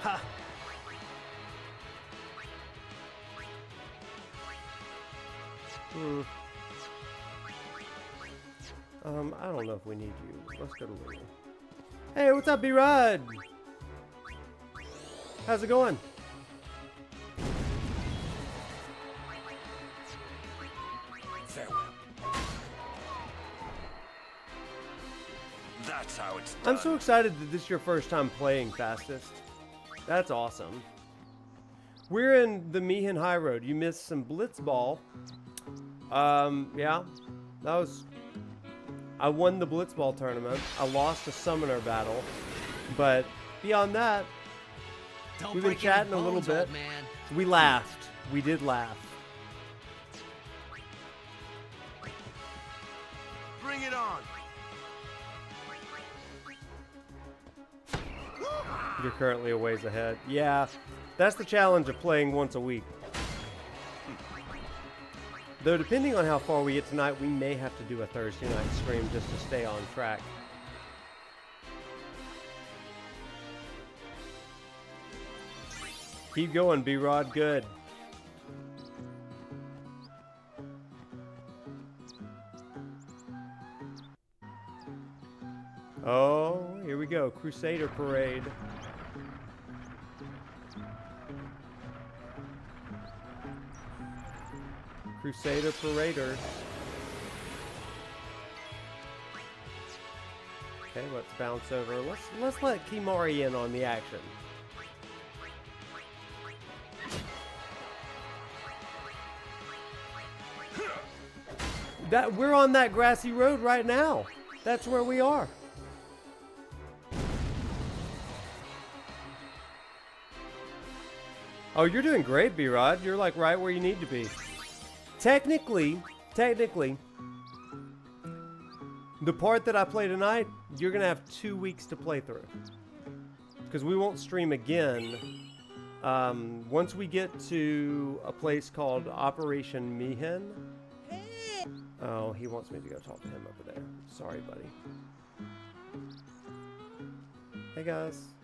Speaker 2: Ha! I don't know if we need you. Let's go to Lulu. Hey, what's up, B-Rod? How's it going?
Speaker 11: That's how it's done.
Speaker 2: I'm so excited that this is your first time playing Fastest. That's awesome. We're in the Mi'ihen Highroad. You missed some Blitzball. Yeah, that was. I won the Blitzball tournament. I lost a summoner battle, but beyond that, we've been chatting a little bit.
Speaker 9: Man.
Speaker 2: We laughed. We did laugh.
Speaker 4: Bring it on.
Speaker 2: You're currently a ways ahead. Yeah, that's the challenge of playing once a week. Though depending on how far we get tonight, we may have to do a Thursday night stream just to stay on track. Keep going, B-Rod. Good. Oh, here we go. Crusader Parade. Crusader Paraders. Okay, let's bounce over. Let's let Kimari in on the action. We're on that grassy road right now. That's where we are. Oh, you're doing great, B-Rod. You're like right where you need to be. Technically, the part that I play tonight, you're going to have 2 weeks to play through. Because we won't stream again. Once we get to a place called Operation Mi'ihen. Oh, he wants me to go talk to him over there. Sorry, buddy. Hey, guys.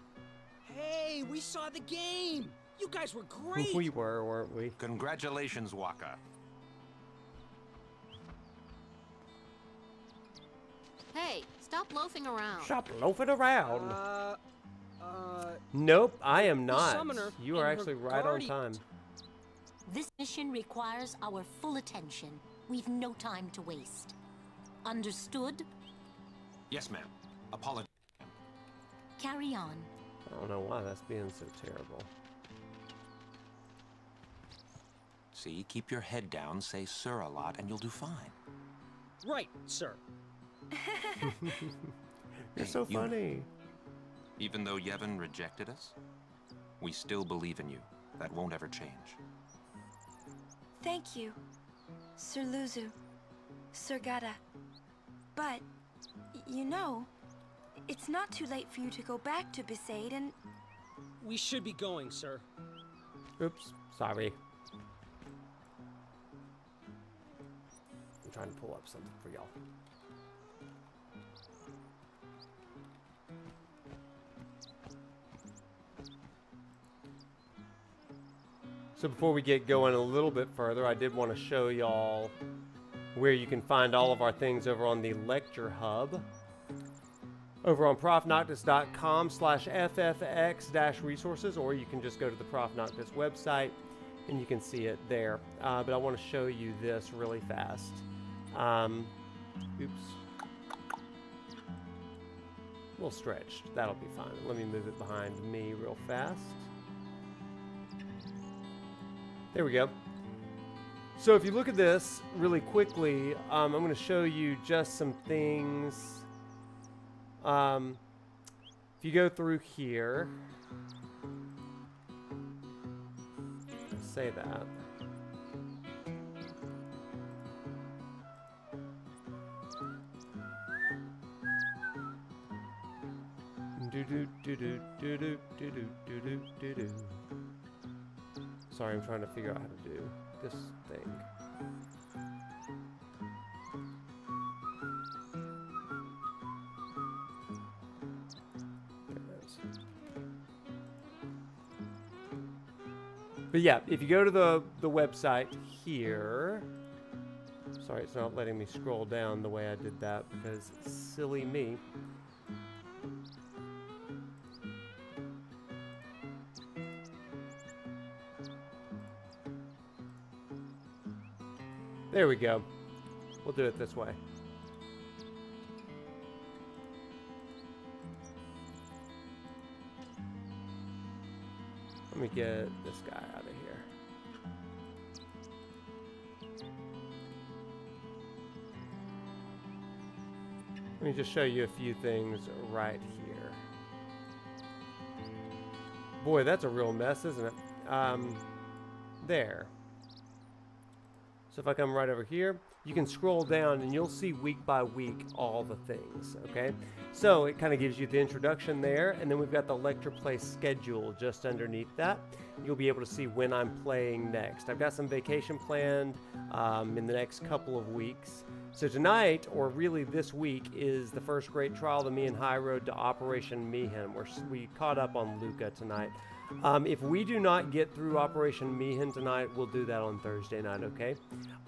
Speaker 5: Hey, we saw the game! You guys were great!
Speaker 2: We were, weren't we?
Speaker 16: Congratulations, Waka.
Speaker 13: Hey, stop loafing around.
Speaker 2: Stop loafing around. Nope, I am not. You are actually right on time.
Speaker 12: This mission requires our full attention. We've no time to waste. Understood?
Speaker 16: Yes, ma'am. Apologize.
Speaker 12: Carry on.
Speaker 2: I don't know why that's being so terrible.
Speaker 16: See, keep your head down, say sir a lot, and you'll do fine.
Speaker 5: Right, sir.
Speaker 2: You're so funny.
Speaker 16: Even though Yevon rejected us, we still believe in you. That won't ever change.
Speaker 6: Thank you, Sir Luzu, Sir Gada. But, you know, it's not too late for you to go back to Besaid and...
Speaker 5: We should be going, sir.
Speaker 2: Oops, sorry. I'm trying to pull up something for y'all. So before we get going a little bit further, I did want to show y'all where you can find all of our things over on the Lecture Hub. Over on ProfNoctis.com/FFX-resources, or you can just go to the ProfNoctis website and you can see it there. But I want to show you this really fast. Oops. A little stretched. That'll be fine. Let me move it behind me real fast. There we go. So if you look at this really quickly, I'm going to show you just some things. If you go through here, let's say that. Sorry, I'm trying to figure out how to do this thing. But yeah, if you go to the website here, sorry, it's not letting me scroll down the way I did that because silly me. There we go. We'll do it this way. Let me get this guy out of here. Let me just show you a few things right here. Boy, that's a real mess, isn't it? There. So if I come right over here, you can scroll down and you'll see week by week all the things, okay? So it kind of gives you the introduction there, and then we've got the lecture play schedule just underneath that. You'll be able to see when I'm playing next. I've got some vacation planned in the next couple of weeks. So tonight, or really this week, is the first great trial of the Mi'ihen Highroad to Operation Mi'ihen. We caught up on Luca tonight. If we do not get through Operation Mi'ihen tonight, we'll do that on Thursday night, okay?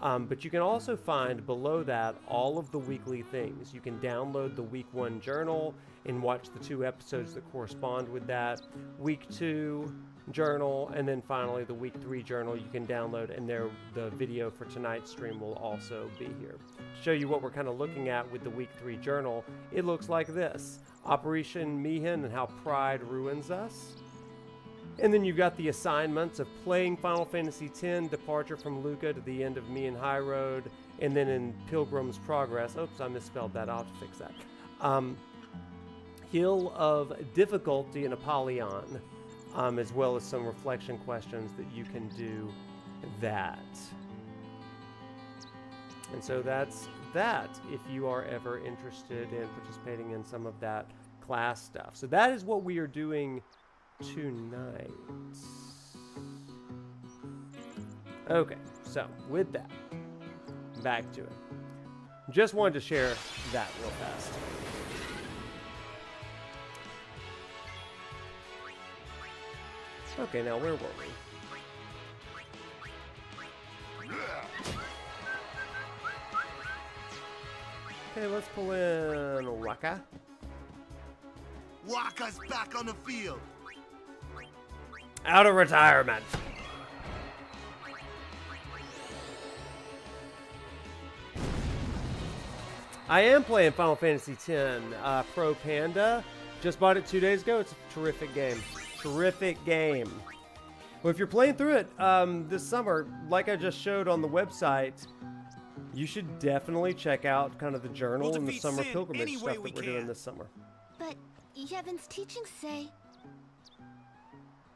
Speaker 2: But you can also find below that all of the weekly things. You can download the week 1 journal and watch the 2 episodes that correspond with that. Week 2 journal, and then finally the week 3 journal you can download, and there the video for tonight's stream will also be here. To show you what we're kind of looking at with the week 3 journal, it looks like this. Operation Mi'ihen and how pride ruins us. And then you've got the assignments of playing Final Fantasy X, departure from Luca to the end of Mi'ihen Highroad, and then in Pilgrim's Progress. Oops, I misspelled that. I'll have to fix that. Hill of Difficulty in Apollon, as well as some reflection questions that you can do that. And so that's that if you are ever interested in participating in some of that class stuff. So that is what we are doing tonight. Okay, so with that, back to it. Just wanted to share that real fast. Okay, now where were we? Okay, let's pull in Waka.
Speaker 17: Waka's back on the field.
Speaker 2: Out of retirement. I am playing Final Fantasy X Pro Panda. Just bought it 2 days ago. It's a terrific game. Terrific game. Well, if you're playing through it this summer, like I just showed on the website, you should definitely check out kind of the journal and the summer pilgrimage stuff that we're doing this summer.
Speaker 15: But Yevon's teachings say...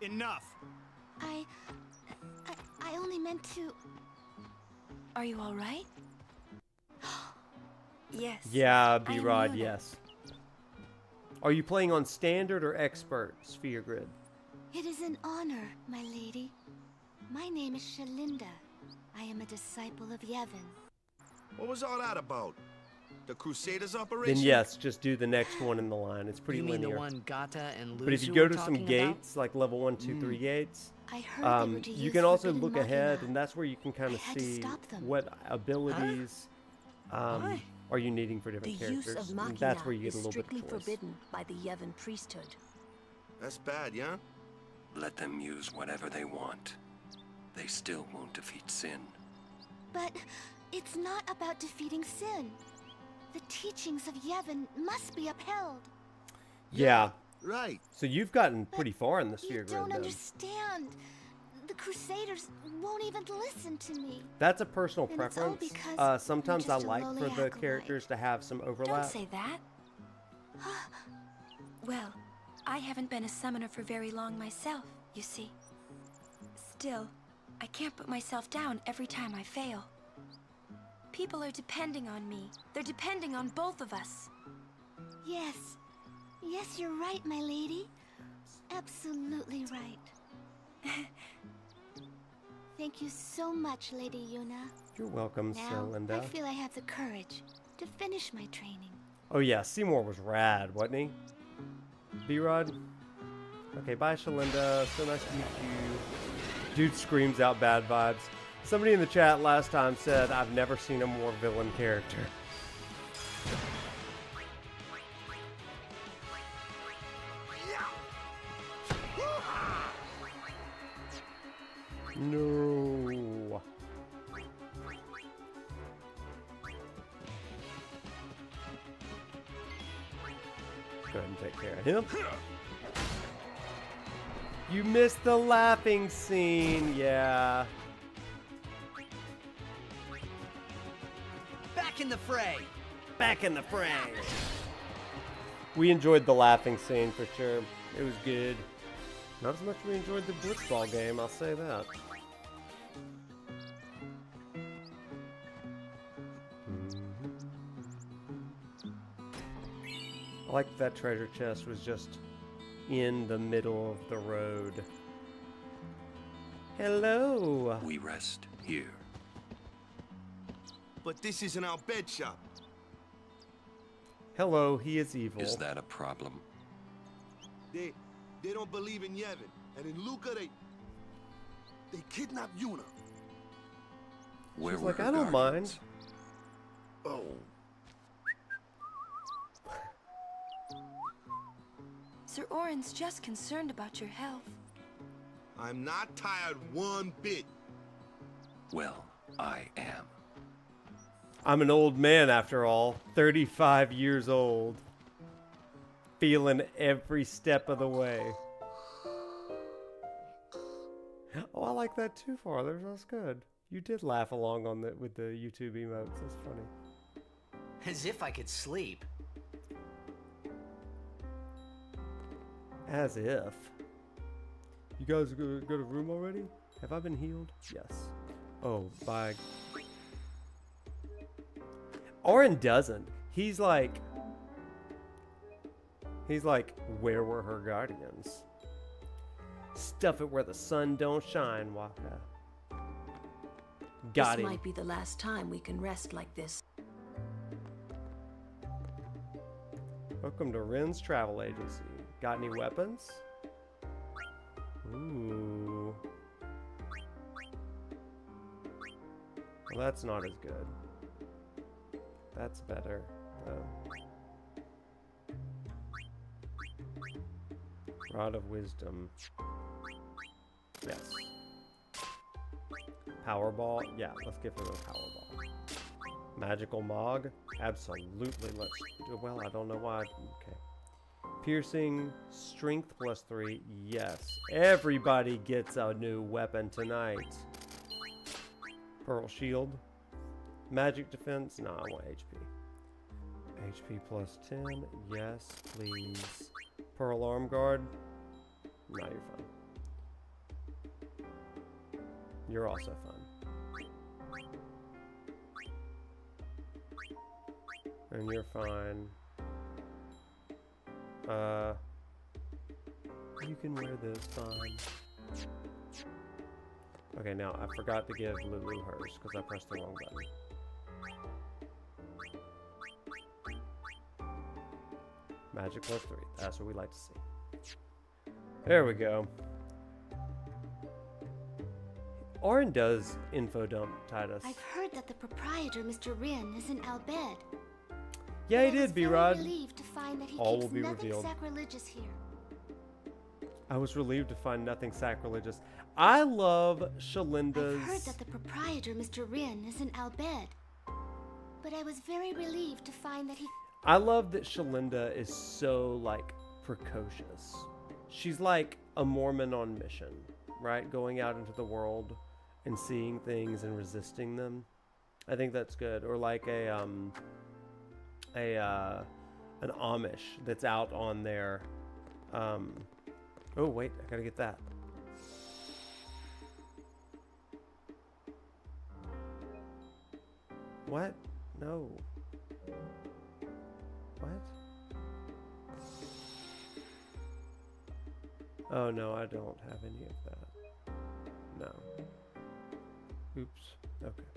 Speaker 5: Enough.
Speaker 15: I only meant to...
Speaker 6: Are you all right? Yes.
Speaker 2: Yeah, B-Rod, yes. Are you playing on standard or expert sphere grid?
Speaker 15: It is an honor, my lady. My name is Shalinda. I am a disciple of Yevon.
Speaker 4: What was all that about? The Crusaders operation?
Speaker 2: Then yes, just do the next one in the line. It's pretty linear.
Speaker 9: You mean the one Gata and Luzu
Speaker 2: But if you go
Speaker 9: were
Speaker 2: to some
Speaker 9: talking
Speaker 2: gates,
Speaker 9: about?
Speaker 2: like level 1, 2, 3 gates,
Speaker 15: I heard they were to
Speaker 2: you
Speaker 15: use
Speaker 2: can also
Speaker 15: forbidden
Speaker 2: look
Speaker 15: machina.
Speaker 2: ahead, and that's where you can kind
Speaker 15: I
Speaker 2: of
Speaker 15: had to
Speaker 2: see
Speaker 15: stop them.
Speaker 2: what abilities are you needing for
Speaker 7: The
Speaker 2: different
Speaker 7: use
Speaker 2: characters.
Speaker 7: of
Speaker 2: And
Speaker 7: machina
Speaker 2: that's where you get
Speaker 7: is
Speaker 2: a little bit
Speaker 7: strictly
Speaker 2: of choice.
Speaker 7: forbidden by the Yevon priesthood.
Speaker 4: That's bad, yeah?
Speaker 10: Let them use whatever they want. They still won't defeat sin.
Speaker 15: But it's not about defeating sin. The teachings of Yevon must be upheld.
Speaker 2: Yeah.
Speaker 17: Right.
Speaker 2: So you've gotten pretty far in the
Speaker 15: You
Speaker 2: sphere grid,
Speaker 15: don't
Speaker 2: then.
Speaker 15: understand. The Crusaders won't even listen to me.
Speaker 2: That's a personal
Speaker 15: And it's all
Speaker 2: preference.
Speaker 15: because I'm
Speaker 2: Sometimes I
Speaker 15: just a
Speaker 2: like
Speaker 15: lowly
Speaker 2: for the
Speaker 15: acolyte.
Speaker 2: characters to have some overlap.
Speaker 6: Don't say that. Well, I haven't been a summoner for very long myself, you see. Still, I can't put myself down every time I fail. People are depending on me. They're depending on both of us.
Speaker 15: Yes. Yes, you're right, my lady. Absolutely right. Thank you so much, Lady Yuna.
Speaker 2: You're welcome,
Speaker 15: Now,
Speaker 2: Celinda.
Speaker 15: I feel I have the courage to finish my training.
Speaker 2: Oh yeah, Seymour was rad, wasn't he? B-Rod? Okay, bye, Shalinda. So nice to meet you. Dude screams out bad vibes. Somebody in the chat last time said, I've never seen a more villain character. No. Go ahead and take care of him. You missed the laughing scene, yeah.
Speaker 5: Back in the fray.
Speaker 2: back in the fray. We enjoyed the laughing scene for sure. It was good. Not as much as we enjoyed the Blitzball game, I'll say that. I like that treasure chest was just in the middle of the road. Hello.
Speaker 10: We rest here.
Speaker 4: But this isn't our bed shop.
Speaker 2: Hello, he is evil.
Speaker 10: Is that a problem?
Speaker 4: They don't believe in Yevon, and in Luca they kidnapped Yuna.
Speaker 10: Where
Speaker 2: She's
Speaker 10: were
Speaker 2: like,
Speaker 10: her
Speaker 2: I don't
Speaker 10: guardians?
Speaker 4: Oh.
Speaker 6: Sir Auron's just concerned about your health.
Speaker 4: I'm not tired one bit.
Speaker 10: Well, I am.
Speaker 2: I'm an old man after all, 35 years old. Feeling every step of the way. Oh, I like that too, Father. That's good. You did laugh along on with the YouTube emotes. That's funny.
Speaker 9: As if I could sleep.
Speaker 2: As if. You guys got a room already? Have I been healed? Yes. Oh, by... Auron doesn't. He's like, where were her guardians? Stuff it where the sun don't shine, Waka. Got
Speaker 7: This
Speaker 2: him.
Speaker 7: might be the last time we can rest like this.
Speaker 2: Welcome to Ren's travel agency. Got any weapons? Ooh. Well, that's not as good. That's better, though. Rod of Wisdom. Yes. Powerball? Yeah, let's give him a Powerball. Magical Mog? Absolutely, let's do. Well, I don't know why. Okay. Piercing, Strength +3. Yes. Everybody gets a new weapon tonight. Pearl Shield. Magic Defense? No, I want HP. HP +10. Yes, please. Pearl Arm Guard? No, you're fine. You're also fine. And you're fine. You can wear this fine. Okay, now I forgot to give Lulu hers because I pressed the wrong button. Magic +3. That's what we like to see. There we go. Auron does info dump Tidus.
Speaker 15: I've heard that the proprietor, Mr. Rin, is in Al Bhed.
Speaker 2: Yeah, he did, B-Rod.
Speaker 15: I was relieved to find that he
Speaker 2: All
Speaker 15: keeps
Speaker 2: will be
Speaker 15: nothing
Speaker 2: revealed.
Speaker 15: sacrilegious here.
Speaker 2: I was relieved to find nothing sacrilegious. I love Shalinda's...
Speaker 15: I've heard that the proprietor, Mr. Rin, is in Al Bhed. But I was very relieved to find that he...
Speaker 2: I love that Shalinda is so, like, precocious. She's like a Mormon on mission, right? Going out into the world and seeing things and resisting them. I think that's good. Or like an Amish that's out on their... oh, wait, I gotta get that. What? No. What? Oh, no, I don't have any of that. No. Oops. Okay.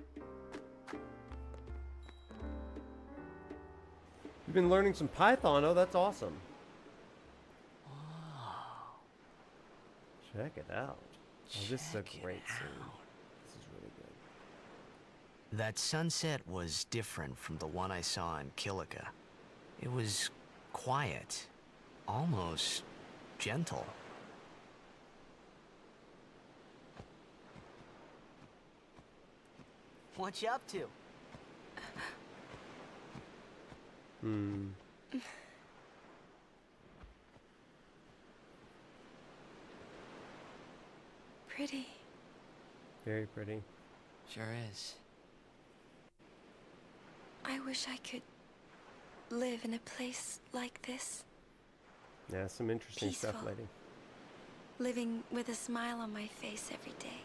Speaker 2: You've been learning some Python. Oh, that's awesome. Check it out. Oh, this is a great scene. This is really good.
Speaker 9: That sunset was different from the one I saw in Kilika. It was quiet, almost gentle.
Speaker 5: What you up to?
Speaker 6: Pretty.
Speaker 2: Very pretty.
Speaker 5: Sure is.
Speaker 6: I wish I could live in a place like this?
Speaker 2: Yeah, some interesting stuff,
Speaker 6: Peaceful.
Speaker 2: lady.
Speaker 6: Living with a smile on my face every day.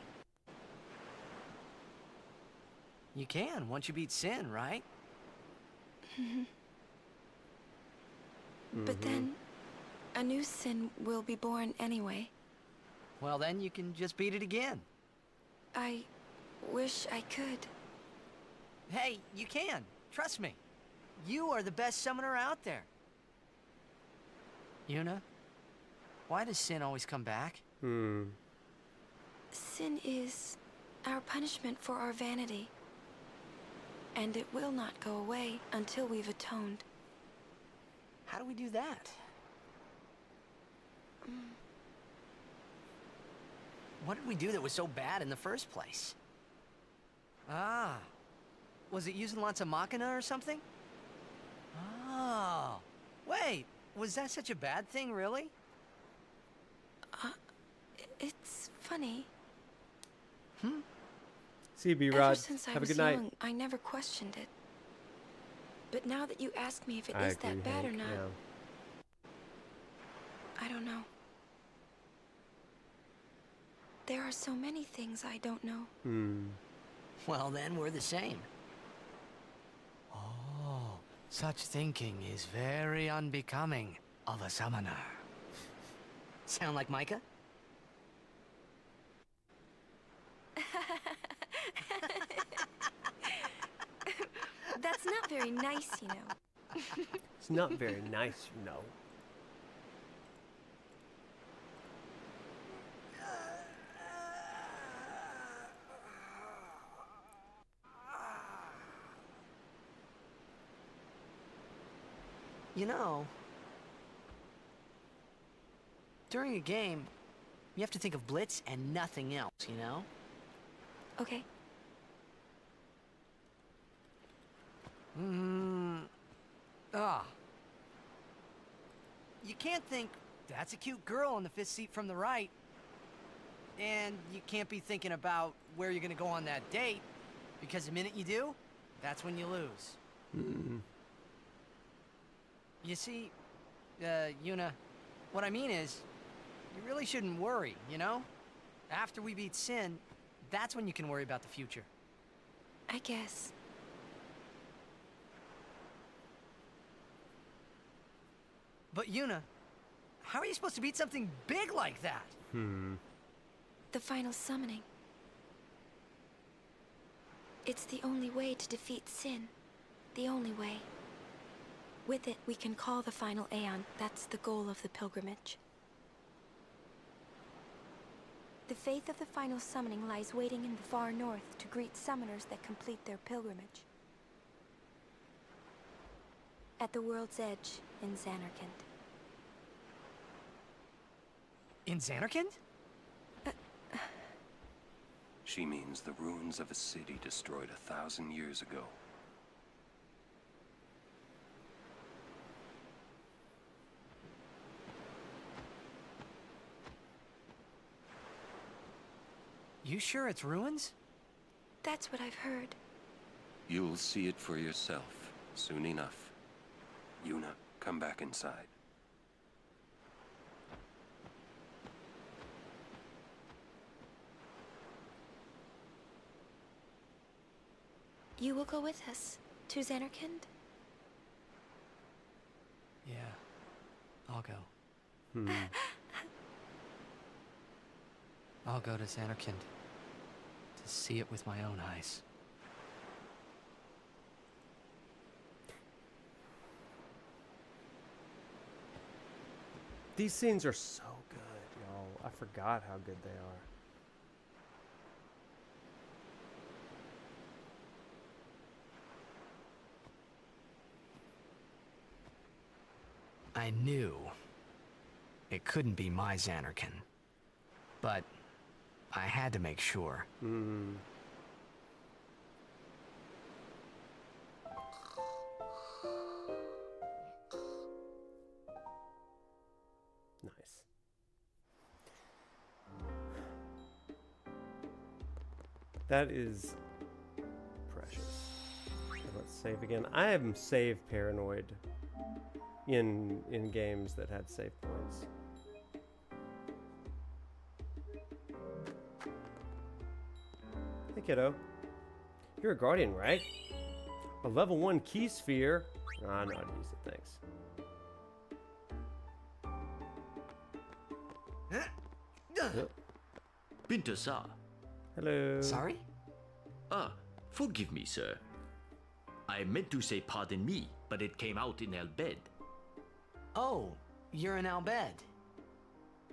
Speaker 5: You can, once you beat Sin, right?
Speaker 6: But then, a new sin will be born anyway.
Speaker 5: Well, then you can just beat it again.
Speaker 6: I wish I could.
Speaker 5: Hey, you can. Trust me. You are the best summoner out there. Yuna, why does Sin always come back?
Speaker 6: Sin is our punishment for our vanity. And it will not go away until we've atoned.
Speaker 5: How do we do that? What did we do that was so bad in the first place? Ah, was it using lots of Machina or something? Oh, wait, was that such a bad thing, really?
Speaker 6: It's funny.
Speaker 2: See you, B-Rod.
Speaker 6: Ever since I
Speaker 2: Have a
Speaker 6: was
Speaker 2: good night.
Speaker 6: young, I never questioned it. But now that you ask me if it
Speaker 2: I
Speaker 6: is
Speaker 2: agree,
Speaker 6: that bad or
Speaker 2: Hank,
Speaker 6: not,
Speaker 2: yeah.
Speaker 6: I don't know. There are so many things I don't know.
Speaker 5: Well, then we're the same. Oh, such thinking is very unbecoming of a summoner. Sound like Micah?
Speaker 6: That's not very nice, you know.
Speaker 2: It's not very nice, you know.
Speaker 5: You know, during a game, you have to think of Blitz and nothing else, you know?
Speaker 6: Okay.
Speaker 5: You can't think, that's a cute girl on the 5th seat from the right. And you can't be thinking about where you're gonna go on that date, because the minute you do, that's when you lose. You see, Yuna, what I mean is, you really shouldn't worry, you know? After we beat Sin, that's when you can worry about the future.
Speaker 6: I guess.
Speaker 5: But Yuna, how are you supposed to beat something big like that?
Speaker 6: The final summoning. It's the only way to defeat Sin. The only way. With it, we can call the final Aeon. That's the goal of the pilgrimage. The faith of the final summoning lies waiting in the far north to greet summoners that complete their pilgrimage. At the world's edge in Xanarkand.
Speaker 5: In Xanarkand?
Speaker 10: She means the ruins of a city destroyed 1,000 years ago.
Speaker 5: You sure it's ruins?
Speaker 6: That's what I've heard.
Speaker 10: You'll see it for yourself soon enough. Yuna, come back inside.
Speaker 6: You will go with us to Xanarkand?
Speaker 5: Yeah, I'll go. I'll go to Xanarkand to see it with my own eyes.
Speaker 2: These scenes are so good, y'all. I forgot how good they are.
Speaker 9: I knew it couldn't be my Xanarkand, but I had to make sure.
Speaker 2: Nice. That is precious. Let's save again. I am save paranoid in games that had save points. Hey kiddo, you're a guardian, right? A level 1 key sphere. I know how to use it, thanks. Yep.
Speaker 17: Pinto, sir.
Speaker 2: Hello.
Speaker 17: Sorry? Forgive me, sir. I meant to say pardon me, but it came out in Al Bed.
Speaker 9: Oh, you're in Al Bed.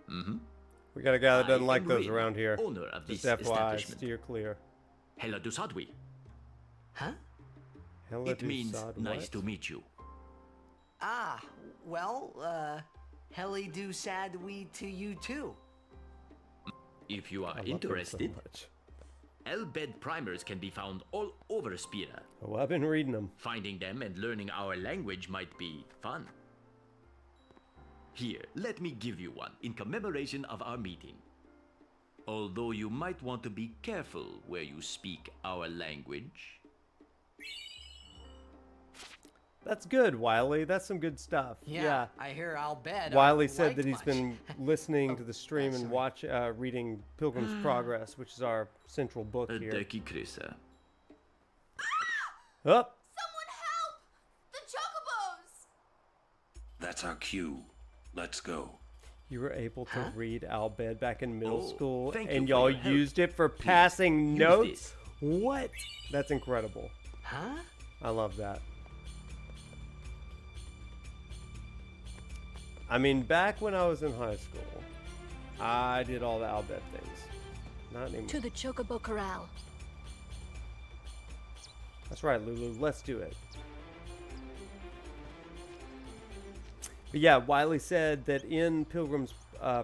Speaker 17: Mm-hmm.
Speaker 2: We got a guy that doesn't
Speaker 17: I
Speaker 2: like
Speaker 17: am
Speaker 2: those
Speaker 17: Rin,
Speaker 2: around here.
Speaker 17: owner of
Speaker 2: Just
Speaker 17: this
Speaker 2: FYI,
Speaker 17: establishment.
Speaker 2: steer clear.
Speaker 17: Hela du Sadwi.
Speaker 9: Huh?
Speaker 2: Hella
Speaker 17: It means
Speaker 2: Dusad
Speaker 17: nice
Speaker 2: what?
Speaker 17: to meet you.
Speaker 9: Ah, well, Helly do sad we to you too.
Speaker 17: If you are
Speaker 2: I love them so
Speaker 17: interested,
Speaker 2: much.
Speaker 17: Al Bed primers can be found all over Spira.
Speaker 2: Oh, I've been reading them.
Speaker 17: Finding them and learning our language might be fun. Here, let me give you one in commemoration of our meeting. Although you might want to be careful where you speak our language.
Speaker 2: That's good, Wiley. That's some good stuff.
Speaker 9: Yeah, I hear Al Bed.
Speaker 2: Wiley
Speaker 9: aren't
Speaker 2: said
Speaker 9: liked
Speaker 2: that he's
Speaker 9: much.
Speaker 2: been listening to the stream and reading Pilgrim's Progress, which is our central book here.
Speaker 17: Deki Krisa.
Speaker 2: Up.
Speaker 15: Someone help! The Chocobos!
Speaker 10: That's our cue. Let's go.
Speaker 2: You were able to read Al Bed back in middle
Speaker 17: Oh,
Speaker 2: school,
Speaker 17: thank you
Speaker 2: and
Speaker 17: for
Speaker 2: y'all
Speaker 17: your help.
Speaker 2: used it for
Speaker 17: Please,
Speaker 2: passing
Speaker 17: use
Speaker 2: notes?
Speaker 17: this.
Speaker 2: What? That's incredible.
Speaker 9: Huh?
Speaker 2: I love that. I mean, back when I was in high school, I did all the Al Bed things. Not anymore.
Speaker 7: To the Chocobo Corral.
Speaker 2: That's right, Lulu. Let's do it. But yeah, Wiley said that in Pilgrim's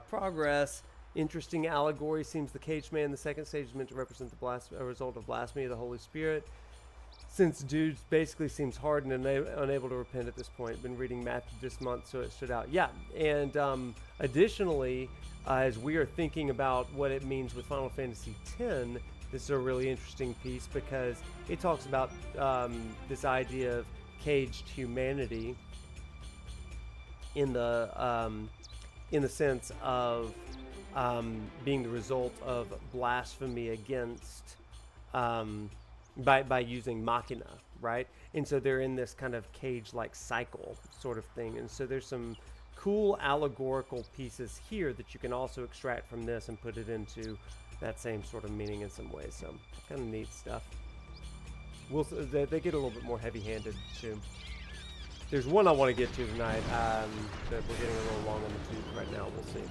Speaker 2: Progress, interesting allegory seems the caged man. The second stage is meant to represent the result of blasphemy of the Holy Spirit. Since dude basically seems hardened and unable to repent at this point. Been reading Matthew this month, so it stood out. Yeah, and additionally, as we are thinking about what it means with Final Fantasy X, this is a really interesting piece because it talks about this idea of caged humanity in the sense of being the result of blasphemy against by using machina, right? And so they're in this kind of cage-like cycle sort of thing. And so there's some cool allegorical pieces here that you can also extract from this and put it into that same sort of meaning in some ways. So kind of neat stuff. They get a little bit more heavy-handed too. There's one I want to get to tonight that we're getting a little long on the tooth right now. We'll see.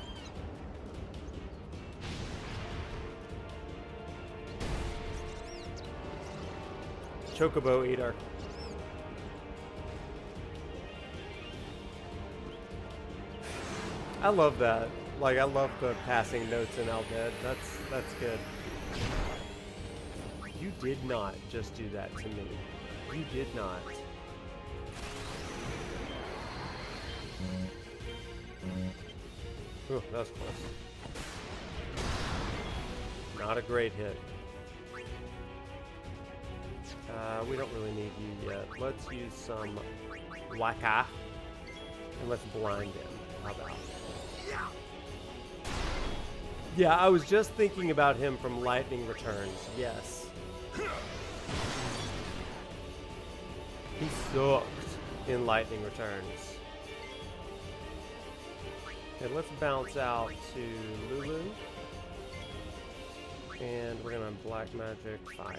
Speaker 2: Chocobo Eater. I love that. Like, I love the passing notes in Al Bed. That's good. You did not just do that to me. You did not. Ooh, that was close. Not a great hit. We don't really need you yet. Let's use some Waka. And let's blind him. How about? Yeah, I was just thinking about him from Lightning Returns. Yes. He sucked in Lightning Returns. Okay, let's bounce out to Lulu. And we're gonna Black Magic Fire.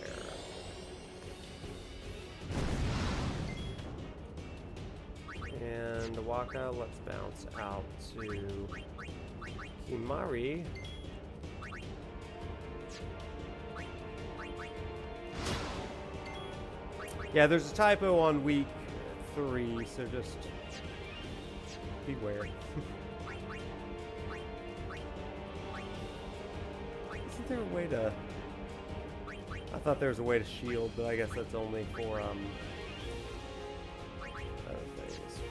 Speaker 2: And Waka, let's bounce out to Kimari. Yeah, there's a typo on week 3, so just beware. Isn't there a way to... I thought there was a way to shield, but I guess that's only for, other things.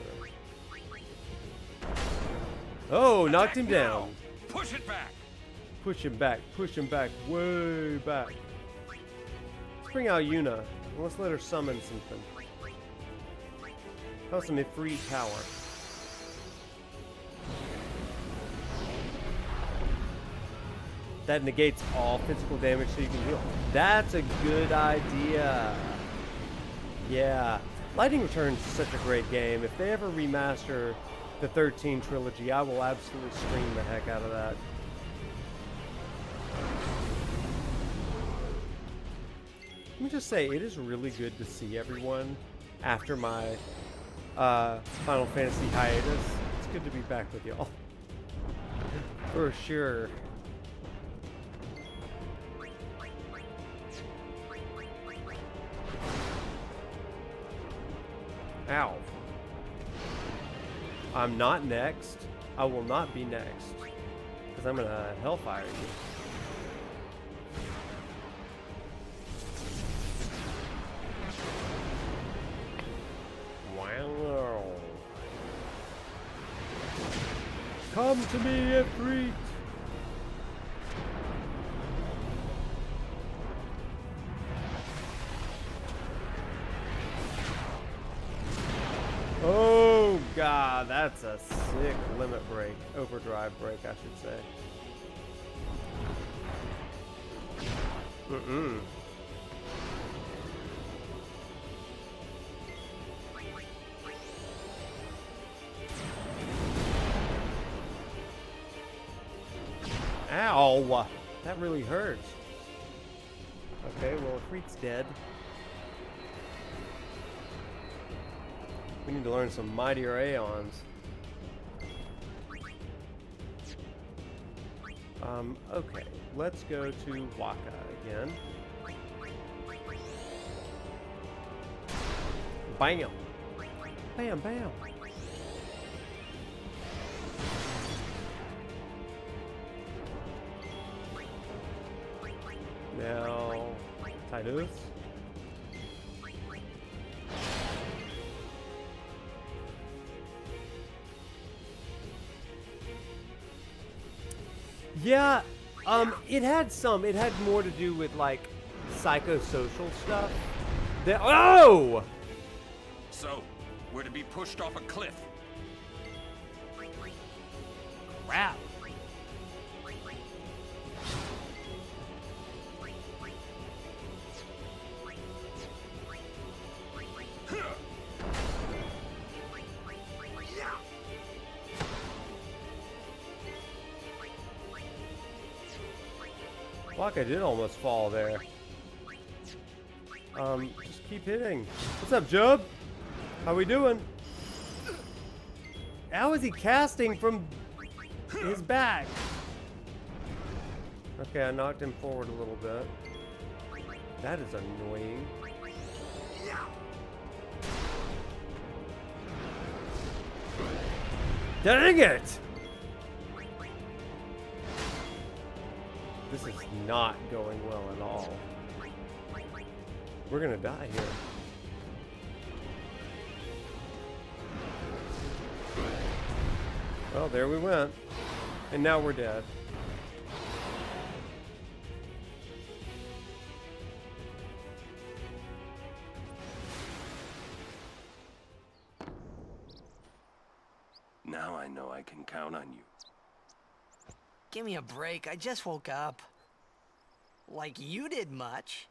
Speaker 2: Oh, knocked him down.
Speaker 1: Push it back.
Speaker 2: Push him back, way back. Let's bring out Yuna. Let's let her summon something. How some Ifrit power? That negates all physical damage so you can heal. That's a good idea. Yeah. Lightning Returns is such a great game. If they ever remaster the 13 trilogy, I will absolutely stream the heck out of that. Let me just say, it is really good to see everyone after my Final Fantasy hiatus. It's good to be back with y'all. For sure. Ow. I'm not next. I will not be next. Because I'm gonna hellfire you. Wow. Come to me, Ifrit. Oh god, that's a sick limit break. Overdrive break, I should say. Ow! That really hurts. Okay, well, Ifrit's dead. We need to learn some mightier Aeons. Okay, let's go to Waka again. Bam! Bam, bam! Now, Tidus. Yeah, it had more to do with, like, psychosocial stuff. Oh!
Speaker 16: So, we're to be pushed off a cliff.
Speaker 2: Crap. Fuck, I did almost fall there. Just keep hitting. What's up, Job? How we doing? How is he casting from his back? Okay, I knocked him forward a little bit. That is annoying. Dang it! This is not going well at all. We're gonna die here. Well, there we went. And now we're dead.
Speaker 10: Now I know I can count on you.
Speaker 9: Give me a break. I just woke up. Like you did much.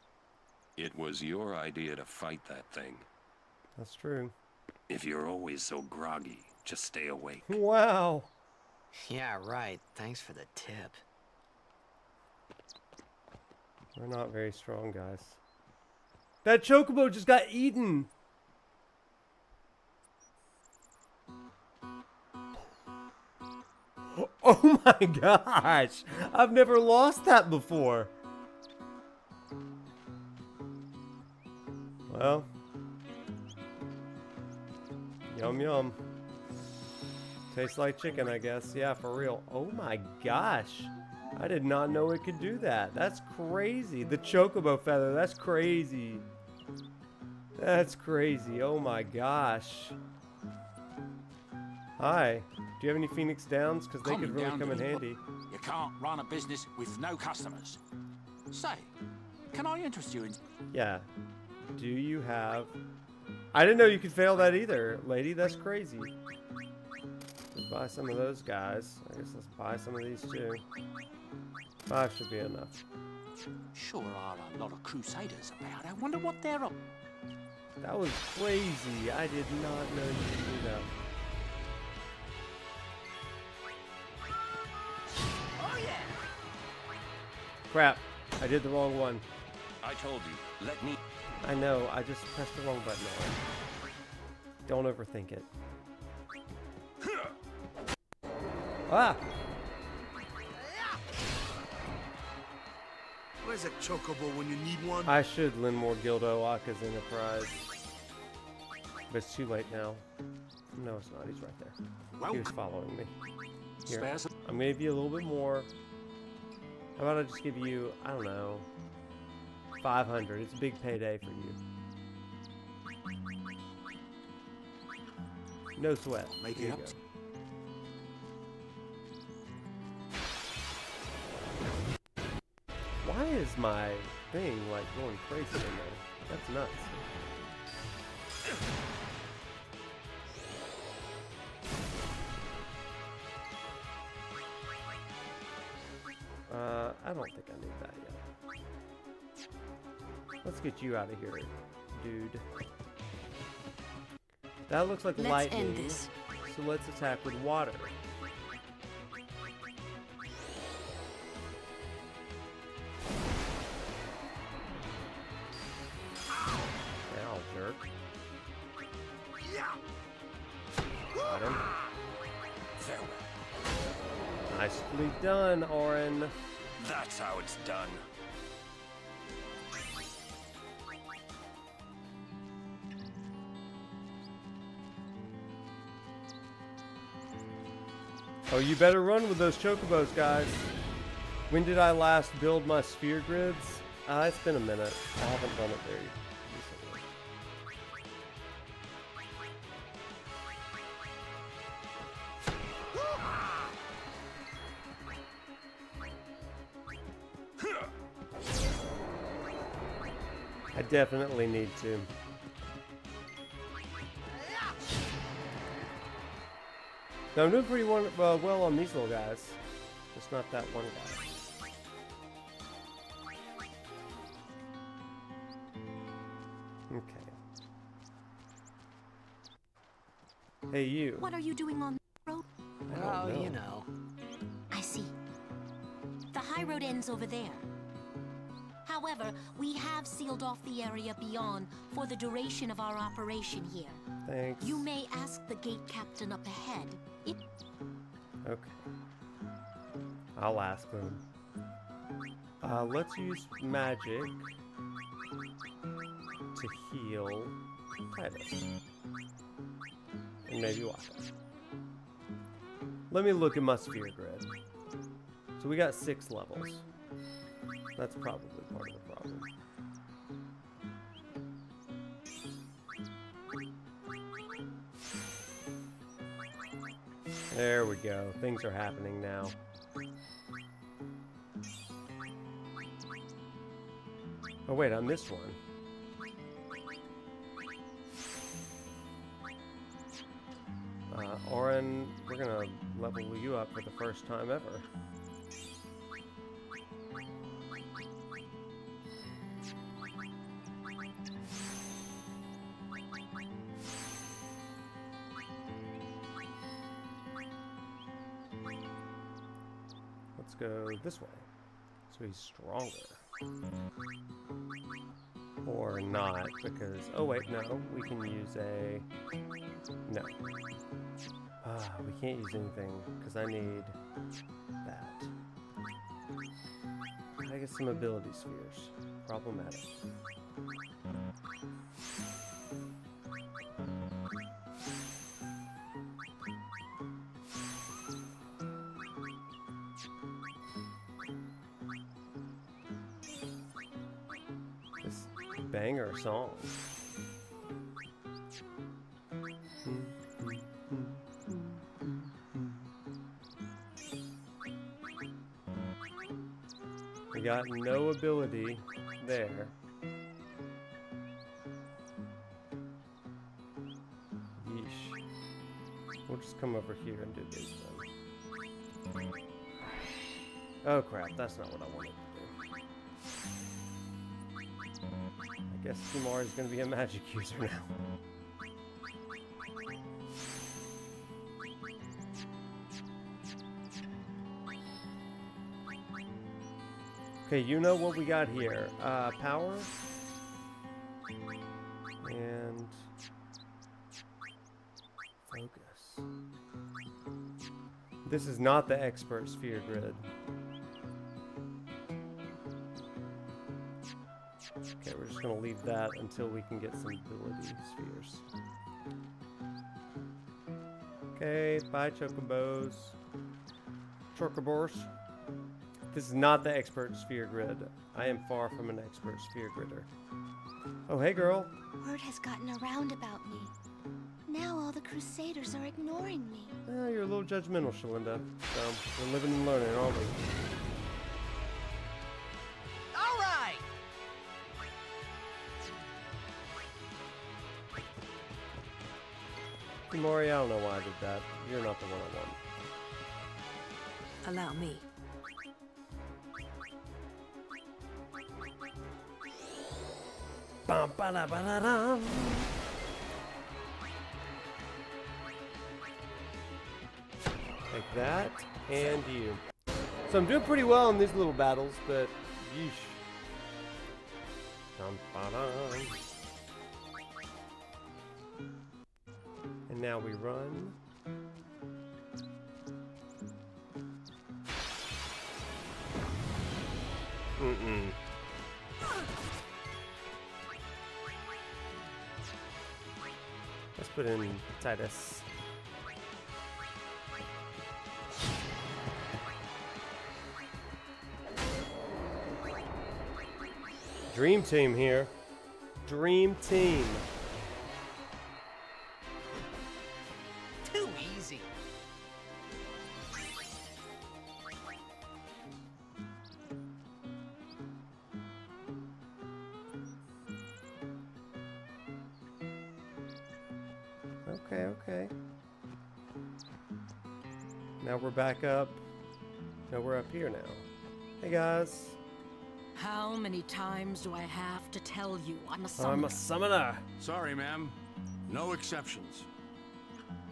Speaker 10: It was your idea to fight that thing.
Speaker 2: That's true.
Speaker 10: If you're always so groggy, just stay awake.
Speaker 2: Wow.
Speaker 9: Yeah, right. Thanks for the tip.
Speaker 2: We're not very strong, guys. That Chocobo just got eaten. Oh my gosh. I've never lost that before. Well. Yum yum. Tastes like chicken, I guess. Yeah, for real. Oh my gosh. I did not know it could do that. That's crazy. The Chocobo feather. That's crazy. That's crazy. Oh my gosh. Hi. Do you have any Phoenix Downs? Because they could really come in handy.
Speaker 11: You can't run a business with no customers. Say, can I interest you in...
Speaker 2: Yeah. Do you have I didn't know you could fail that either, lady. That's crazy. Let's buy some of those guys. I guess let's buy some of these too. 5 should be enough.
Speaker 3: Sure are a lot of Crusaders about. I wonder what they're up.
Speaker 2: That was crazy. I did not know you could do that.
Speaker 5: Oh yeah!
Speaker 2: Crap. I did the wrong one.
Speaker 10: I told you, let me...
Speaker 2: I know, I just pressed the wrong button on. Don't overthink it. Ah!
Speaker 4: Where's a Chocobo when you need one?
Speaker 2: I should lend more Gildo Aka's Enterprise. But it's too late now. No, it's not. He's right there. He was following me. Here, I'm gonna give you a little bit more. How about I just give you, I don't know, 500. It's a big payday for you. No sweat.
Speaker 3: Make
Speaker 2: Here
Speaker 3: it
Speaker 2: you
Speaker 3: up.
Speaker 2: go. Why is my thing like going crazy in there? That's nuts. I don't think I need that yet. Let's get you out of here, dude. That looks like
Speaker 7: Let's
Speaker 2: lightning.
Speaker 7: end this.
Speaker 2: So let's attack with water. Ow, jerk. Got him. Nicely done, Auron.
Speaker 10: That's how it's done.
Speaker 2: Oh, you better run with those chocobos, guys. When did I last build my sphere grids? It's been a minute. I haven't done it very recently. I definitely need to. No, I'm doing pretty well on these little guys. Just not that one guy. Okay. Hey, you.
Speaker 12: What are you doing on the road?
Speaker 2: I don't know.
Speaker 9: You know.
Speaker 12: I see. The high road ends over there. However, we have sealed off the area beyond for the duration of our operation here.
Speaker 2: Thanks.
Speaker 12: You may ask the gate captain up ahead.
Speaker 2: Okay. I'll ask them. Let's use magic to heal Tidus. And maybe Waka. Let me look at my sphere grid. So we got 6 levels. That's probably part of the problem. There we go. Things are happening now. Oh wait, I missed one. Auron, we're gonna level you up for the first time ever. Let's go this way. So he's stronger. Or not, because... Oh wait, no. We can use a... No. We can't use anything, because I need that. I get some ability spheres. Problematic. This banger song. We got no ability there. We'll just come over here and do this then. Oh crap, that's not what I wanted to do. I guess Seymour is going to be a magic user now. Okay, you know what we got here. Power. And focus. This is not the expert sphere grid. Okay, we're just gonna leave that until we can get some ability spheres. Okay, bye Chocobos. Chocobors. This is not the expert sphere grid. I am far from an expert sphere gridder. Oh, hey girl.
Speaker 15: Word has gotten around about me. Now all the Crusaders are ignoring me.
Speaker 2: Oh, you're a little judgmental, Shalinda. So, we're living and learning, aren't we?
Speaker 5: All right.
Speaker 2: Mori, I don't know why I did that. You're not the one I want.
Speaker 7: Allow me.
Speaker 2: Bum, ba, da, ba, da, dum. Like that, and you. So I'm doing pretty well in these little battles, but yeesh. Dum, ba, dum. And now we run. Mm-mm. Let's put in Tidus. Dream team here. Dream team.
Speaker 5: Too easy.
Speaker 2: Okay. Now we're back up. No, we're up here now. Hey guys.
Speaker 12: How many times do I have to tell you I'm a summoner?
Speaker 2: I'm a summoner.
Speaker 18: Sorry, ma'am. No exceptions.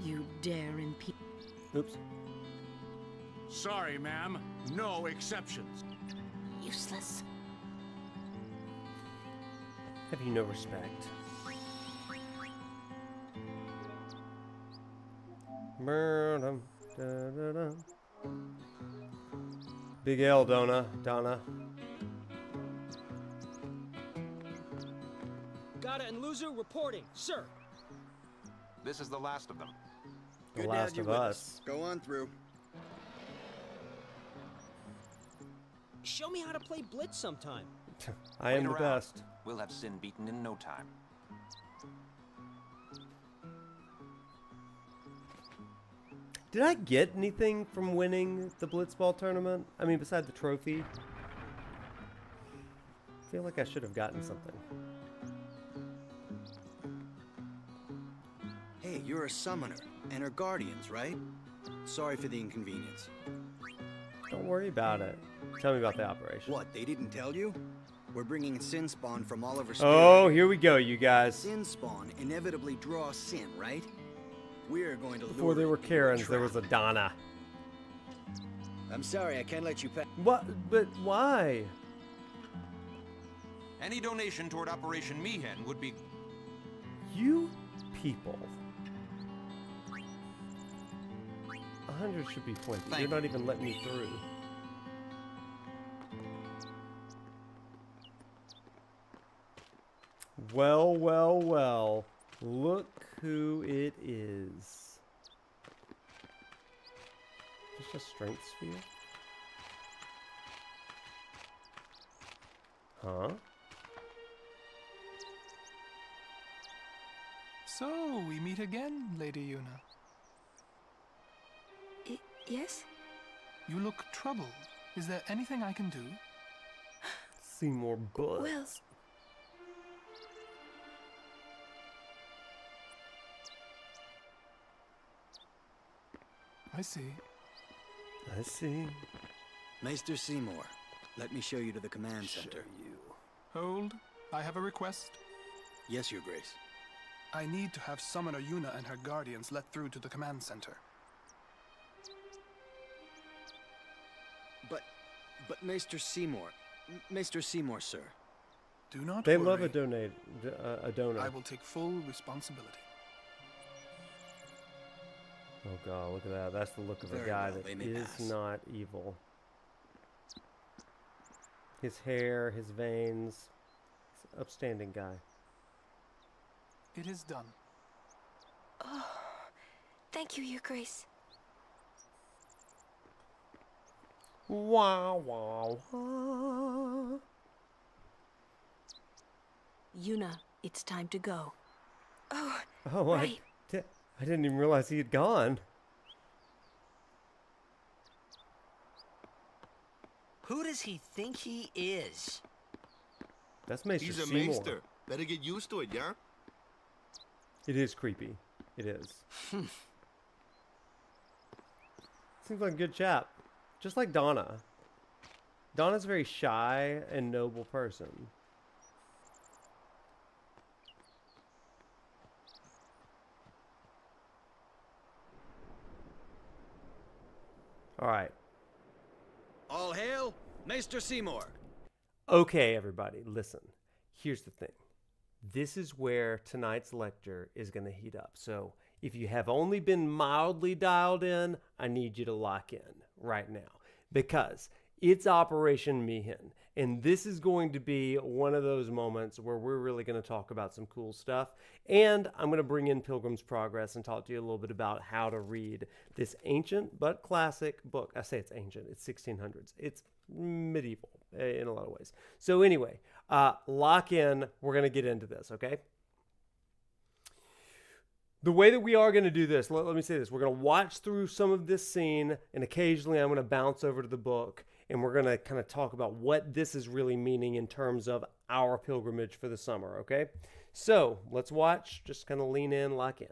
Speaker 12: You dare impede.
Speaker 2: Oops.
Speaker 18: Sorry, ma'am. No exceptions.
Speaker 12: Useless.
Speaker 2: Have you no respect? Big L, Donna.
Speaker 19: Gata and Luzu reporting, sir.
Speaker 16: This is the last of them.
Speaker 2: The last of us.
Speaker 8: Go on through.
Speaker 19: Show me how to play Blitz sometime.
Speaker 2: I am the
Speaker 16: Wait around.
Speaker 2: best.
Speaker 16: We'll have Sin beaten in no time.
Speaker 2: Did I get anything from winning the Blitzball tournament? I mean, besides the trophy? I feel like I should have gotten something.
Speaker 8: Hey, you're a summoner, and are guardians, right? Sorry for the inconvenience.
Speaker 2: Don't worry about it. Tell me about the operation.
Speaker 8: What, they didn't tell you? We're bringing Sin Spawn from all over Spirit.
Speaker 2: Oh, here we go, you guys.
Speaker 8: Sin Spawn inevitably draws Sin, right? We're going to
Speaker 2: Before there were Karens, there was a Donna.
Speaker 8: I'm sorry, I can't let you pass.
Speaker 2: What? But why?
Speaker 16: Any donation toward Operation Mi'ihen would be...
Speaker 2: You people. 100 should be plenty. You're not even letting me through. Well. Look who it is. Just a strength sphere? Huh?
Speaker 20: So, we meet again, Lady Yuna.
Speaker 6: Yes?
Speaker 20: You look troubled. Is there anything I can do?
Speaker 2: Seymour Butts.
Speaker 6: Well,
Speaker 20: I see.
Speaker 2: I see.
Speaker 8: Maester Seymour, let me show you to the command center.
Speaker 20: Hold. I have a request.
Speaker 8: Yes, Your Grace.
Speaker 20: I need to have Summoner Yuna and her guardians let through to the command center.
Speaker 8: But Maester Seymour, sir.
Speaker 20: Do not
Speaker 2: They
Speaker 20: worry.
Speaker 2: love a donor.
Speaker 20: I will take full responsibility.
Speaker 2: Oh god, look at that. That's the look of a
Speaker 8: Very
Speaker 2: guy
Speaker 8: well,
Speaker 2: that
Speaker 8: they may
Speaker 2: is
Speaker 8: pass.
Speaker 2: not evil. His hair, his veins. He's an upstanding guy.
Speaker 20: It is done.
Speaker 6: Oh, thank you, Your Grace.
Speaker 2: Wow, wow.
Speaker 7: Yuna, it's time to go.
Speaker 6: Oh,
Speaker 2: Right. I didn't even realize he had gone.
Speaker 5: Who does he think he is?
Speaker 2: That's Maester
Speaker 4: He's a
Speaker 2: Seymour.
Speaker 4: maester. Better get used to it, yeah?
Speaker 2: It is creepy. It is. Seems like a good chap. Just like Donna. Donna's a very shy and noble person. Alright.
Speaker 8: All hail, Maester Seymour.
Speaker 2: Okay, everybody, listen. Here's the thing. This is where tonight's lecture is going to heat up. So if you have only been mildly dialed in, I need you to lock in right now. Because it's Operation Mi'ihen. And this is going to be one of those moments where we're really going to talk about some cool stuff. And I'm going to bring in Pilgrim's Progress and talk to you a little bit about how to read this ancient but classic book. I say it's ancient. It's 1600s. It's medieval in a lot of ways. So anyway, lock in. We're going to get into this, okay? The way that we are going to do this, let me say this. We're going to watch through some of this scene, and occasionally I'm going to bounce over to the book, and we're going to kind of talk about what this is really meaning in terms of our pilgrimage for the summer, okay? So let's watch, just kind of lean in, lock in.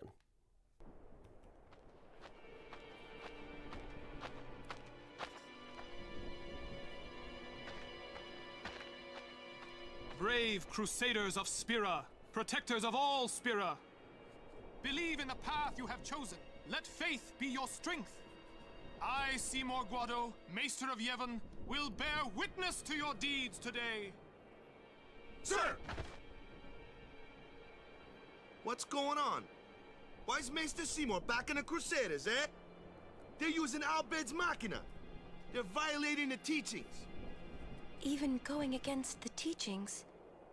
Speaker 20: Brave Crusaders of Spira, protectors of all Spira. Believe in the path you have chosen. Let faith be your strength. I, Seymour Guado, Maester of Yevon, will bear witness to your deeds today.
Speaker 4: Sir! What's going on? Why is Maester Seymour backing the Crusaders, eh? They're using Albed's Machina. They're violating the teachings.
Speaker 6: Even going against the teachings,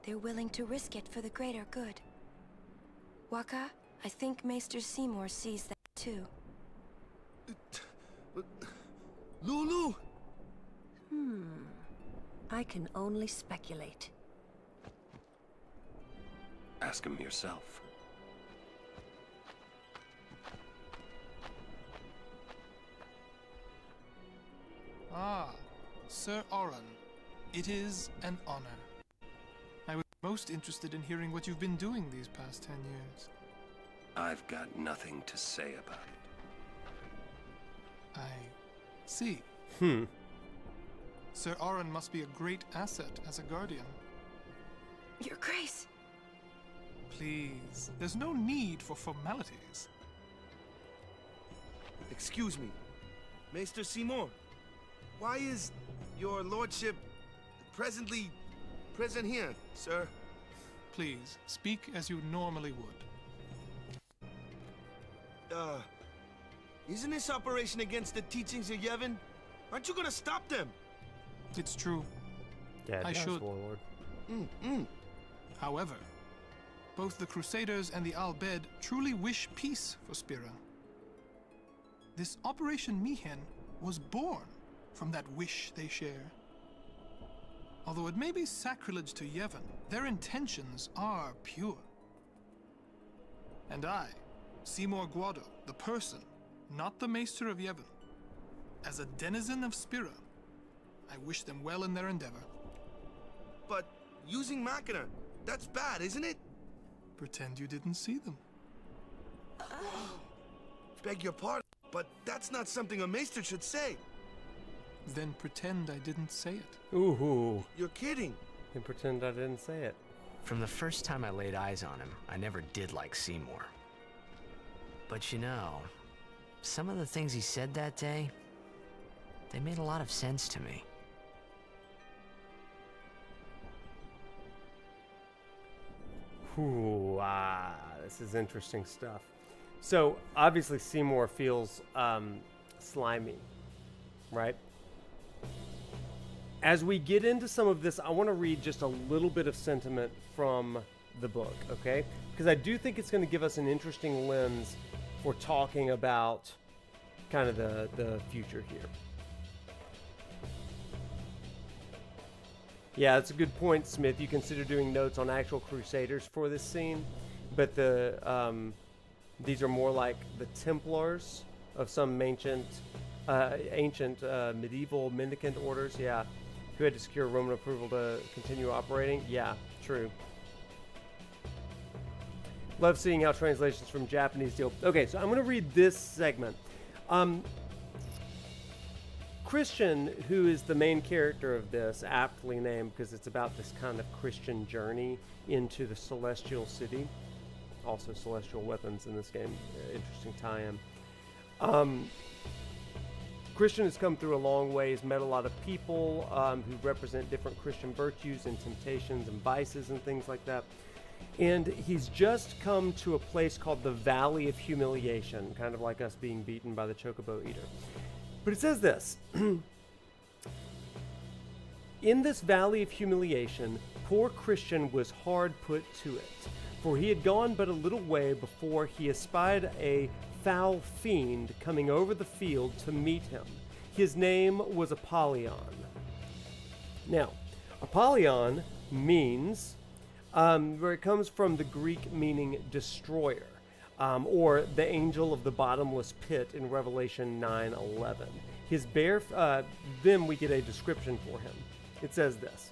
Speaker 6: they're willing to risk it for the greater good. Waka, I think Maester Seymour sees that too.
Speaker 4: Lulu!
Speaker 7: I can only speculate.
Speaker 10: Ask him yourself.
Speaker 20: Ah, Sir Auron. It is an honor. I was most interested in hearing what you've been doing these past 10 years.
Speaker 10: I've got nothing to say about it.
Speaker 20: I see. Sir Auron must be a great asset as a guardian.
Speaker 6: Your Grace.
Speaker 20: Please, there's no need for formalities.
Speaker 4: Excuse me, Maester Seymour. Why is your lordship present here, sir?
Speaker 20: Please, speak as you normally would.
Speaker 4: Isn't this operation against the teachings of Yevon? Aren't you gonna stop them?
Speaker 20: It's true.
Speaker 2: Yeah,
Speaker 20: I should.
Speaker 2: Warlord.
Speaker 20: However, both the Crusaders and the Albed truly wish peace for Spira. This Operation Mi'ihen was born from that wish they share. Although it may be sacrilege to Yevon, their intentions are pure. And I, Seymour Guado, the person, not the Maester of Yevon, as a denizen of Spira, I wish them well in their endeavor.
Speaker 4: But using Machina, that's bad, isn't it?
Speaker 20: Pretend you didn't see them.
Speaker 4: Beg your pardon. But that's not something a maester should say.
Speaker 20: Then pretend I didn't say it.
Speaker 2: Ooh.
Speaker 4: You're kidding.
Speaker 2: And pretend I didn't say it.
Speaker 9: From the first time I laid eyes on him, I never did like Seymour. But you know, some of the things he said that day, they made a lot of sense to me.
Speaker 2: Ooh, this is interesting stuff. So, obviously Seymour feels slimy, right? As we get into some of this, I want to read just a little bit of sentiment from the book, okay? Because I do think it's going to give us an interesting lens for talking about kind of the future here. Yeah, that's a good point, Smith. You consider doing notes on actual Crusaders for this scene, but these are more like the Templars of some ancient medieval mendicant orders. Yeah, who had to secure Roman approval to continue operating. Yeah, true. Love seeing how translations from Japanese deal. Okay, so I'm going to read this segment. Christian, who is the main character of this, aptly named because it's about this kind of Christian journey into the celestial city. Also celestial weapons in this game. Interesting tie-in. Christian has come through a long way. He's met a lot of people who represent different Christian virtues and temptations and vices and things like that. And he's just come to a place called the Valley of Humiliation, kind of like us being beaten by the Chocobo Eater. But it says this. In this Valley of Humiliation, poor Christian was hard put to it, for he had gone but a little way before he espied a foul fiend coming over the field to meet him. His name was Apolon. Now, Apolon means, where it comes from the Greek meaning destroyer, or the angel of the bottomless pit in Revelation 9:11. His bare, then we get a description for him. It says this.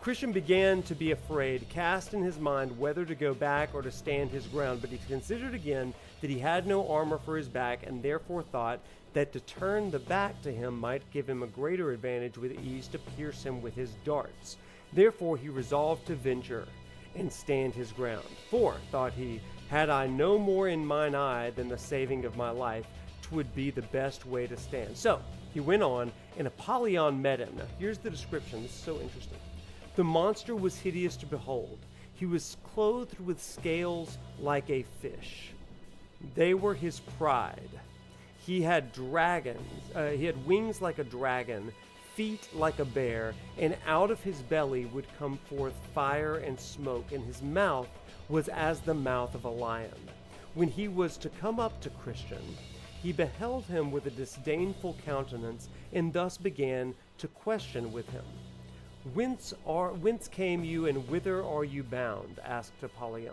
Speaker 2: Christian began to be afraid, cast in his mind whether to go back or to stand his ground, but he considered again that he had no armor for his back, and therefore thought that to turn the back to him might give him a greater advantage with ease to pierce him with his darts. Therefore he resolved to venture and stand his ground. For, thought he, had I no more in mine eye than the saving of my life, 'twould be the best way to stand. So he went on, and Apolon met him. Now here's the description. This is so interesting. The monster was hideous to behold. He was clothed with scales like a fish. They were his pride. He had he had wings like a dragon, feet like a bear, and out of his belly would come forth fire and smoke, and his mouth was as the mouth of a lion. When he was to come up to Christian, he beheld him with a disdainful countenance, and thus began to question with him. Whence came you, and whither are you bound? Asked Apolon.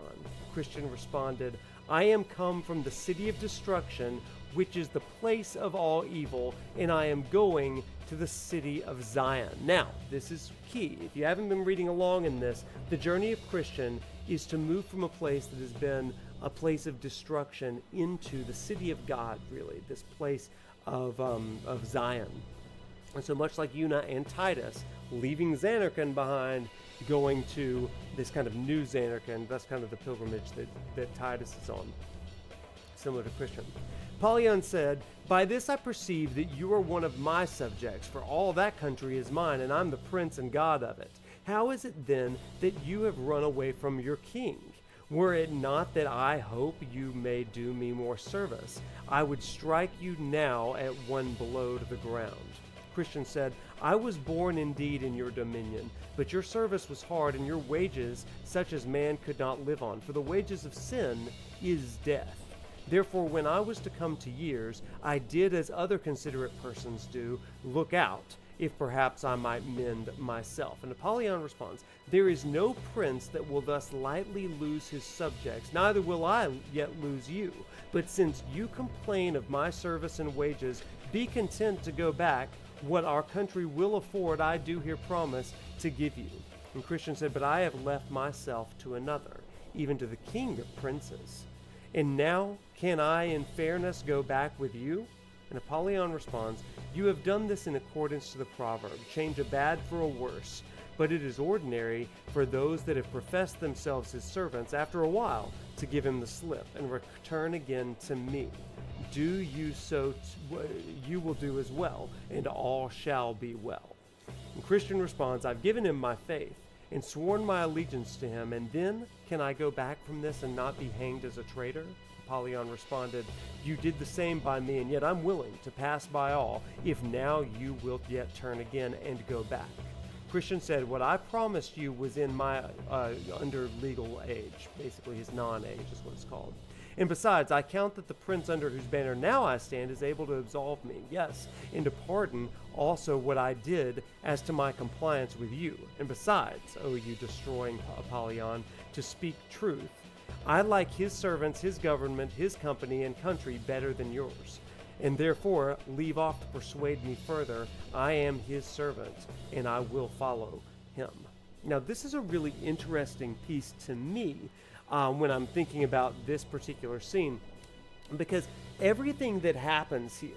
Speaker 2: Christian responded, I am come from the city of destruction, which is the place of all evil, and I am going to the city of Zion. Now, this is key. If you haven't been reading along in this, the journey of Christian is to move from a place that has been a place of destruction into the city of God, really, this place of Zion. And so much like Yuna and Tidus, leaving Zanarkand behind, going to this kind of new Zanarkand, that's kind of the pilgrimage that Tidus is on, similar to Christian. Apolon said, By this I perceive that you are one of my subjects, for all that country is mine, and I'm the prince and god of it. How is it then that you have run away from your king? Were it not that I hope you may do me more service, I would strike you now at one blow to the ground. Christian said, I was born indeed in your dominion, but your service was hard, and your wages such as man could not live on, for the wages of sin is death. Therefore, when I was to come to years, I did as other considerate persons do, look out, if perhaps I might mend myself. And Apolon responds, There is no prince that will thus lightly lose his subjects, neither will I yet lose you. But since you complain of my service and wages, be content to go back. What our country will afford, I do here promise to give you. And Christian said, But I have left myself to another, even to the king of princes. And now, can I in fairness go back with you? And Apollyon responds, you have done this in accordance to the proverb, change a bad for a worse. But it is ordinary for those that have professed themselves his servants after a while to give him the slip and return again to me. Do you so, you will do as well, and all shall be well. And Christian responds, I've given him my faith and sworn my allegiance to him, and then can I go back from this and not be hanged as a traitor? Apollyon responded, you did the same by me, and yet I'm willing to pass by all, if now you wilt yet turn again and go back. Christian said, what I promised you was in my under legal age. Basically, his non-age is what it's called. And besides, I count that the prince under whose banner now I stand is able to absolve me, yes, and to pardon also what I did as to my compliance with you. And besides, O you destroying Apollyon, to speak truth, I like his servants, his government, his company, and country better than yours. And therefore, leave off to persuade me further. I am his servant, and I will follow him. Now, this is a really interesting piece to me when I'm thinking about this particular scene, because everything that happens here,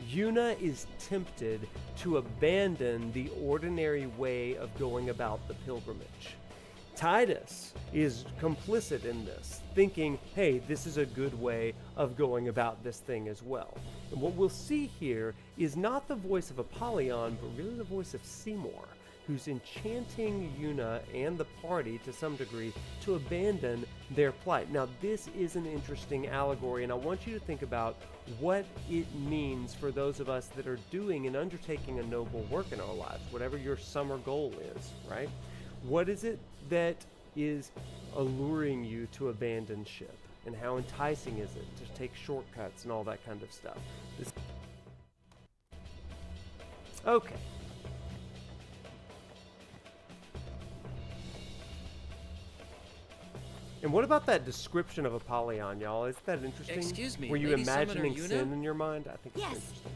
Speaker 2: Yuna is tempted to abandon the ordinary way of going about the pilgrimage. Tidus is complicit in this, thinking, hey, this is a good way of going about this thing as well. And what we'll see here is not the voice of Apollyon, but really the voice of Seymour, who's enchanting Yuna and the party to some degree to abandon their plight. Now, this is an interesting allegory, and I want you to think about what it means for those of us that are doing and undertaking a noble work in our lives, whatever your summer goal is, right? What is it that is alluring you to abandon ship? And how enticing is it to take shortcuts and all that kind of stuff? Okay. And what about that description of Apollyon, y'all? Isn't that interesting?
Speaker 19: Excuse me,
Speaker 2: were you
Speaker 19: Lady
Speaker 2: imagining
Speaker 19: Summoner Yuna?
Speaker 2: sin in your mind? I think it's
Speaker 19: Yes.
Speaker 2: interesting.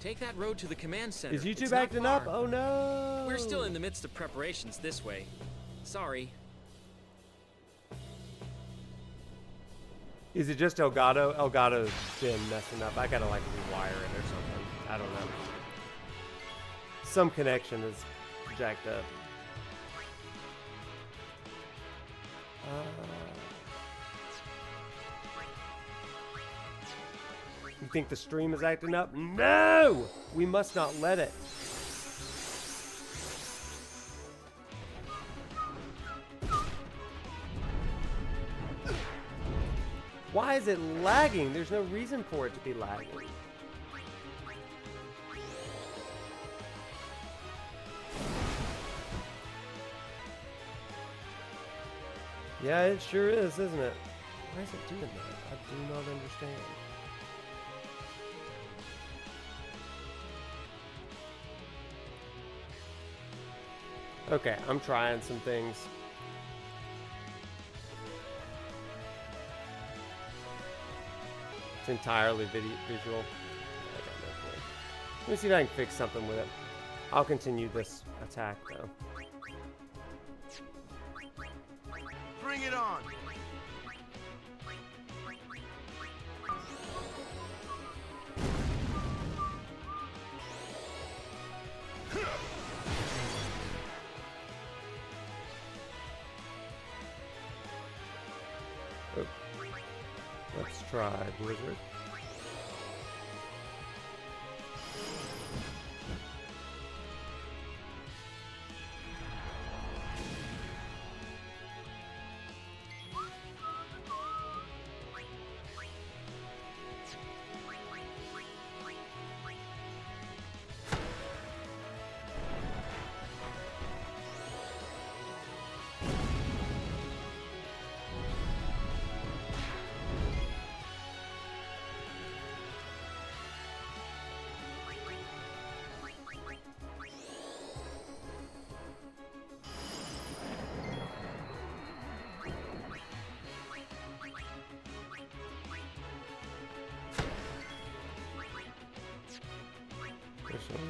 Speaker 19: Take that road to the command center.
Speaker 2: Is YouTube
Speaker 19: It's not
Speaker 2: acting up?
Speaker 19: far.
Speaker 2: Oh no!
Speaker 19: We're still in the midst of preparations this way. Sorry.
Speaker 2: Is it just Elgato? Elgato's been messing up. I gotta like rewire it or something. I don't know. Some connection is jacked up. You think the stream is acting up? No! We must not let it. Why is it lagging? There's no reason for it to be lagging. Yeah, it sure is, isn't it? Why is it doing that? I do not understand. Okay, I'm trying some things. It's entirely visual. I got no clue. Let me see if I can fix something with it. I'll continue this attack though.
Speaker 4: Bring it on!
Speaker 2: Oh. Let's try Blizzard.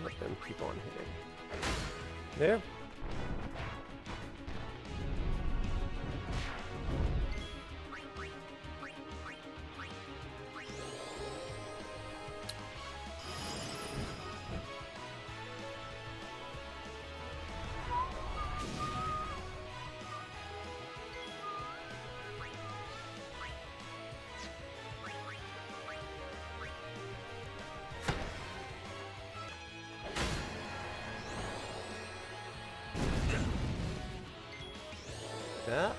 Speaker 2: Let them keep on hitting. There. that.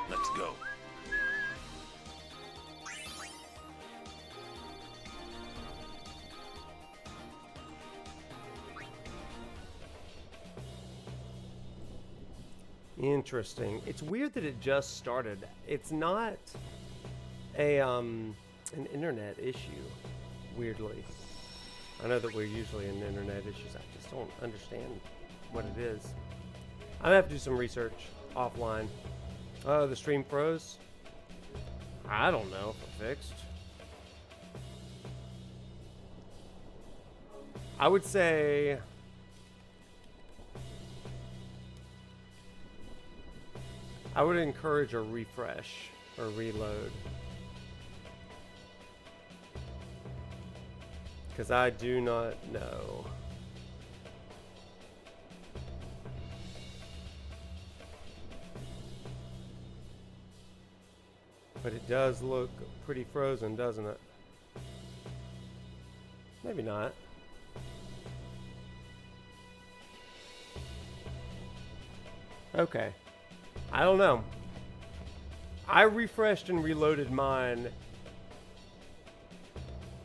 Speaker 10: Let's go.
Speaker 2: Interesting. It's weird that it just started. It's not a an internet issue, weirdly. I know that we're usually in internet issues. I just don't understand what it is. I'm gonna have to do some research offline. Oh, the stream froze? I don't know if it fixed. I would say I would encourage a refresh or reload. Because I do not know. But it does look pretty frozen, doesn't it? Maybe not. Okay. I don't know. I refreshed and reloaded mine.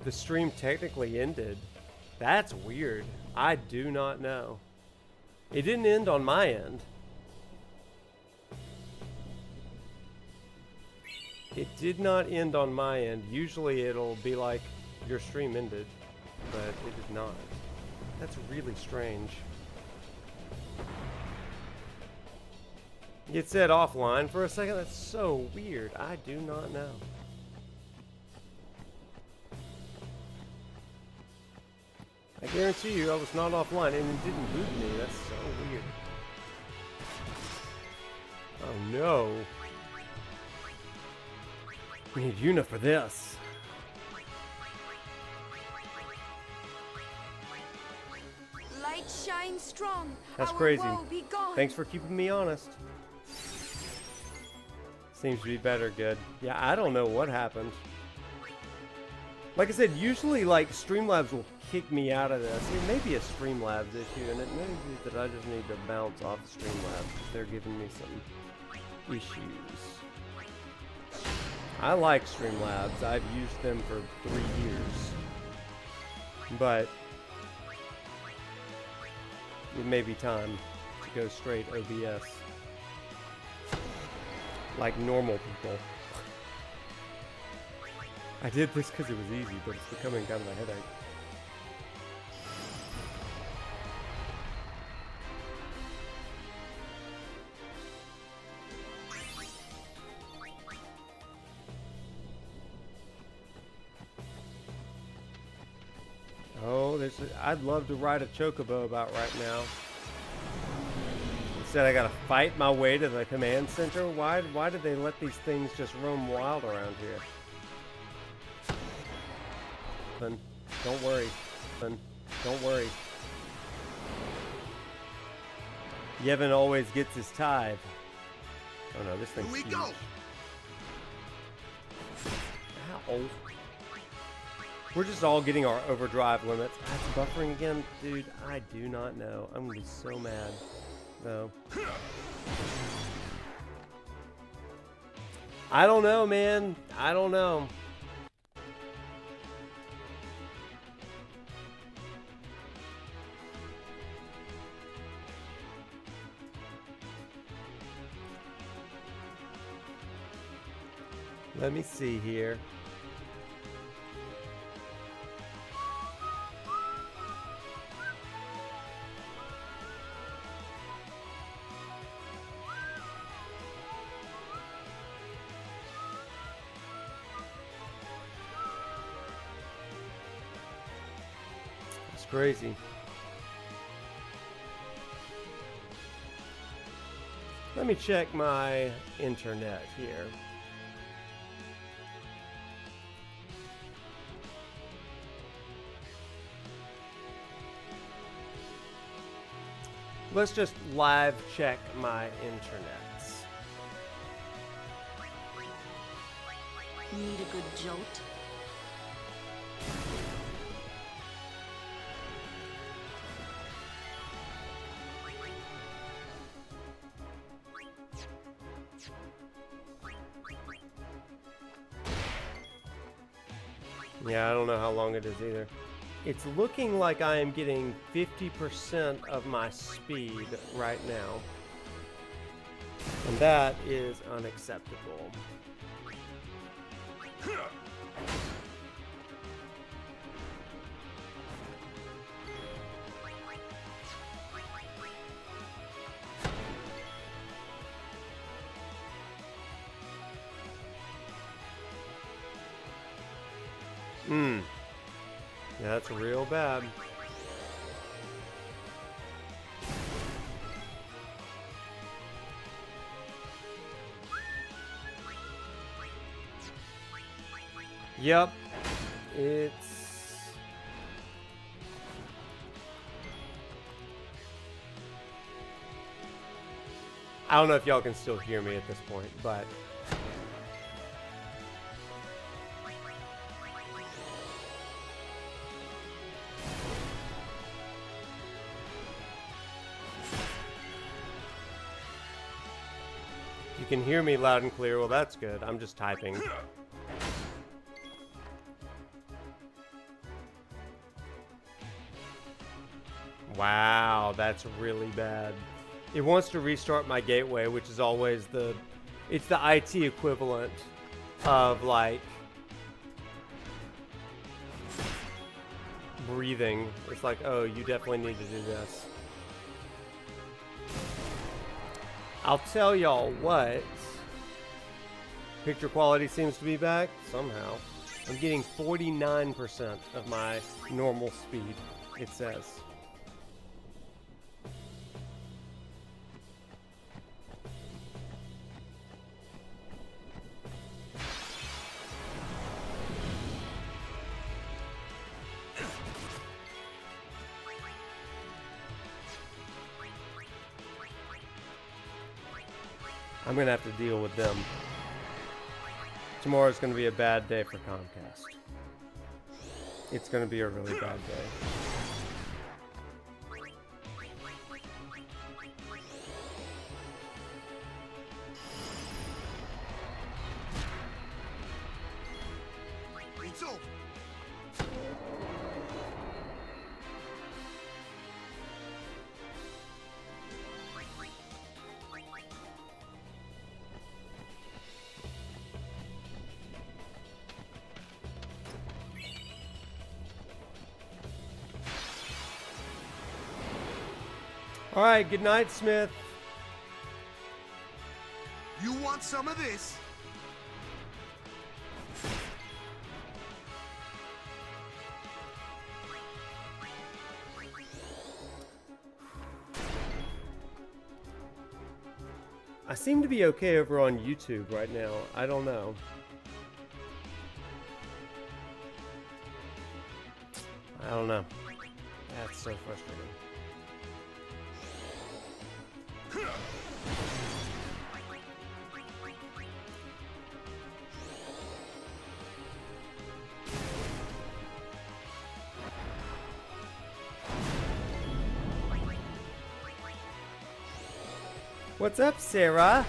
Speaker 2: The stream technically ended. That's weird. I do not know. It didn't end on my end. It did not end on my end. Usually it'll be like your stream ended, but it did not. That's really strange. It said offline for a second. That's so weird. I do not know. I guarantee you I was not offline and it didn't boot me. That's so weird. Oh no. We need Yuna for this.
Speaker 6: Light shines strong.
Speaker 2: That's
Speaker 6: Our
Speaker 2: crazy.
Speaker 6: woe be gone.
Speaker 2: Thanks for keeping me honest. Seems to be better, good. Yeah, I don't know what happened. Like I said, usually like Streamlabs will kick me out of this. It may be a Streamlabs issue, and it may be that I just need to bounce off Streamlabs because they're giving me some issues. I like Streamlabs. I've used them for 3 years. But it may be time to go straight OBS. Like normal people. I did this because it was easy, but it's becoming kind of a headache. Oh, I'd love to ride a Chocobo about right now. Instead, I gotta fight my way to the command center. Why did they let these things just roam wild around here? Don't worry. Don't worry. Yevon always gets his tithe. Oh no, this thing's huge. Here we go. Ow. We're just all getting our overdrive limits. That's buffering again? Dude, I do not know. I'm gonna be so mad, though. I don't know, man. I don't know. Let me see here. It's crazy. Let me check my internet here. Let's just live check my internets.
Speaker 12: Need a good jolt?
Speaker 2: Yeah, I don't know how long it is either. It's looking like I am getting 50% of my speed right now. And that is unacceptable. Yeah, that's real bad. Yep. It's... I don't know if y'all can still hear me at this point, but... you can hear me loud and clear. Well, that's good. I'm just typing. Wow, that's really bad. It wants to restart my gateway, which is always the... it's the IT equivalent of, like... breathing. It's like, oh, you definitely need to do this. I'll tell y'all what. Picture quality seems to be back somehow. I'm getting 49% of my normal speed, it says. I'm gonna have to deal with them. Tomorrow's gonna be a bad day for Comcast. It's gonna be a really bad day.
Speaker 4: It's over.
Speaker 2: All right, good night, Smith.
Speaker 4: You want some of this?
Speaker 2: I seem to be okay over on YouTube right now. I don't know. I don't know. That's so frustrating. What's up, Sarah?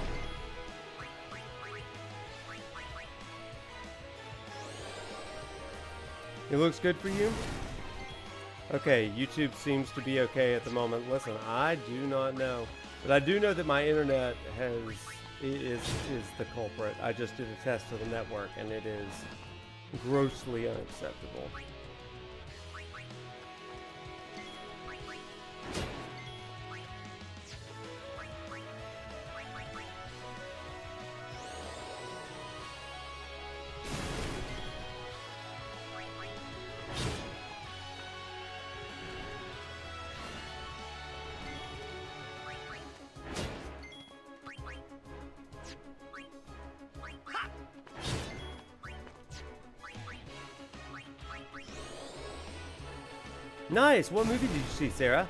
Speaker 2: It looks good for you? Okay, YouTube seems to be okay at the moment. Listen, I do not know. But I do know that my internet is the culprit. I just did a test of the network and it is grossly unacceptable. Nice. What movie did you see, Sarah?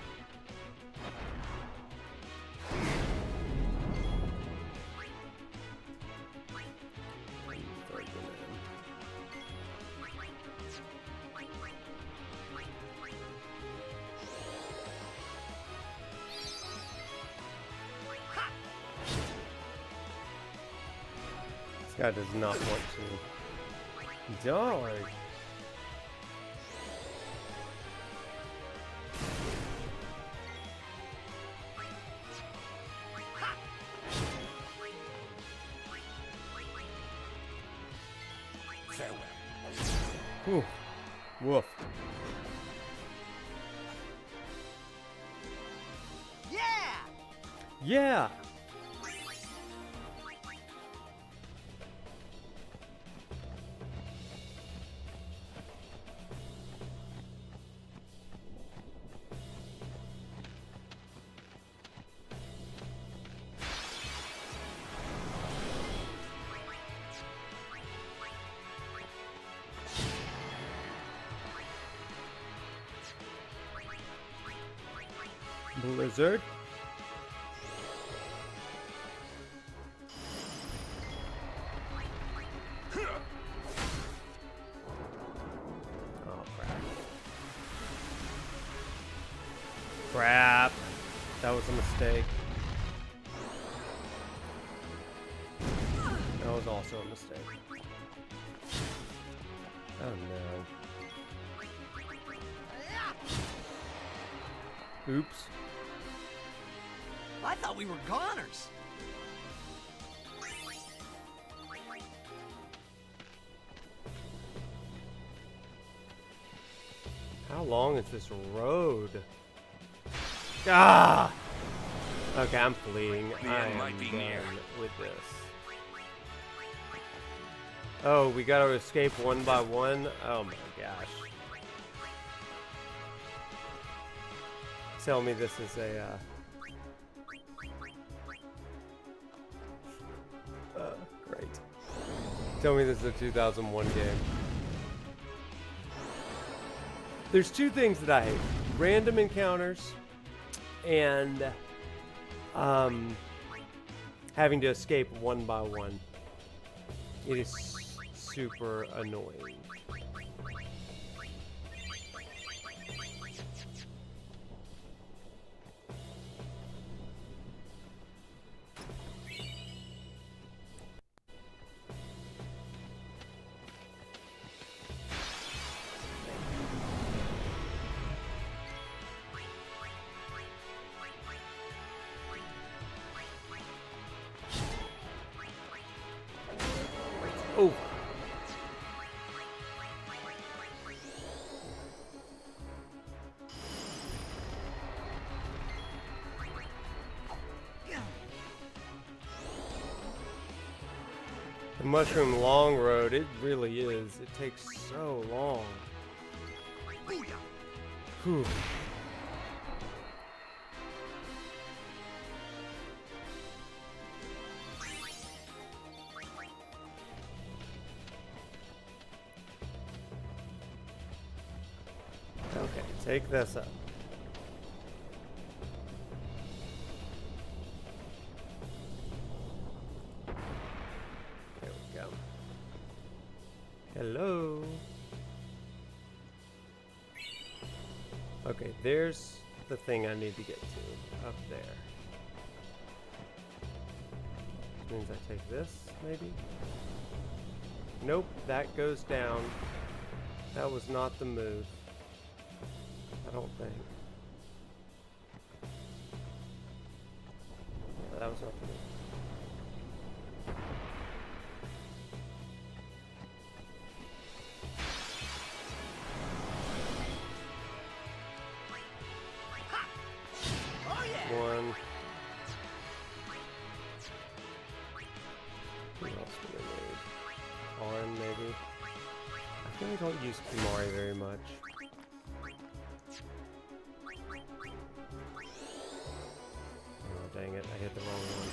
Speaker 2: This guy does not want to die. Whew. Woof.
Speaker 5: Yeah!
Speaker 2: Yeah! Blizzard. Oh, crap. Crap. That was a mistake. That was also a mistake. Oh, no. Oops.
Speaker 5: I thought we were goners.
Speaker 2: How long is this road? Ah! Okay, I'm fleeing. I am done with this. Oh, we gotta escape one by one? Oh my gosh. Tell me this is a, great. Tell me this is a 2001 game. There's two things that I hate. Random encounters and having to escape one by one. It is super annoying. Oh. The Mushroom Long Road, it really is. It takes so long. Whew. Okay, take this up. There we go. Hello. Okay, there's the thing I need to get to up there. Which means I take this, maybe? Nope, that goes down. That was not the move. I don't think. No, that was not the move.
Speaker 5: Oh yeah.
Speaker 2: One. Who else do we need? Auron, maybe? I really don't use Kimari very much. Oh, dang it, I hit the wrong one.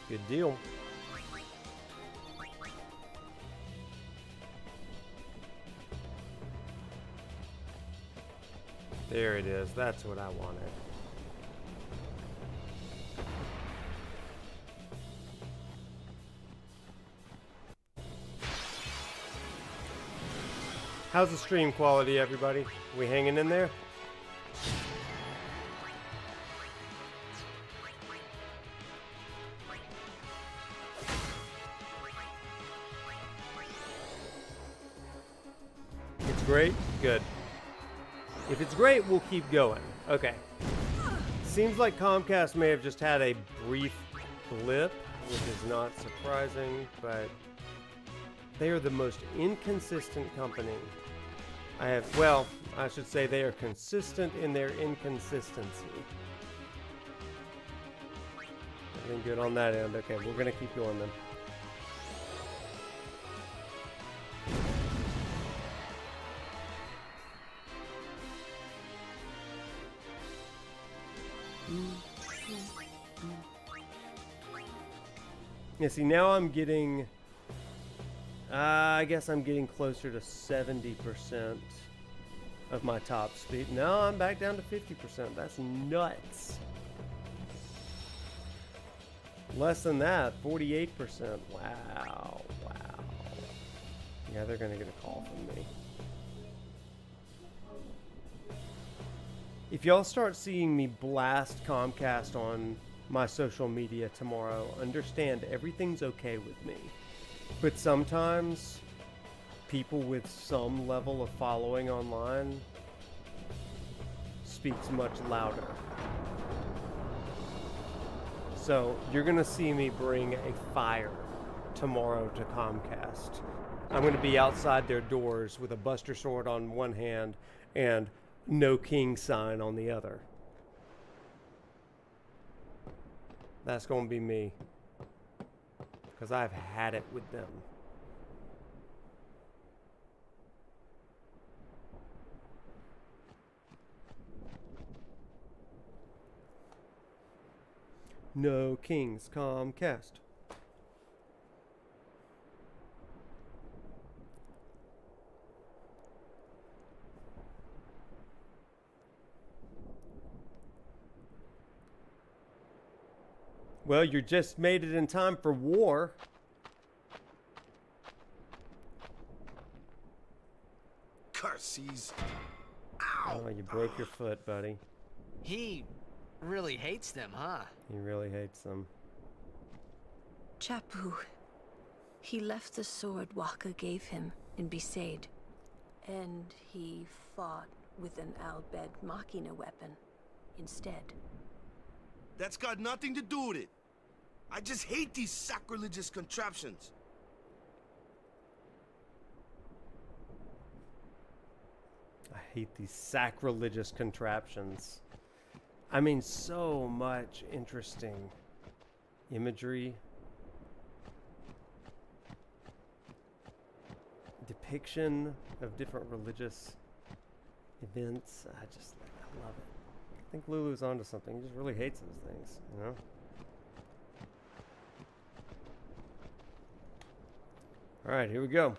Speaker 2: Good deal. There it is. That's what I wanted. How's the stream quality, everybody? We hanging in there? It's great? Good. If it's great, we'll keep going. Okay. Seems like Comcast may have just had a brief blip, which is not surprising, but they are the most inconsistent company I have. Well, I should say they are consistent in their inconsistency. Everything good on that end. Okay, we're gonna keep going then. Yeah, see, now I'm getting, I guess I'm getting closer to 70% of my top speed. No, I'm back down to 50%. That's nuts. Less than that, 48%. Wow, wow. Yeah, they're gonna get a call from me. If y'all start seeing me blast Comcast on my social media tomorrow, understand everything's okay with me. But sometimes people with some level of following online speaks much louder. So you're gonna see me bring a fire tomorrow to Comcast. I'm gonna be outside their doors with a Buster Sword on one hand and no king sign on the other. That's gonna be me. Because I've had it with them. No kings, Comcast. Well, you just made it in time for war.
Speaker 4: Curses.
Speaker 2: Ow. Oh, you broke your foot, buddy.
Speaker 9: He really hates them, huh?
Speaker 2: He really hates them.
Speaker 7: Chapu. He left the sword Waka gave him in Besaid. And he fought with an Albed Machina weapon instead.
Speaker 4: That's got nothing to do with it. I just hate these sacrilegious contraptions.
Speaker 2: I hate these sacrilegious contraptions. I mean, so much interesting imagery, depiction of different religious events. I love it. I think Lulu's onto something. He just really hates those things, you know? All right, here we go.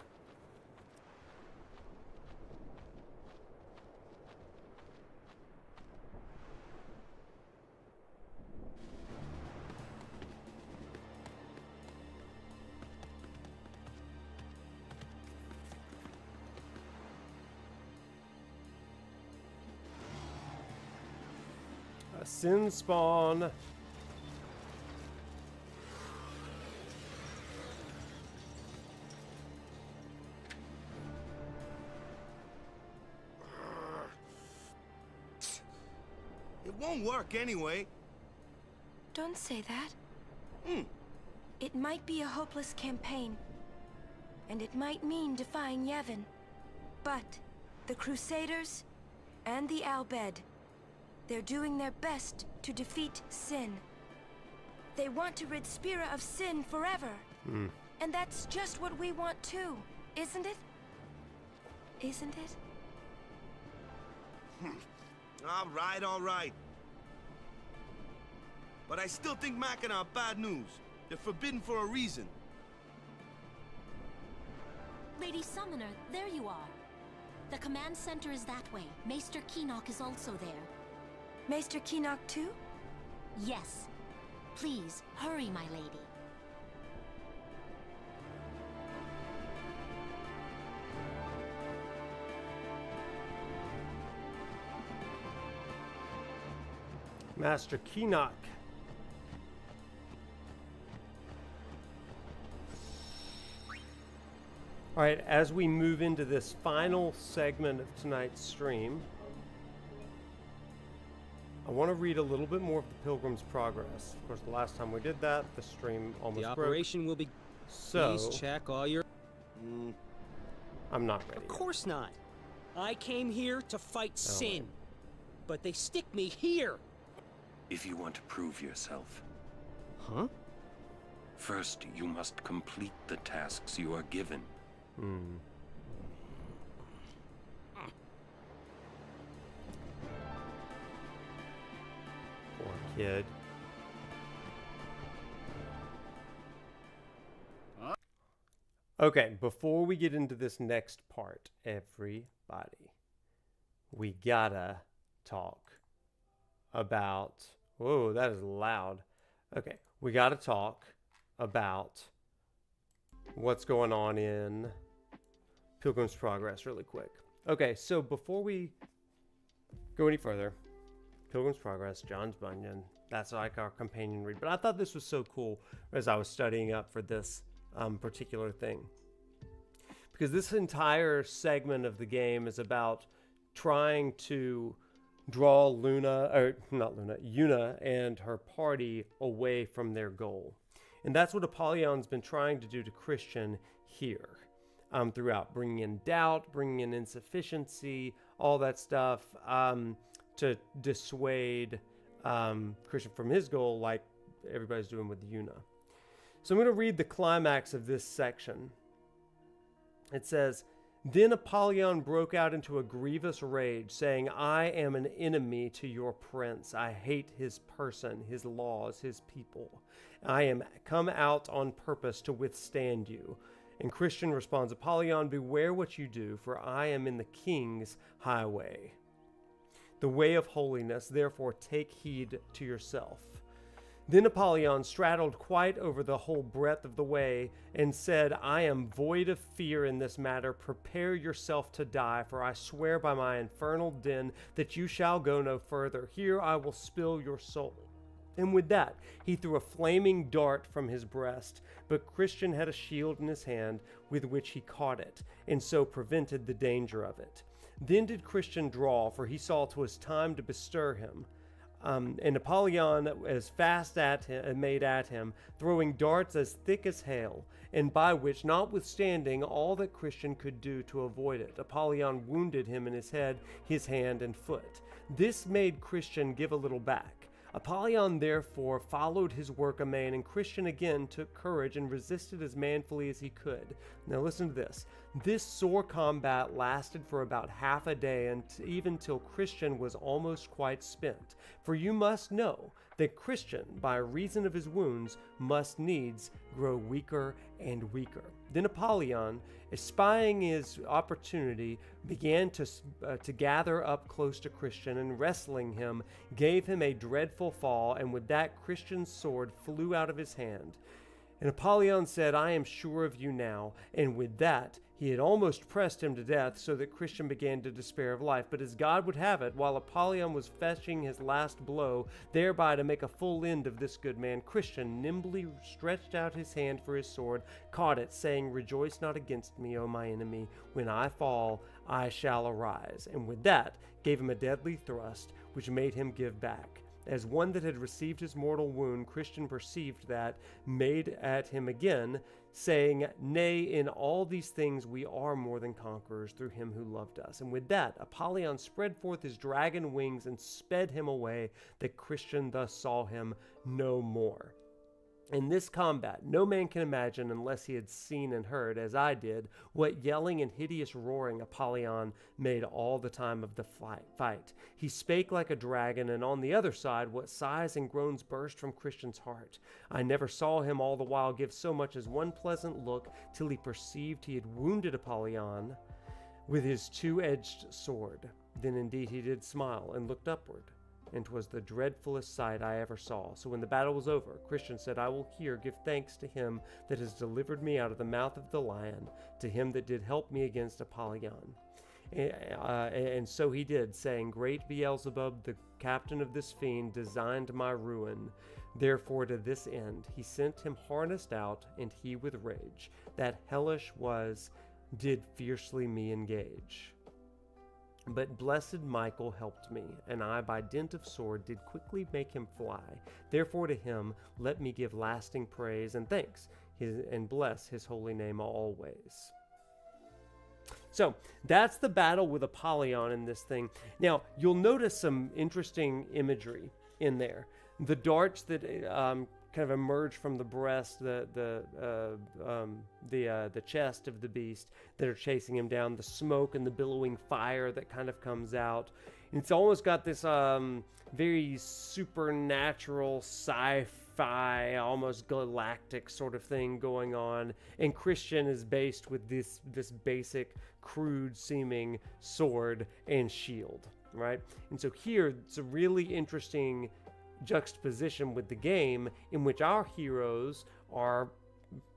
Speaker 2: A sin spawn.
Speaker 4: It won't work anyway.
Speaker 6: Don't say that.
Speaker 4: Hmm.
Speaker 6: It might be a hopeless campaign, and it might mean defying Yevon. But the Crusaders and the Albed, they're doing their best to defeat sin. They want to rid Spira of sin forever. And that's just what we want too, isn't it? Isn't it?
Speaker 4: All right. But I still think Machina are bad news. They're forbidden for a reason.
Speaker 12: Lady Summoner, there you are. The command center is that way. Maester Keenock is also there.
Speaker 6: Maester Keenock too?
Speaker 12: Yes. Please, hurry, my lady.
Speaker 2: Master Keenock. All right, as we move into this final segment of tonight's stream, I want to read a little bit more of the Pilgrim's Progress. Of course, the last time we did that, the stream almost broke.
Speaker 19: The operation will be...
Speaker 2: So,
Speaker 19: please check all your...
Speaker 2: I'm not ready.
Speaker 19: Of course not. I came here to fight sin. But they stick me here.
Speaker 10: If you want to prove yourself.
Speaker 19: Huh?
Speaker 10: First, you must complete the tasks you are given.
Speaker 2: Poor kid. Okay, before we get into this next part, everybody, we gotta talk about... Whoa, that is loud. Okay, we gotta talk about what's going on in Pilgrim's Progress really quick. Okay, so before we go any further, Pilgrim's Progress, John's Bunyan, that's like our companion read. But I thought this was so cool as I was studying up for this particular thing. Because this entire segment of the game is about trying to draw Yuna and her party away from their goal. And that's what Apollon's been trying to do to Christian here throughout, bringing in doubt, bringing in insufficiency, all that stuff to dissuade Christian from his goal, like everybody's doing with Yuna. So I'm going to read the climax of this section. It says, "Then Apollon broke out into a grievous rage, saying, 'I am an enemy to your prince. I hate his person, his laws, his people. I am come out on purpose to withstand you.' And Christian responds, 'Apollon, beware what you do, for I am in the king's highway, the way of holiness. Therefore take heed to yourself.' Then Apollon straddled quite over the whole breadth of the way and said, 'I am void of fear in this matter. Prepare yourself to die, for I swear by my infernal den that you shall go no further. Here I will spill your soul.' And with that, he threw a flaming dart from his breast, but Christian had a shield in his hand with which he caught it, and so prevented the danger of it. Then did Christian draw, for he saw 'twas time to bestir him. And Apollon as fast made at him, throwing darts as thick as hail, and by which, notwithstanding all that Christian could do to avoid it, Apollon wounded him in his head, his hand, and foot. This made Christian give a little back. Apollon therefore followed his work amain, and Christian again took courage and resisted as manfully as he could." Now listen to this. "This sore combat lasted for about half a day, and even till Christian was almost quite spent. For you must know that Christian, by reason of his wounds, must needs grow weaker and weaker. Then Apollon, espying his opportunity, began to gather up close to Christian, and wrestling him, gave him a dreadful fall, and with that Christian's sword flew out of his hand. And Apollon said, 'I am sure of you now.' And with that, he had almost pressed him to death, so that Christian began to despair of life. But as God would have it, while Apollon was fetching his last blow, thereby to make a full end of this good man, Christian nimbly stretched out his hand for his sword, caught it, saying, 'Rejoice not against me, O my enemy. When I fall, I shall arise.' And with that, gave him a deadly thrust, which made him give back. As one that had received his mortal wound, Christian perceived that, made at him again, saying, 'Nay, in all these things we are more than conquerors through him who loved us.' And with that, Apollon spread forth his dragon wings and sped him away, that Christian thus saw him no more." In this combat, no man can imagine, unless he had seen and heard, as I did, what yelling and hideous roaring Apollon made all the time of the fight. He spake like a dragon, and on the other side, what sighs and groans burst from Christian's heart. I never saw him all the while give so much as one pleasant look, till he perceived he had wounded Apollon with his two-edged sword. Then indeed he did smile and looked upward, and 'twas the dreadfulest sight I ever saw. So when the battle was over, Christian said, I will here give thanks to him that has delivered me out of the mouth of the lion, to him that did help me against Apollon. And so he did, saying, Great Beelzebub, the captain of this fiend, designed my ruin. Therefore to this end he sent him harnessed out, and he with rage, that hellish was, did fiercely me engage. But blessed Michael helped me, and I by dint of sword did quickly make him fly. Therefore to him let me give lasting praise and thanks, and bless his holy name always. So that's the battle with Apollon in this thing. Now you'll notice some interesting imagery in there. The darts that kind of emerge from the breast, the chest of the beast that are chasing him down, the smoke and the billowing fire that kind of comes out. It's almost got this very supernatural sci-fi, almost galactic sort of thing going on. And Christian is based with this basic, crude-seeming sword and shield, right? And so here it's a really interesting juxtaposition with the game in which our heroes are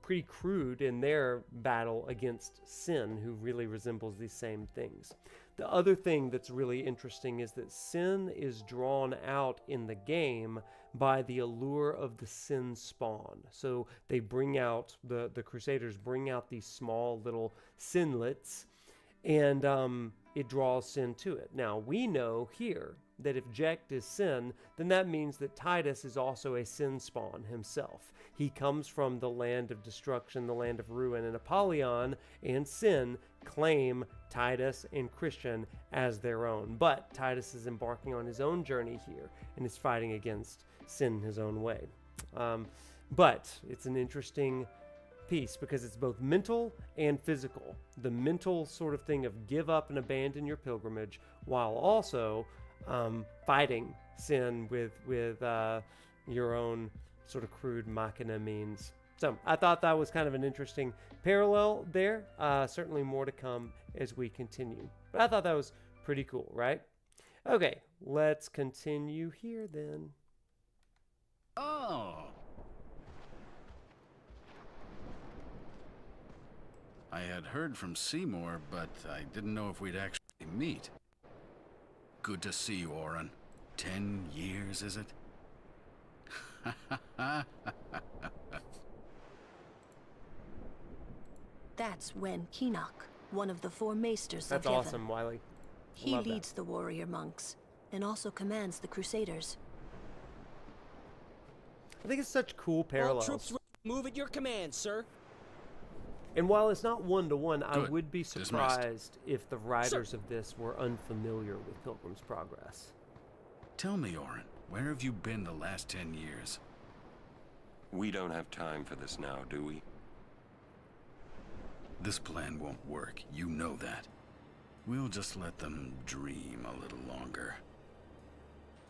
Speaker 2: pretty crude in their battle against sin, who really resembles these same things. The other thing that's really interesting is that sin is drawn out in the game by the allure of the sin spawn. So they bring out, the Crusaders bring out these small little sinlets, and it draws sin to it. Now we know here that if Jecht is sin, then that means that Tidus is also a sin spawn himself. He comes from the land of destruction, the land of ruin, and Apollon and Sin claim Tidus and Christian as their own. But Tidus is embarking on his own journey here and is fighting against sin in his own way. But it's an interesting piece because it's both mental and physical. The mental sort of thing of give up and abandon your pilgrimage, while also fighting sin with your own sort of crude machina means. So I thought that was kind of an interesting parallel there. Certainly more to come as we continue. But I thought that was pretty cool, right? Okay, let's continue here then.
Speaker 18: Oh. I had heard from Seymour, but I didn't know if we'd actually meet. Good to see you, Auron. 10 years, is it?
Speaker 7: That's Wen Keenock, one of the 4 maesters
Speaker 2: That's
Speaker 7: of Yevon.
Speaker 2: awesome, Wiley.
Speaker 7: He leads the warrior monks and also commands the Crusaders.
Speaker 2: I think it's such cool parallels.
Speaker 19: All troops move at your command, sir.
Speaker 2: And while it's not one-to-one, I
Speaker 18: Good.
Speaker 2: would be
Speaker 18: Dismissed.
Speaker 2: surprised if the writers of this were unfamiliar with Pilgrim's Progress.
Speaker 18: Tell me, Auron, where have you been the last 10 years?
Speaker 10: We don't have time for this now, do we?
Speaker 18: This plan won't work, you know that. We'll just let them dream a little longer.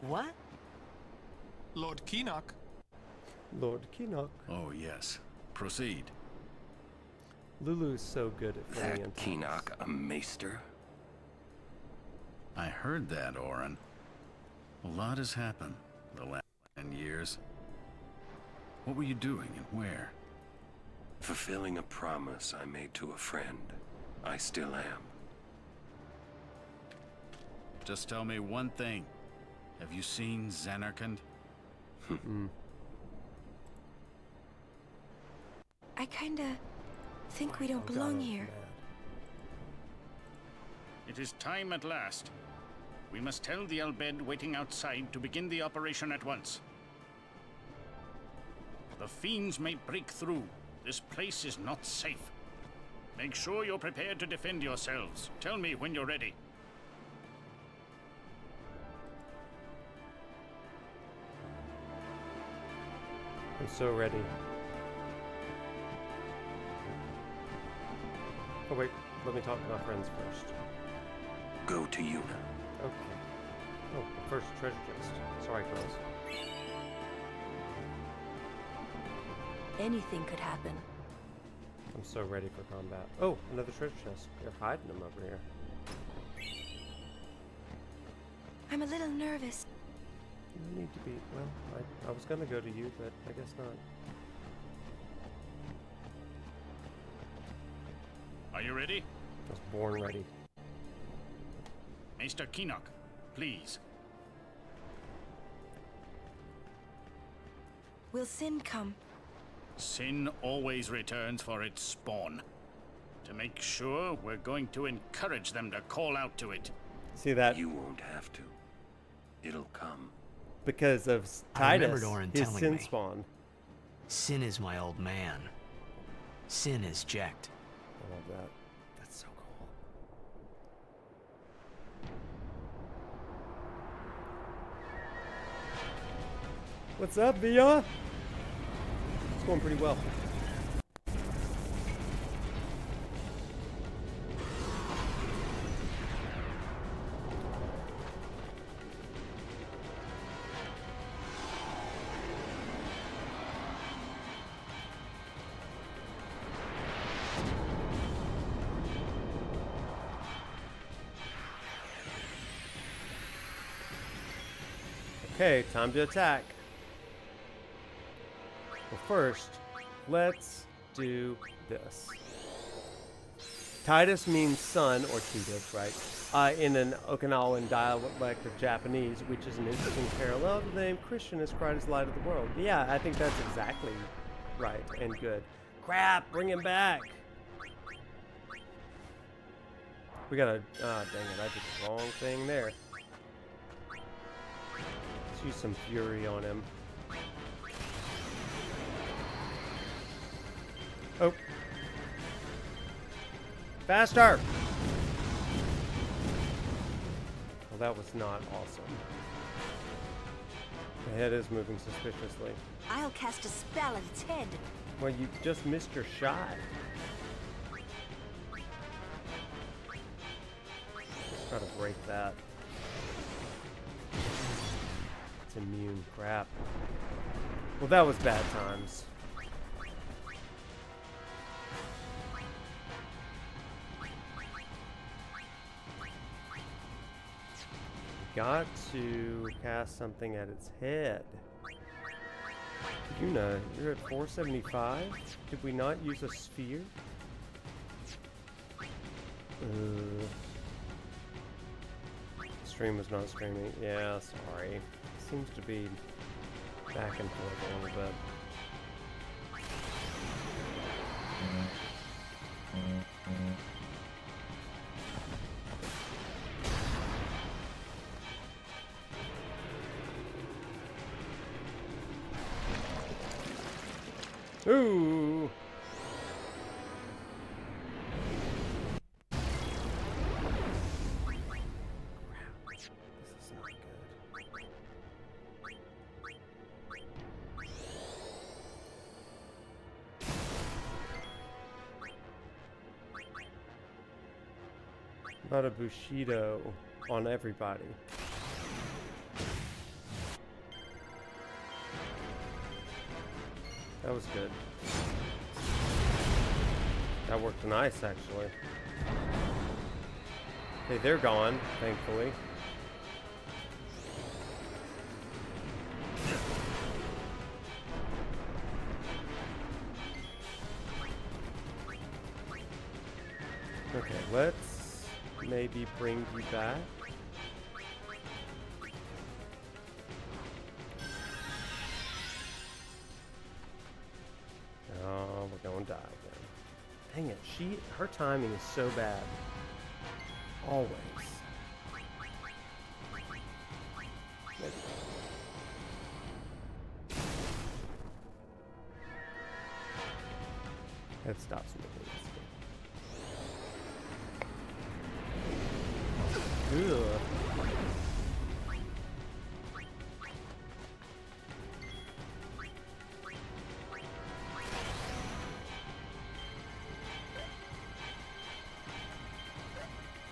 Speaker 5: What?
Speaker 20: Lord Keenock.
Speaker 2: Lord Keenock.
Speaker 18: Oh, yes. Proceed.
Speaker 2: Lulu's so good at filling in
Speaker 10: That Keenock, a maester?
Speaker 18: I heard that, Auron. A lot has happened the last 10 years. What were you doing and where?
Speaker 10: Fulfilling a promise I made to a friend. I still am.
Speaker 18: Just tell me one thing. Have you seen Zanarkand?
Speaker 6: I kinda think we don't belong here.
Speaker 21: It is time at last. We must tell the Albed waiting outside to begin the operation at once. The fiends may break through. This place is not safe. Make sure you're prepared to defend yourselves. Tell me when you're ready.
Speaker 2: I'm so ready. Oh wait, let me talk to my friends first.
Speaker 10: Go to Yuna.
Speaker 2: Okay. Oh, first treasure chest. Sorry, girls.
Speaker 7: Anything could happen.
Speaker 2: I'm so ready for combat. Oh, another treasure chest. They're hiding them over here.
Speaker 6: I'm a little nervous.
Speaker 2: You need to be. Well, I was gonna go to you, but I guess not.
Speaker 21: Are you ready?
Speaker 2: I was born ready.
Speaker 21: Mr. Kinnock, please.
Speaker 6: Will Sin come?
Speaker 21: Sin always returns for its spawn. To make sure, we're going to encourage them to call out to it.
Speaker 2: See that?
Speaker 10: You won't have to. It'll come.
Speaker 2: Because of
Speaker 9: I remembered
Speaker 2: Tidus,
Speaker 9: Auron
Speaker 2: his
Speaker 9: telling
Speaker 2: sin
Speaker 9: me.
Speaker 2: spawn.
Speaker 9: Sin is my old man. Sin is Jecht.
Speaker 2: I love that. That's so cool. What's up, Via? It's going pretty well. Okay, time to attack. Well, first, let's do this. Tidus means sun, or Tidus, right? In an Okinawan dialect of Japanese, which is an interesting parallel to the name Christian as Christ is light of the world. Yeah, I think that's exactly right and good. Crap, bring him back. We gotta, dang it, I did the wrong thing there. Let's use some fury on him. Oh. Faster! Well, that was not awesome. The head is moving suspiciously.
Speaker 12: I'll cast a spell at its head.
Speaker 2: Well, you just missed your shot. Try to break that. It's immune. Crap. Well, that was bad times. Got to cast something at its head. Yuna, you're at 475? Did we not use a sphere? Stream was not streaming. Yeah, sorry. Seems to be back and forth a little bit. Ooh! About a Bushido on everybody. That was good. That worked nice, actually. Okay, they're gone, thankfully. Okay, let's maybe bring you back. Oh, we're going to die again. Dang it, her timing is so bad. Always. That stops me. Ugh.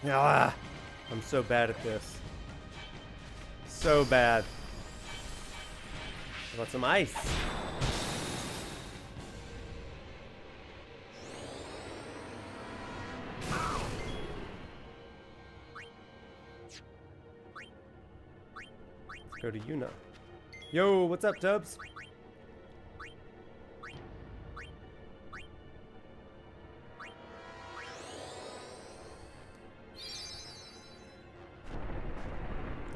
Speaker 2: Ah, I'm so bad at this. So bad. How about some ice? Let's go to Yuna. Yo, what's up, Tubbs?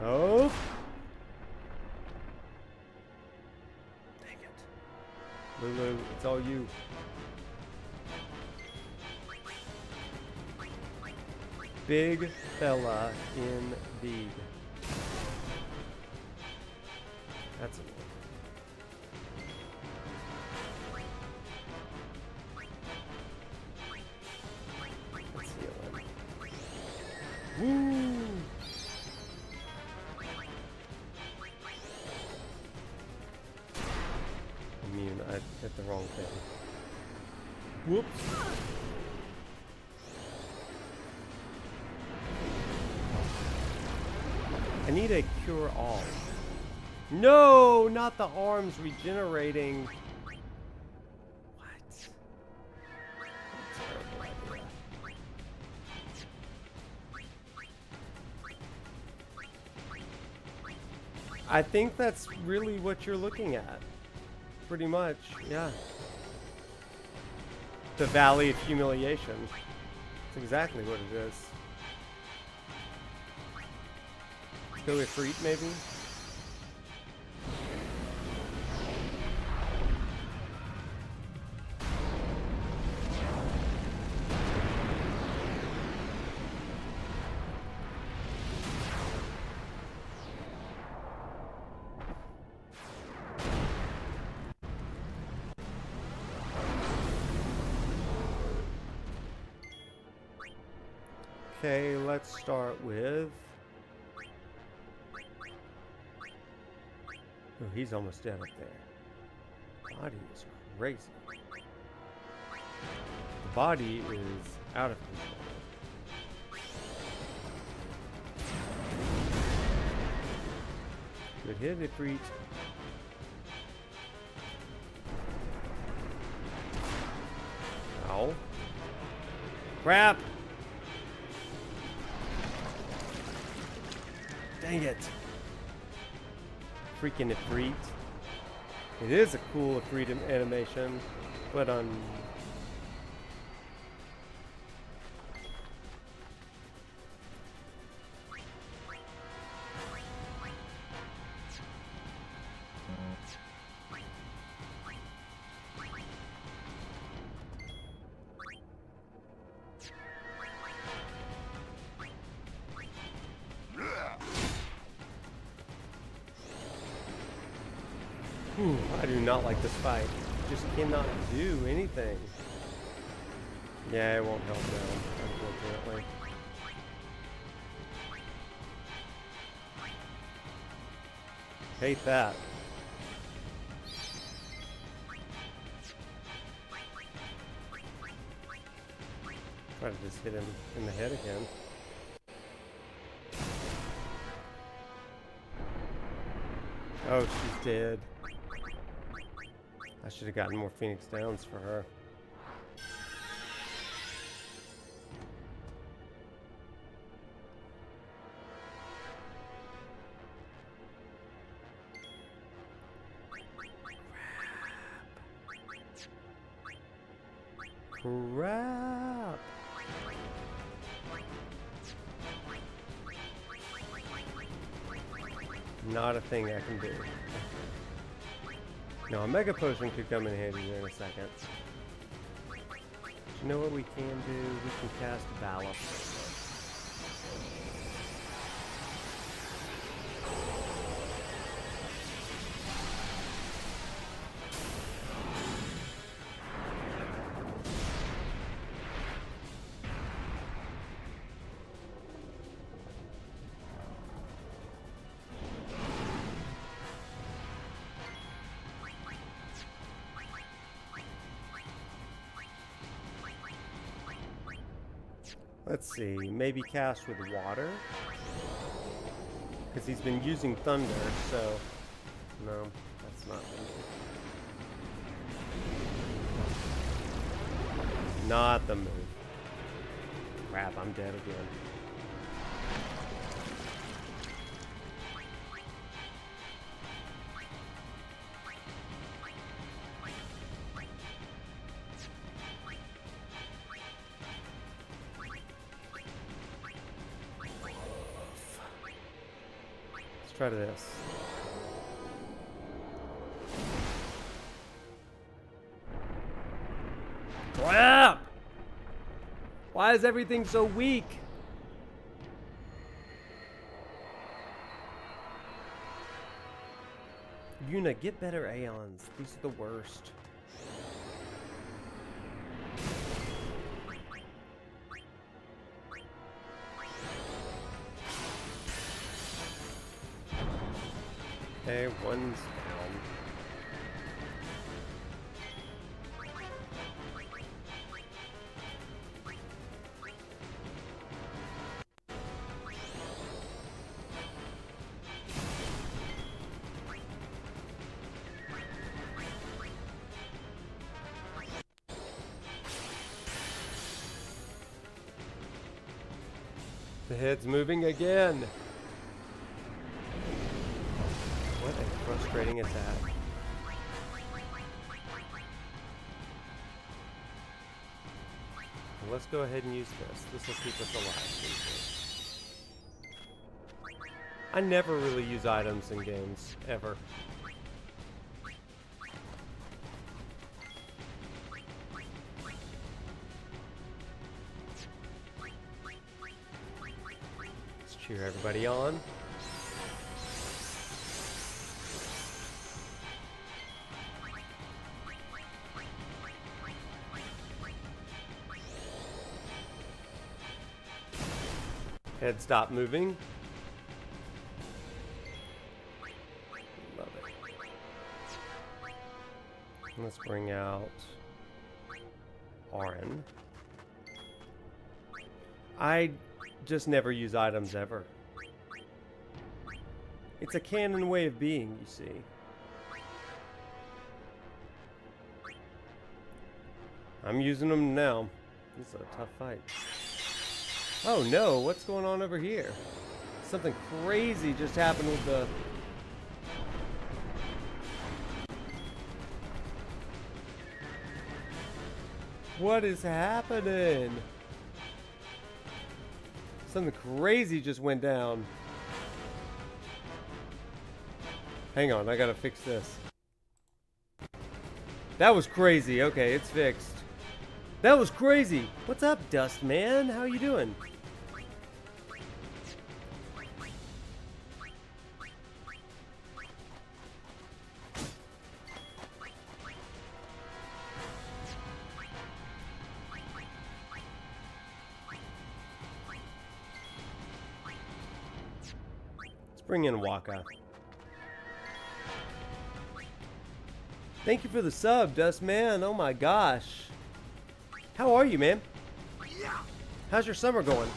Speaker 2: Oh. Dang it. Lulu, it's all you. Big fella indeed. That's a Let's see it. Woo! Immune, I hit the wrong thing. Whoops. I need a cure all. No, not the arms regenerating. What? Terrible idea. I think that's really what you're looking at. Pretty much, yeah. The Valley of Humiliation. That's exactly what it is. Let's go with Freet, maybe? Okay, let's start with... Oh, he's almost dead up there. Body is crazy. The body is out of control. Good hit, Ifrit. Ow. Crap! Dang it. Freaking Ifrit. It is a cool Ifrit animation, but I do not like this fight. Just cannot do anything. Yeah, it won't help now, unfortunately. Hate that. Try to just hit him in the head again. Oh, she's dead. I should have gotten more Phoenix Downs for her. Crap. Not a thing I can do. No, a Mega Potion could come in handy here in a second. You know what we can do? We can cast Valor. Let's see, maybe cast with water? Because he's been using thunder, so... No, that's not the move. Not the move. Crap, I'm dead again. try this. Crap! Why is everything so weak? Yuna, get better Aeons. These are the worst. Okay, one's down. The head's moving again. What a frustrating attack. Well, let's go ahead and use this. This will keep us alive. I never really use items in games, ever. Let's cheer everybody on. Head stop moving. Love it. Let's bring out Auron. I just never use items ever. It's a canon way of being, you see. I'm using them now. This is a tough fight. Oh no, what's going on over here? Something crazy just happened with the... What is happening? Something crazy just went down. Hang on, I gotta fix this. That was crazy. Okay, it's fixed. That was crazy. What's up, Dust Man? How you doing? Let's bring in Waka. Thank you for the sub, Dust Man. Oh my gosh. How are you, man? How's your summer going?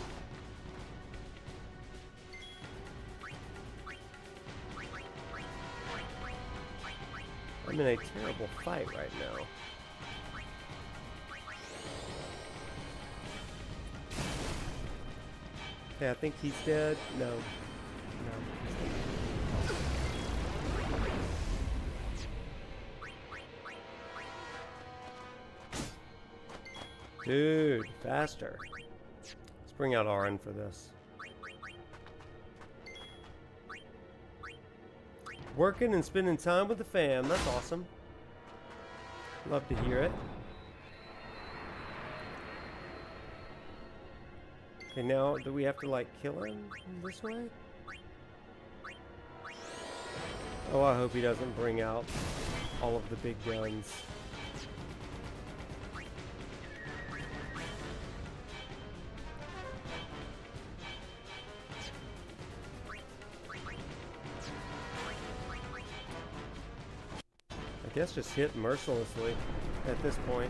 Speaker 2: I'm in a terrible fight right now. Okay, I think he's dead. No. No. Dude, faster. Let's bring out Auron for this. Working and spending time with the fam. That's awesome. Love to hear it. Okay, now do we have to like kill him this way? Oh, I hope he doesn't bring out all of the big guns. I guess just hit mercilessly at this point.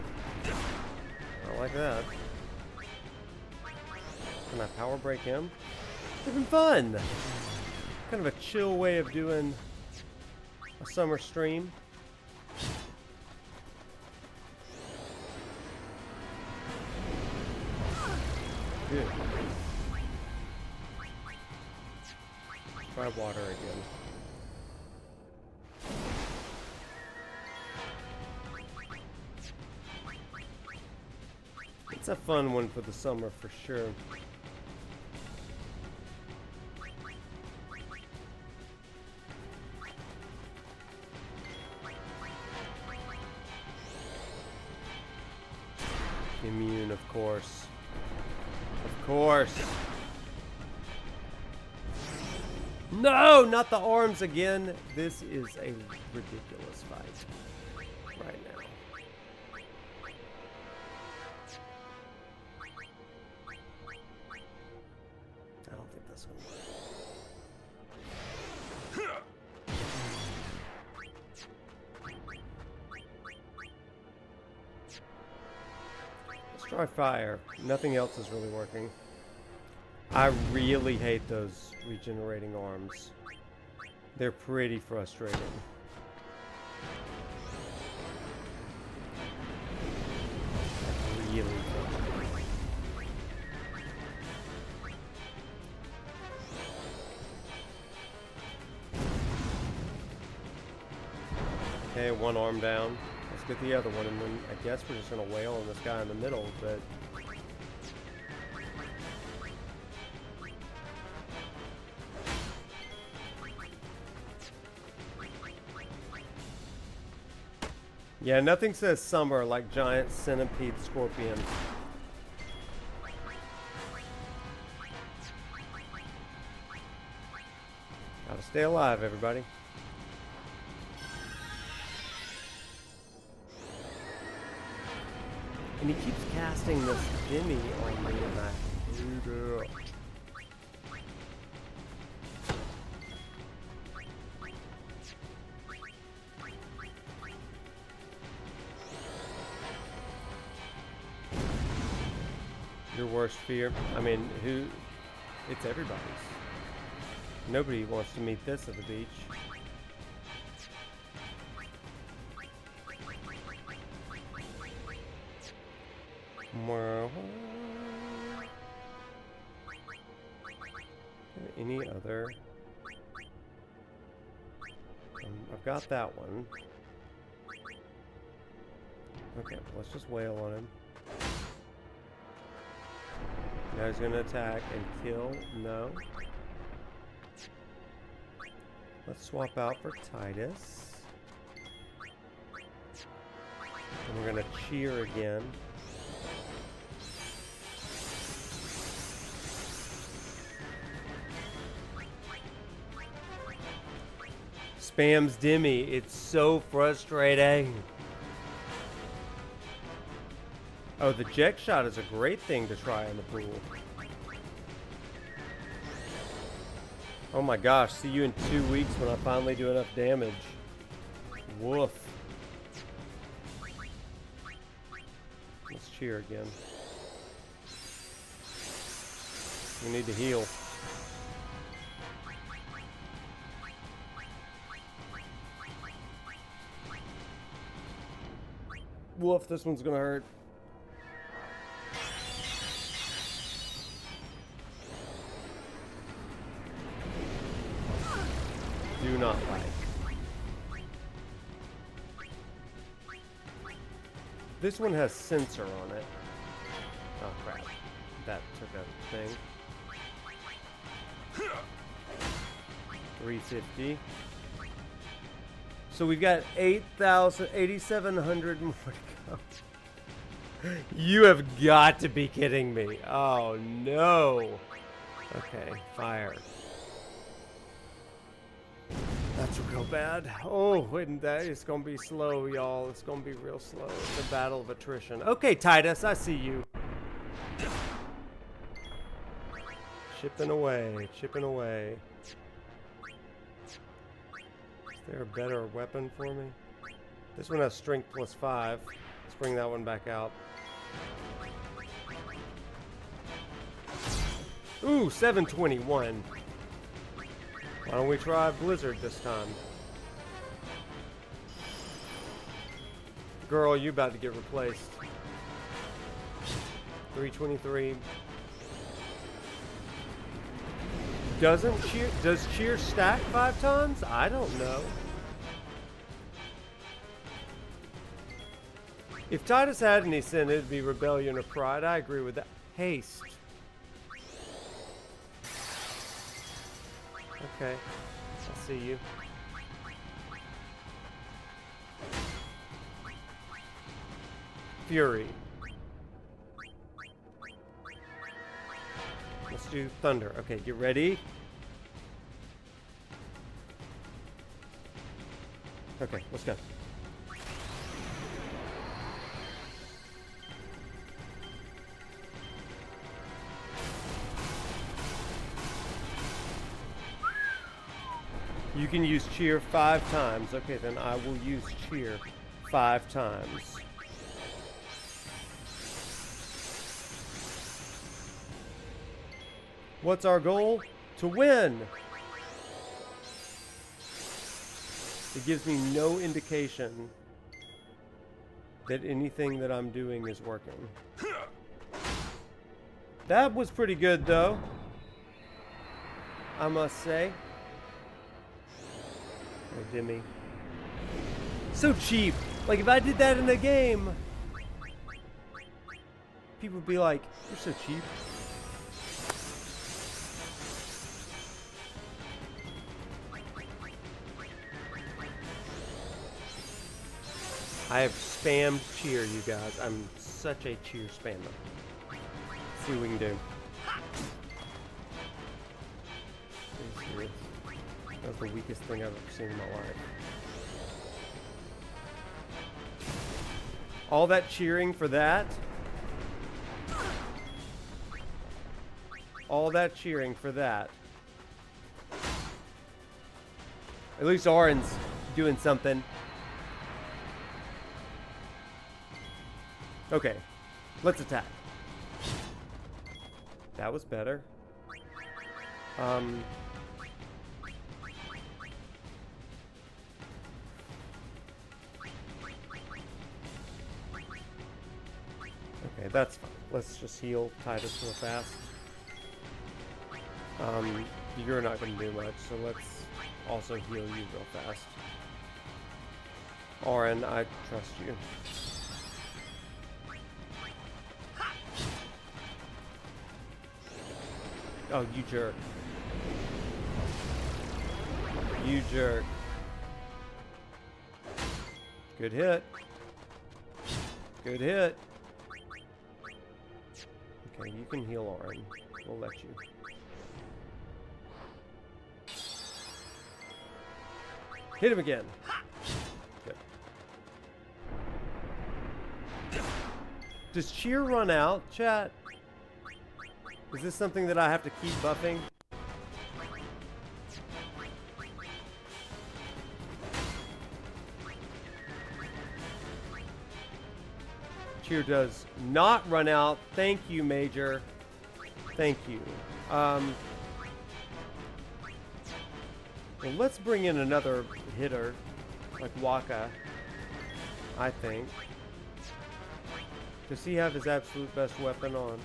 Speaker 2: I like that. Can I power break him? It's been fun! Kind of a chill way of doing a summer stream. Good. Try water again. It's a fun one for the summer for sure. Immune, of course. Of course. No, not the arms again. This is a ridiculous fight right now. I don't think that's gonna work. Let's try fire. Nothing else is really working. I really hate those regenerating arms. They're pretty frustrating. Really frustrating. Okay, one arm down. Let's get the other one, and then I guess we're just gonna wail on this guy in the middle, but yeah, nothing says summer like giant centipede scorpion. Gotta stay alive, everybody. And he keeps casting this Jimmy on me, and I hate it. Your worst fear? I mean, who? It's everybody's. Nobody wants to meet this at the beach. Any other? I've got that one. Okay, let's just wail on him. Now he's gonna attack and kill. No. Let's swap out for Tidus. And we're gonna cheer again. Spams Demi. It's so frustrating. Oh, the Jek shot is a great thing to try in the pool. Oh my gosh, see you in 2 weeks when I finally do enough damage. Woof. Let's cheer again. We need to heal. Woof, this one's gonna hurt. Do not like. This one has sensor on it. Oh crap. That took a thing. 350. So we've got 8,700 more to go. You have got to be kidding me. Oh no. Okay, fire. That's real bad. Oh, and that is gonna be slow, y'all. It's gonna be real slow. It's a battle of attrition. Okay, Tidus, I see you. Chipping away, chipping away. Is there a better weapon for me? This one has strength +5. Let's bring that one back out. Ooh, 721. Why don't we try Blizzard this time? Girl, you about to get replaced. 323. Does cheer stack 5 tons? I don't know. If Tidus had any sin, it'd be rebellion or pride. I agree with that. Haste. Okay, I see you. Fury. Let's do thunder. Okay, get ready. Okay, let's go. You can use cheer 5 times. Okay, then I will use cheer 5 times. What's our goal? To win! It gives me no indication that anything that I'm doing is working. That was pretty good, though, I must say. Oh, Dimmy. So cheap! Like, if I did that in a game, people would be like, you're so cheap. I have spammed cheer, you guys. I'm such a cheer spammer. Let's see what we can do. That was the weakest thing I've ever seen in my life. All that cheering for that. All that cheering for that. At least Auron's doing something. Okay, let's attack. That was better. Okay, that's fine. Let's just heal Tidus real fast. You're not going to do much, so let's also heal you real fast. Auron, I trust you. Oh, you jerk. You jerk. Good hit. Good hit. Okay, you can heal Auron. We'll let you. Hit him again. Good. Does cheer run out, chat? Is this something that I have to keep buffing? Cheer does not run out. Thank you, Major. Thank you. Well, let's bring in another hitter, like Waka, I think. Does he have his absolute best weapon on?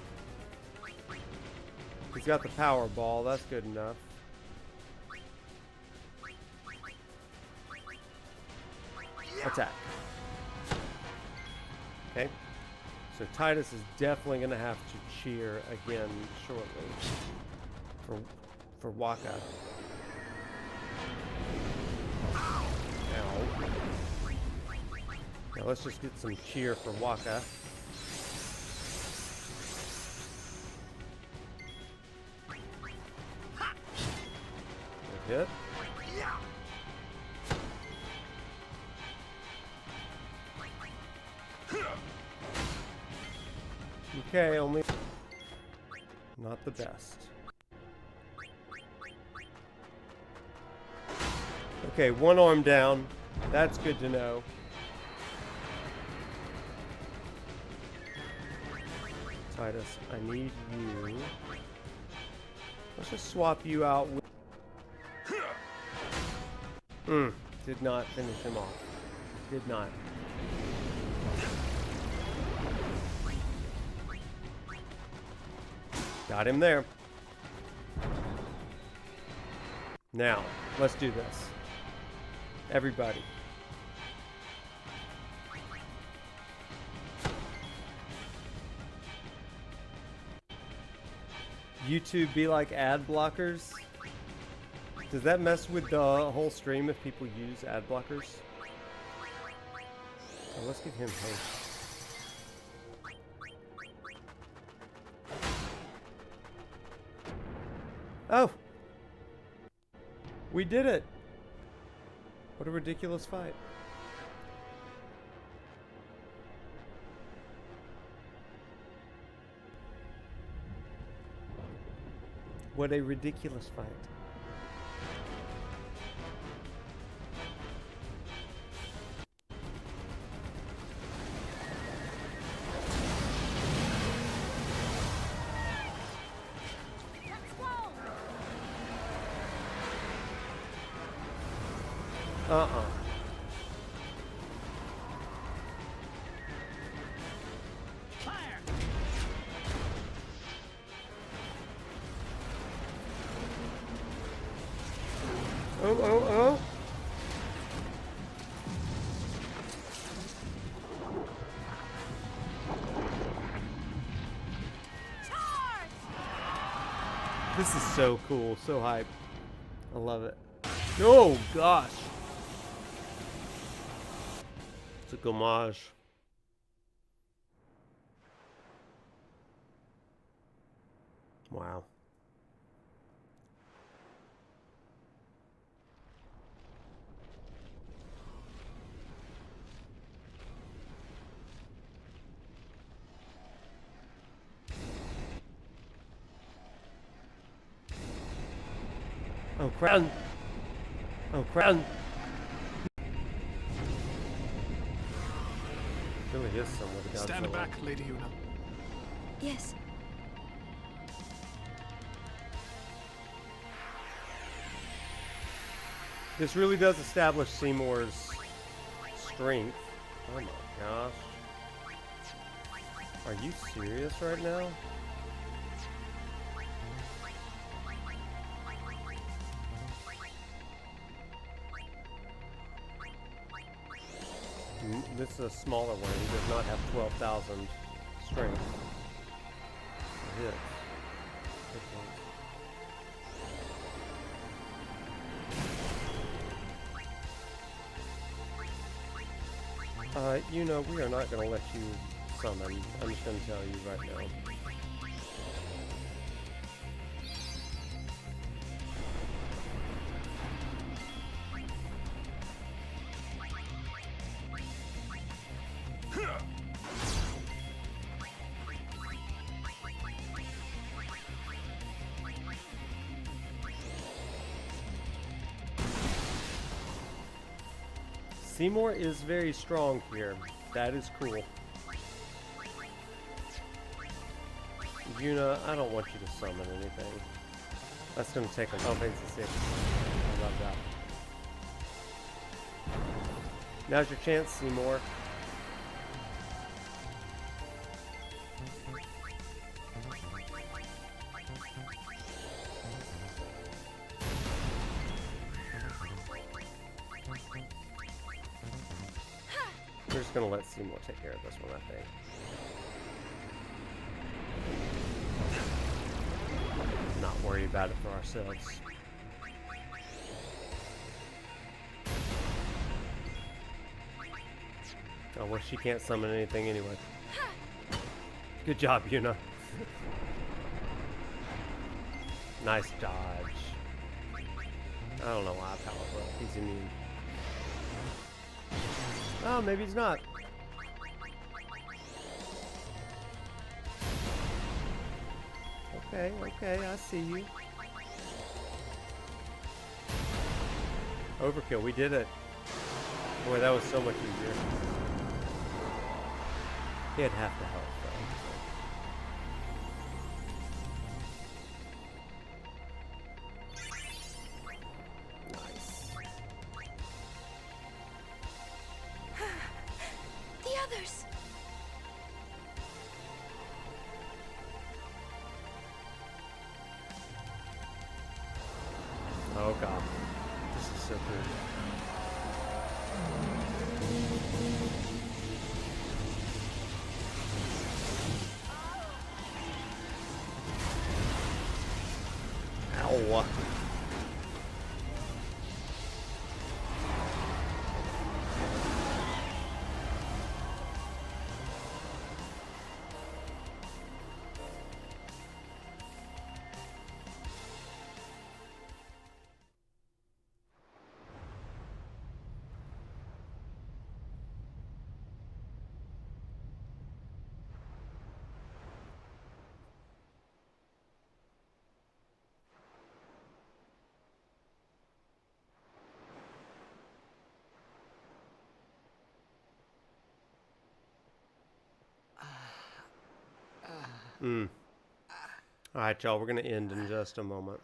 Speaker 2: He's got the power ball, that's good enough. Attack. Okay. So Tidus is definitely going to have to cheer again shortly. For Waka. Ow. Now let's just get some cheer for Waka. Hit. Okay, only not the best. Okay, one arm down. That's good to know. Tidus, I need you. Let's just swap you out with... Did not finish him off. Did not. Got him there. Now, let's do this. Everybody. YouTube be like ad blockers? Does that mess with the whole stream if people use ad blockers? So let's give him haste. Oh! We did it! What a ridiculous fight. What a ridiculous fight. Oh. This is so cool, so hype. I love it. Oh gosh. It's a homage. Wow. Oh, crown. Oh, crown. Really is somewhere to go.
Speaker 20: Stand back, Lady Yuna.
Speaker 6: Yes.
Speaker 2: This really does establish Seymour's strength. Oh my gosh. Are you serious right now? This is a smaller one. He does not have 12,000 strength. Hit. You know, we are not going to let you summon. I'm just going to tell you right now. Seymour is very strong here. That is cool. Yuna, I don't want you to summon anything. That's going to take a offense to 6. I love that. Now's your chance, Seymour. We're just gonna let Seymour take care of this one, I think. Not worry about it for ourselves. Oh, well, she can't summon anything anyway. Good job, Yuna. Nice dodge. I don't know why I power up. He's immune. Oh, maybe he's not. Okay, I see you. Overkill, we did it. Boy, that was so much easier. He had half the health, though. Nice.
Speaker 6: The others.
Speaker 2: Oh god. This is so good. Ow. Alright, y'all, we're gonna end in just a moment.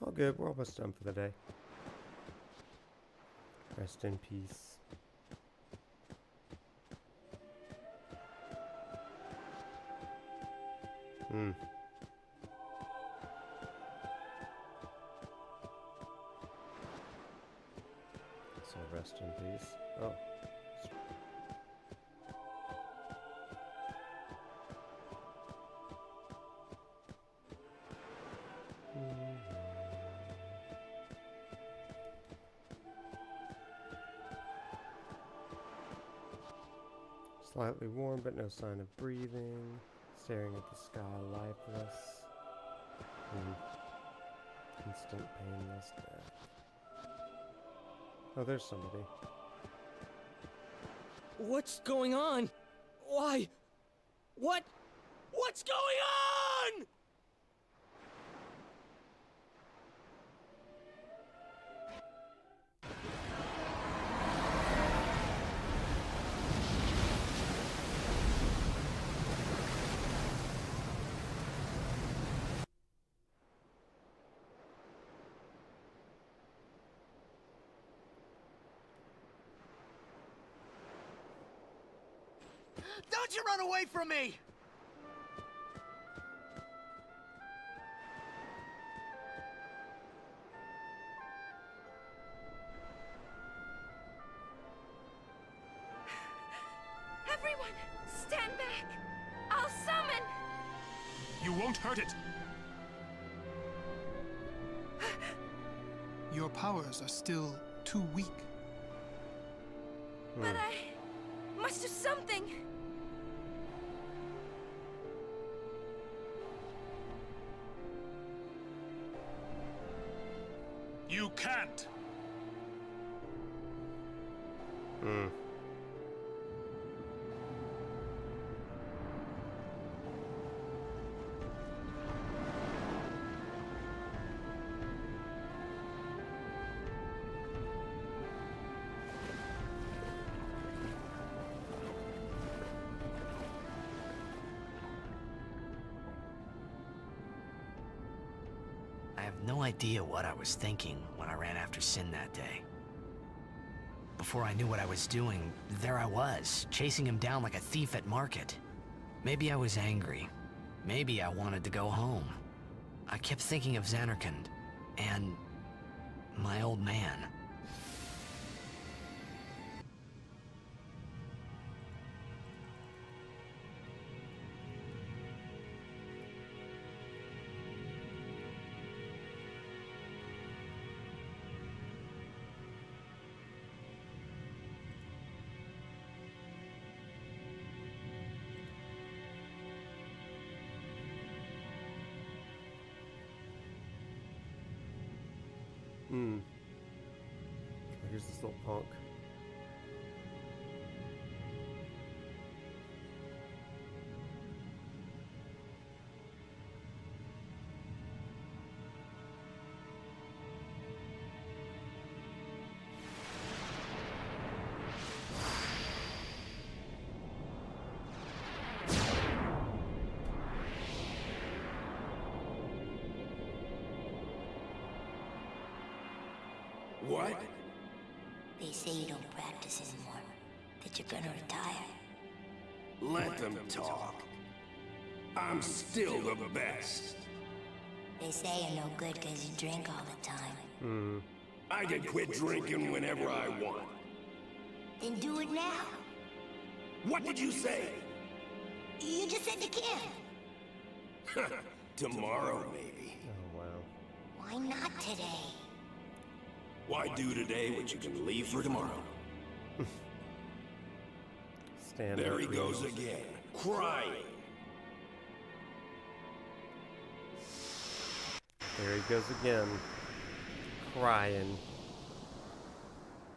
Speaker 2: All good, we're almost done for the day. Rest in peace. So rest in peace. Oh. Slightly warm, but no sign of breathing. Staring at the sky, lifeless. Instant painless death. Oh, there's somebody.
Speaker 19: What's going on? Why? What's going on?
Speaker 5: Don't you run away from me!
Speaker 6: Everyone, stand back! I'll summon!
Speaker 14: You won't hurt it!
Speaker 20: Your powers are still too weak.
Speaker 6: But I must do something!
Speaker 14: You can't!
Speaker 9: I have no idea what I was thinking when I ran after Sin that day. Before I knew what I was doing, there I was, chasing him down like a thief at market. Maybe I was angry. Maybe I wanted to go home. I kept thinking of Zanarkand and my old man.
Speaker 2: Here's this little punk.
Speaker 22: What?
Speaker 12: They say you don't practice anymore, that you're gonna retire.
Speaker 22: Let them talk. I'm still the best.
Speaker 12: They say you're no good because you drink all the time.
Speaker 22: I can quit drinking whenever I want.
Speaker 12: Then do it now.
Speaker 22: What did you say?
Speaker 12: You just said you can.
Speaker 22: Tomorrow, maybe.
Speaker 2: Oh, wow.
Speaker 12: Why not today?
Speaker 22: Why do today what you can leave for tomorrow? There he goes again, crying.
Speaker 2: There he goes again, crying.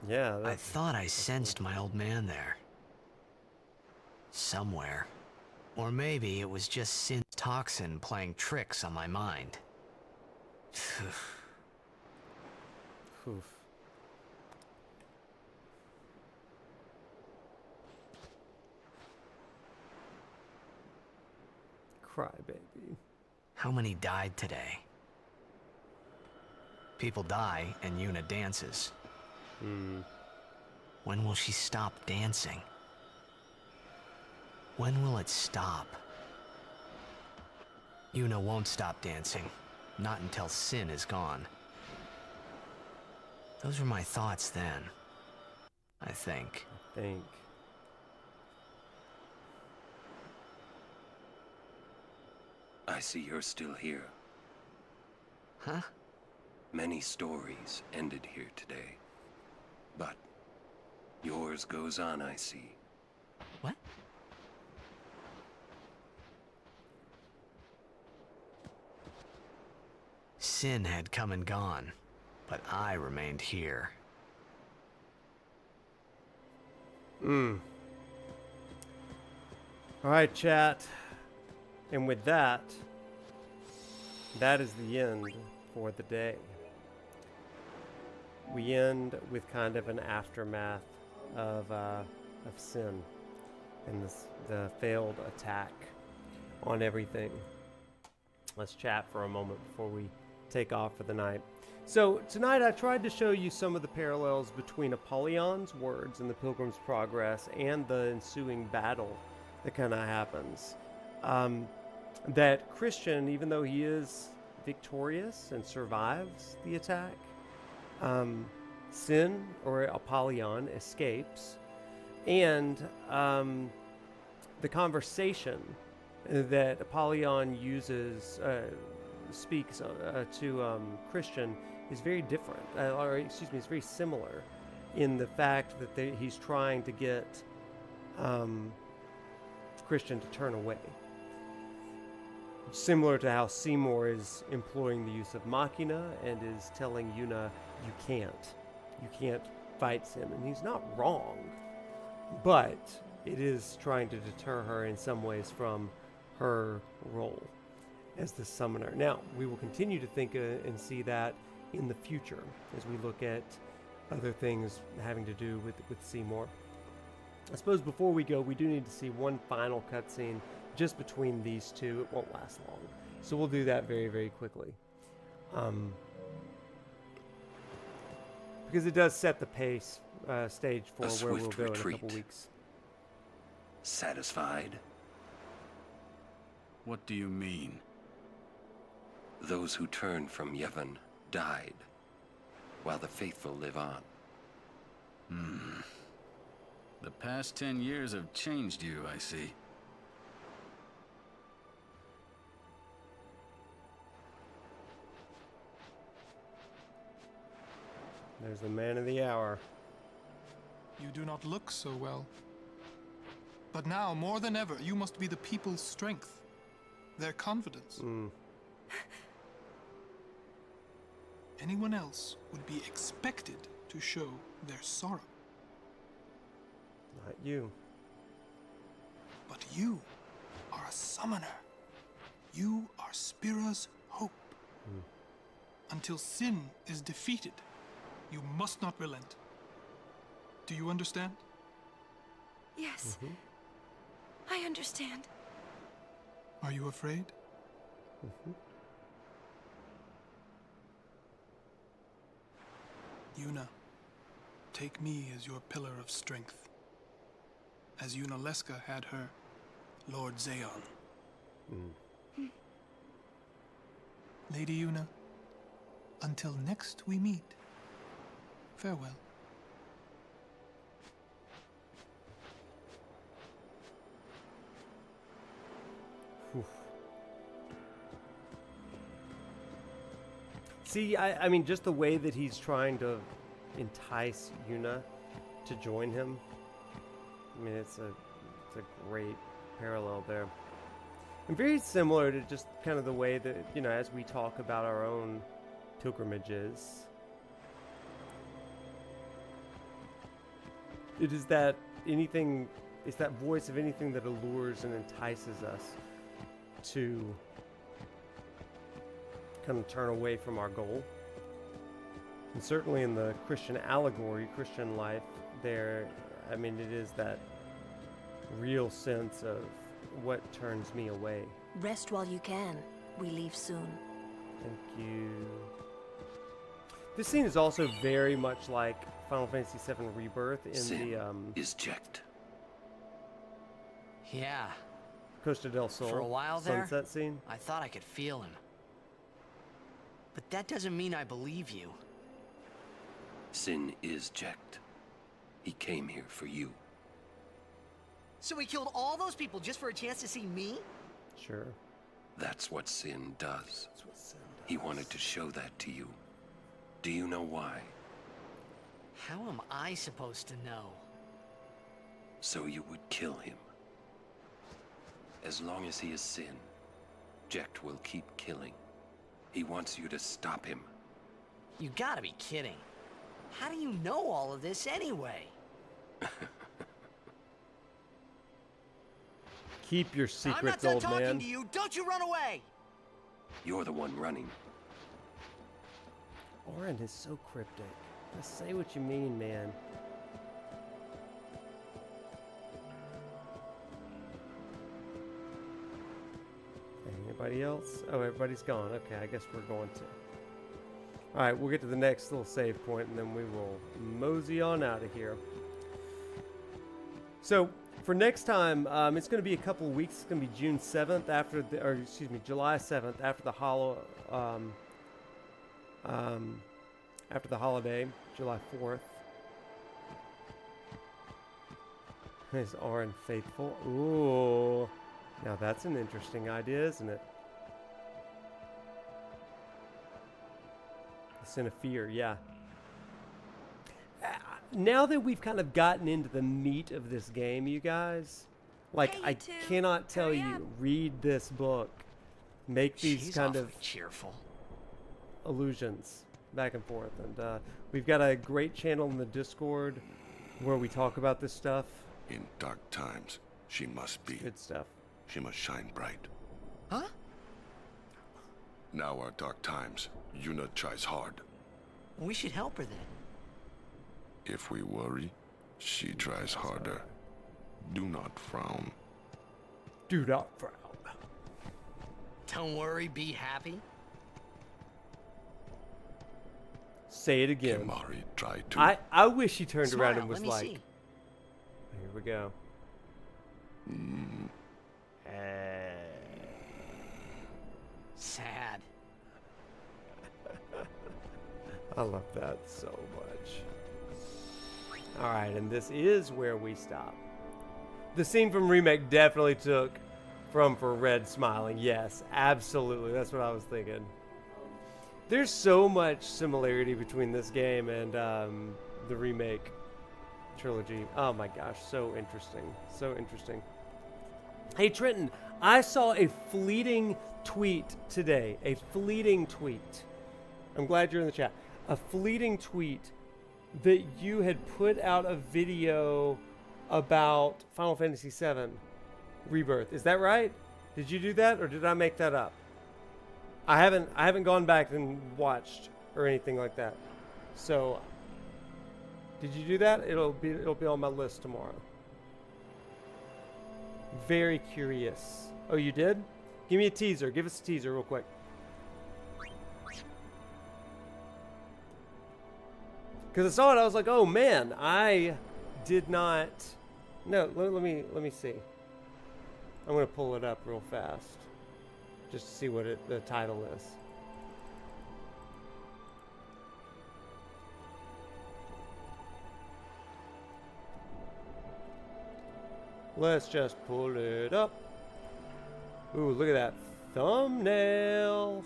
Speaker 2: Yeah,
Speaker 9: I thought I sensed my old man there. Somewhere. Or maybe it was just Sin's toxin playing tricks on my mind.
Speaker 2: Oof. Cry, baby.
Speaker 9: How many died today? People die and Yuna dances. When will she stop dancing? When will it stop? Yuna won't stop dancing. Not until Sin is gone. Those were my thoughts then. I think.
Speaker 10: I see you're still here.
Speaker 9: Huh?
Speaker 10: Many stories ended here today. But yours goes on, I see.
Speaker 9: What? Sin had come and gone, but I remained here.
Speaker 2: Alright, chat. And with that, that is the end for the day. We end with kind of an aftermath of Sin and the failed attack on everything. Let's chat for a moment before we take off for the night. So tonight I tried to show you some of the parallels between Apollon's words in the Pilgrim's Progress and the ensuing battle that kind of happens. That Christian, even though he is victorious and survives the attack, Sin, or Apollon, escapes, and the conversation that Apollon uses, speaks to Christian is very different, or excuse me, it's very similar in the fact that he's trying to get Christian to turn away. Similar to how Seymour is employing the use of Machina and is telling Yuna, you can't fight Sin, and he's not wrong, but it is trying to deter her in some ways from her role as the summoner. Now, we will continue to think and see that in the future as we look at other things having to do with Seymour. I suppose before we go, we do need to see one final cutscene just between these two. It won't last long, so we'll do that very, very quickly. Because it does set the pace, stage for where we'll go in a couple weeks.
Speaker 10: Satisfied?
Speaker 18: What do you mean?
Speaker 10: Those who turned from Yevon died, while the faithful live on.
Speaker 18: The past 10 years have changed you, I see.
Speaker 2: There's the man of the hour.
Speaker 20: You do not look so well. But now, more than ever, you must be the people's strength, their confidence. Anyone else would be expected to show their sorrow.
Speaker 2: Not you.
Speaker 20: But you are a summoner. You are Spira's hope. Until Sin is defeated, you must not relent. Do you understand?
Speaker 6: Yes. I understand.
Speaker 20: Are you afraid? Yuna, take me as your pillar of strength, as Yuna Leska had her Lord Zeon. Lady Yuna, until next we meet, farewell.
Speaker 2: See, I mean, just the way that he's trying to entice Yuna to join him. I mean, it's a great parallel there. And very similar to just kind of the way that, you know, as we talk about our own pilgrimages, it is that anything, it's that voice of anything that allures and entices us to kind of turn away from our goal. And certainly in the Christian allegory, Christian life, there, I mean, it is that real sense of what turns me away.
Speaker 7: Rest while you can. We leave soon.
Speaker 2: Thank you. This scene is also very much like Final Fantasy VII Rebirth in
Speaker 10: Sin is checked.
Speaker 9: Yeah.
Speaker 2: Costa del Sol
Speaker 9: For a while there,
Speaker 2: sunset scene.
Speaker 9: I thought I could feel him. But that doesn't mean I believe you.
Speaker 10: Sin is checked. He came here for you.
Speaker 5: So he killed all those people just for a chance to see me?
Speaker 2: Sure.
Speaker 10: That's what Sin does.
Speaker 2: That's what Sin does.
Speaker 10: He wanted to show that to you. Do you know why?
Speaker 9: How am I supposed to know?
Speaker 10: So you would kill him. As long as he is Sin, Jecht will keep killing. He wants you to stop him.
Speaker 9: You gotta be kidding. How do you know all of this anyway?
Speaker 2: Keep your secrets,
Speaker 5: I'm not
Speaker 2: old
Speaker 5: done talking
Speaker 2: man.
Speaker 5: to you. Don't you run away.
Speaker 10: You're the one running.
Speaker 2: Auron is so cryptic. Just say what you mean, man. Anybody else? Oh, everybody's gone. Okay, I guess we're going to. Alright, we'll get to the next little save point and then we will mosey on out of here. So, for next time, it's going to be a couple of weeks. It's going to be June 7th after the, or excuse me, July 7th after the after the holiday, July 4th. Is Auron faithful? Ooh. Now that's an interesting idea, isn't it? The sin of fear, yeah. Now that we've kind of gotten into the meat of this game, you guys, like, I cannot tell you, read this book, make these kind of
Speaker 9: cheerful
Speaker 2: allusions back and forth. And we've got a great channel in the Discord where we talk about this stuff.
Speaker 11: In dark times, she must be.
Speaker 2: Good stuff.
Speaker 11: She must shine bright.
Speaker 9: Huh?
Speaker 11: Now are dark times. Yuna tries hard.
Speaker 9: We should help her then.
Speaker 11: If we worry, she tries harder. Do not frown.
Speaker 2: Do not frown.
Speaker 9: Don't worry, be happy.
Speaker 2: Say it again.
Speaker 11: Kimari tried to.
Speaker 2: I wish he turned
Speaker 9: Smile,
Speaker 2: around and was
Speaker 9: let me
Speaker 2: like,
Speaker 9: see.
Speaker 2: Here we go.
Speaker 9: Sad.
Speaker 2: I love that so much. Alright, and this is where we stop. The scene from Remake definitely took from for Red smiling. Yes, absolutely. That's what I was thinking. There's so much similarity between this game and the Remake trilogy. Oh my gosh, so interesting. So interesting. Hey Trenton, I saw a fleeting tweet today. A fleeting tweet. I'm glad you're in the chat. A fleeting tweet that you had put out a video about Final Fantasy VII Rebirth. Is that right? Did you do that or did I make that up? I haven't gone back and watched or anything like that. So did you do that? It'll be on my list tomorrow. Very curious. Oh, you did? Give me a teaser. Give us a teaser real quick. Because I saw it, I was like, oh man, I did not. No, let me see. I'm gonna pull it up real fast, just to see what the title is. Let's just pull it up. Ooh, look at that thumbnail.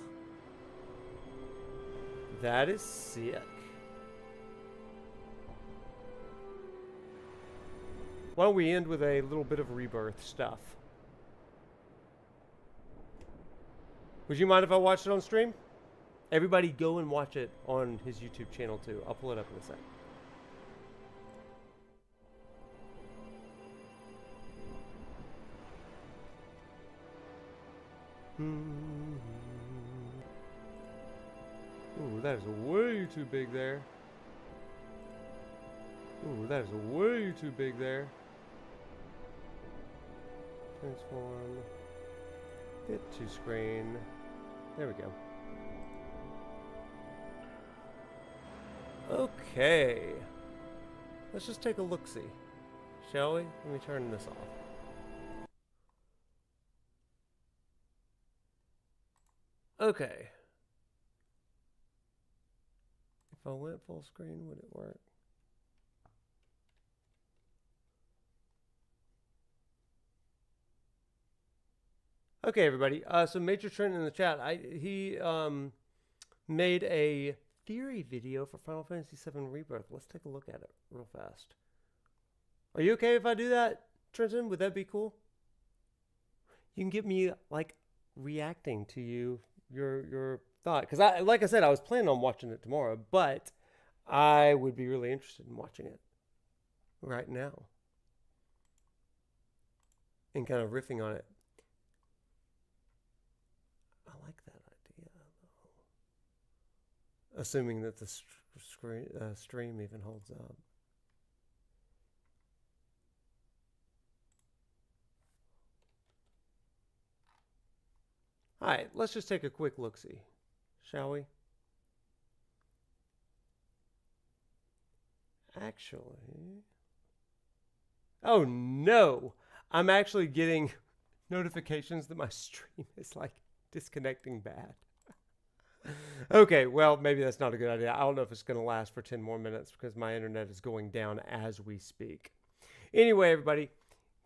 Speaker 2: That is sick. Why don't we end with a little bit of rebirth stuff? Would you mind if I watched it on stream? Everybody go and watch it on his YouTube channel too. I'll pull it up in a sec. Ooh, that is way too big there. Ooh, that is way too big there. Transform. Fit to screen. There we go. Okay. Let's just take a look-see, shall we? Let me turn this off. Okay. If I went full screen, would it work? Okay, everybody. So Major Trent in the chat, he made a theory video for Final Fantasy VII Rebirth. Let's take a look at it real fast. Are you okay if I do that, Trenton? Would that be cool? You can get me like reacting to your thought, because like I said, I was planning on watching it tomorrow, but I would be really interested in watching it right now and kind of riffing on it. I like that idea, though. Assuming that the stream even holds up. All right, let's just take a quick look-see, shall we? Actually... Oh, no! I'm actually getting notifications that my stream is, like, disconnecting bad. Okay, well, maybe that's not a good idea. I don't know if it's going to last for 10 more minutes because my internet is going down as we speak. Anyway, everybody,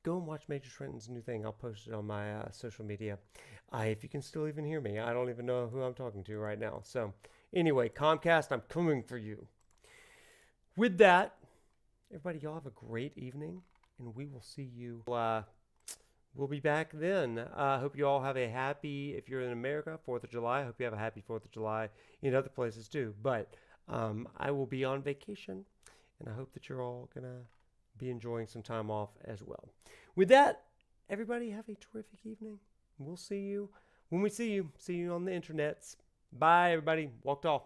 Speaker 2: go and watch Major Trenton's new thing. I'll post it on my social media. If you can still even hear me. I don't even know who I'm talking to right now. So, anyway, Comcast, I'm coming for you. With that, everybody, y'all have a great evening, and we will see you. We'll be back then. I hope you all have a happy, if you're in America, 4th of July. I hope you have a happy 4th of July in other places too. But I will be on vacation, and I hope that you're all going to be enjoying some time off as well. With that, everybody have a terrific evening. We'll see you when we see you. See you on the internets. Bye, everybody. Walked off.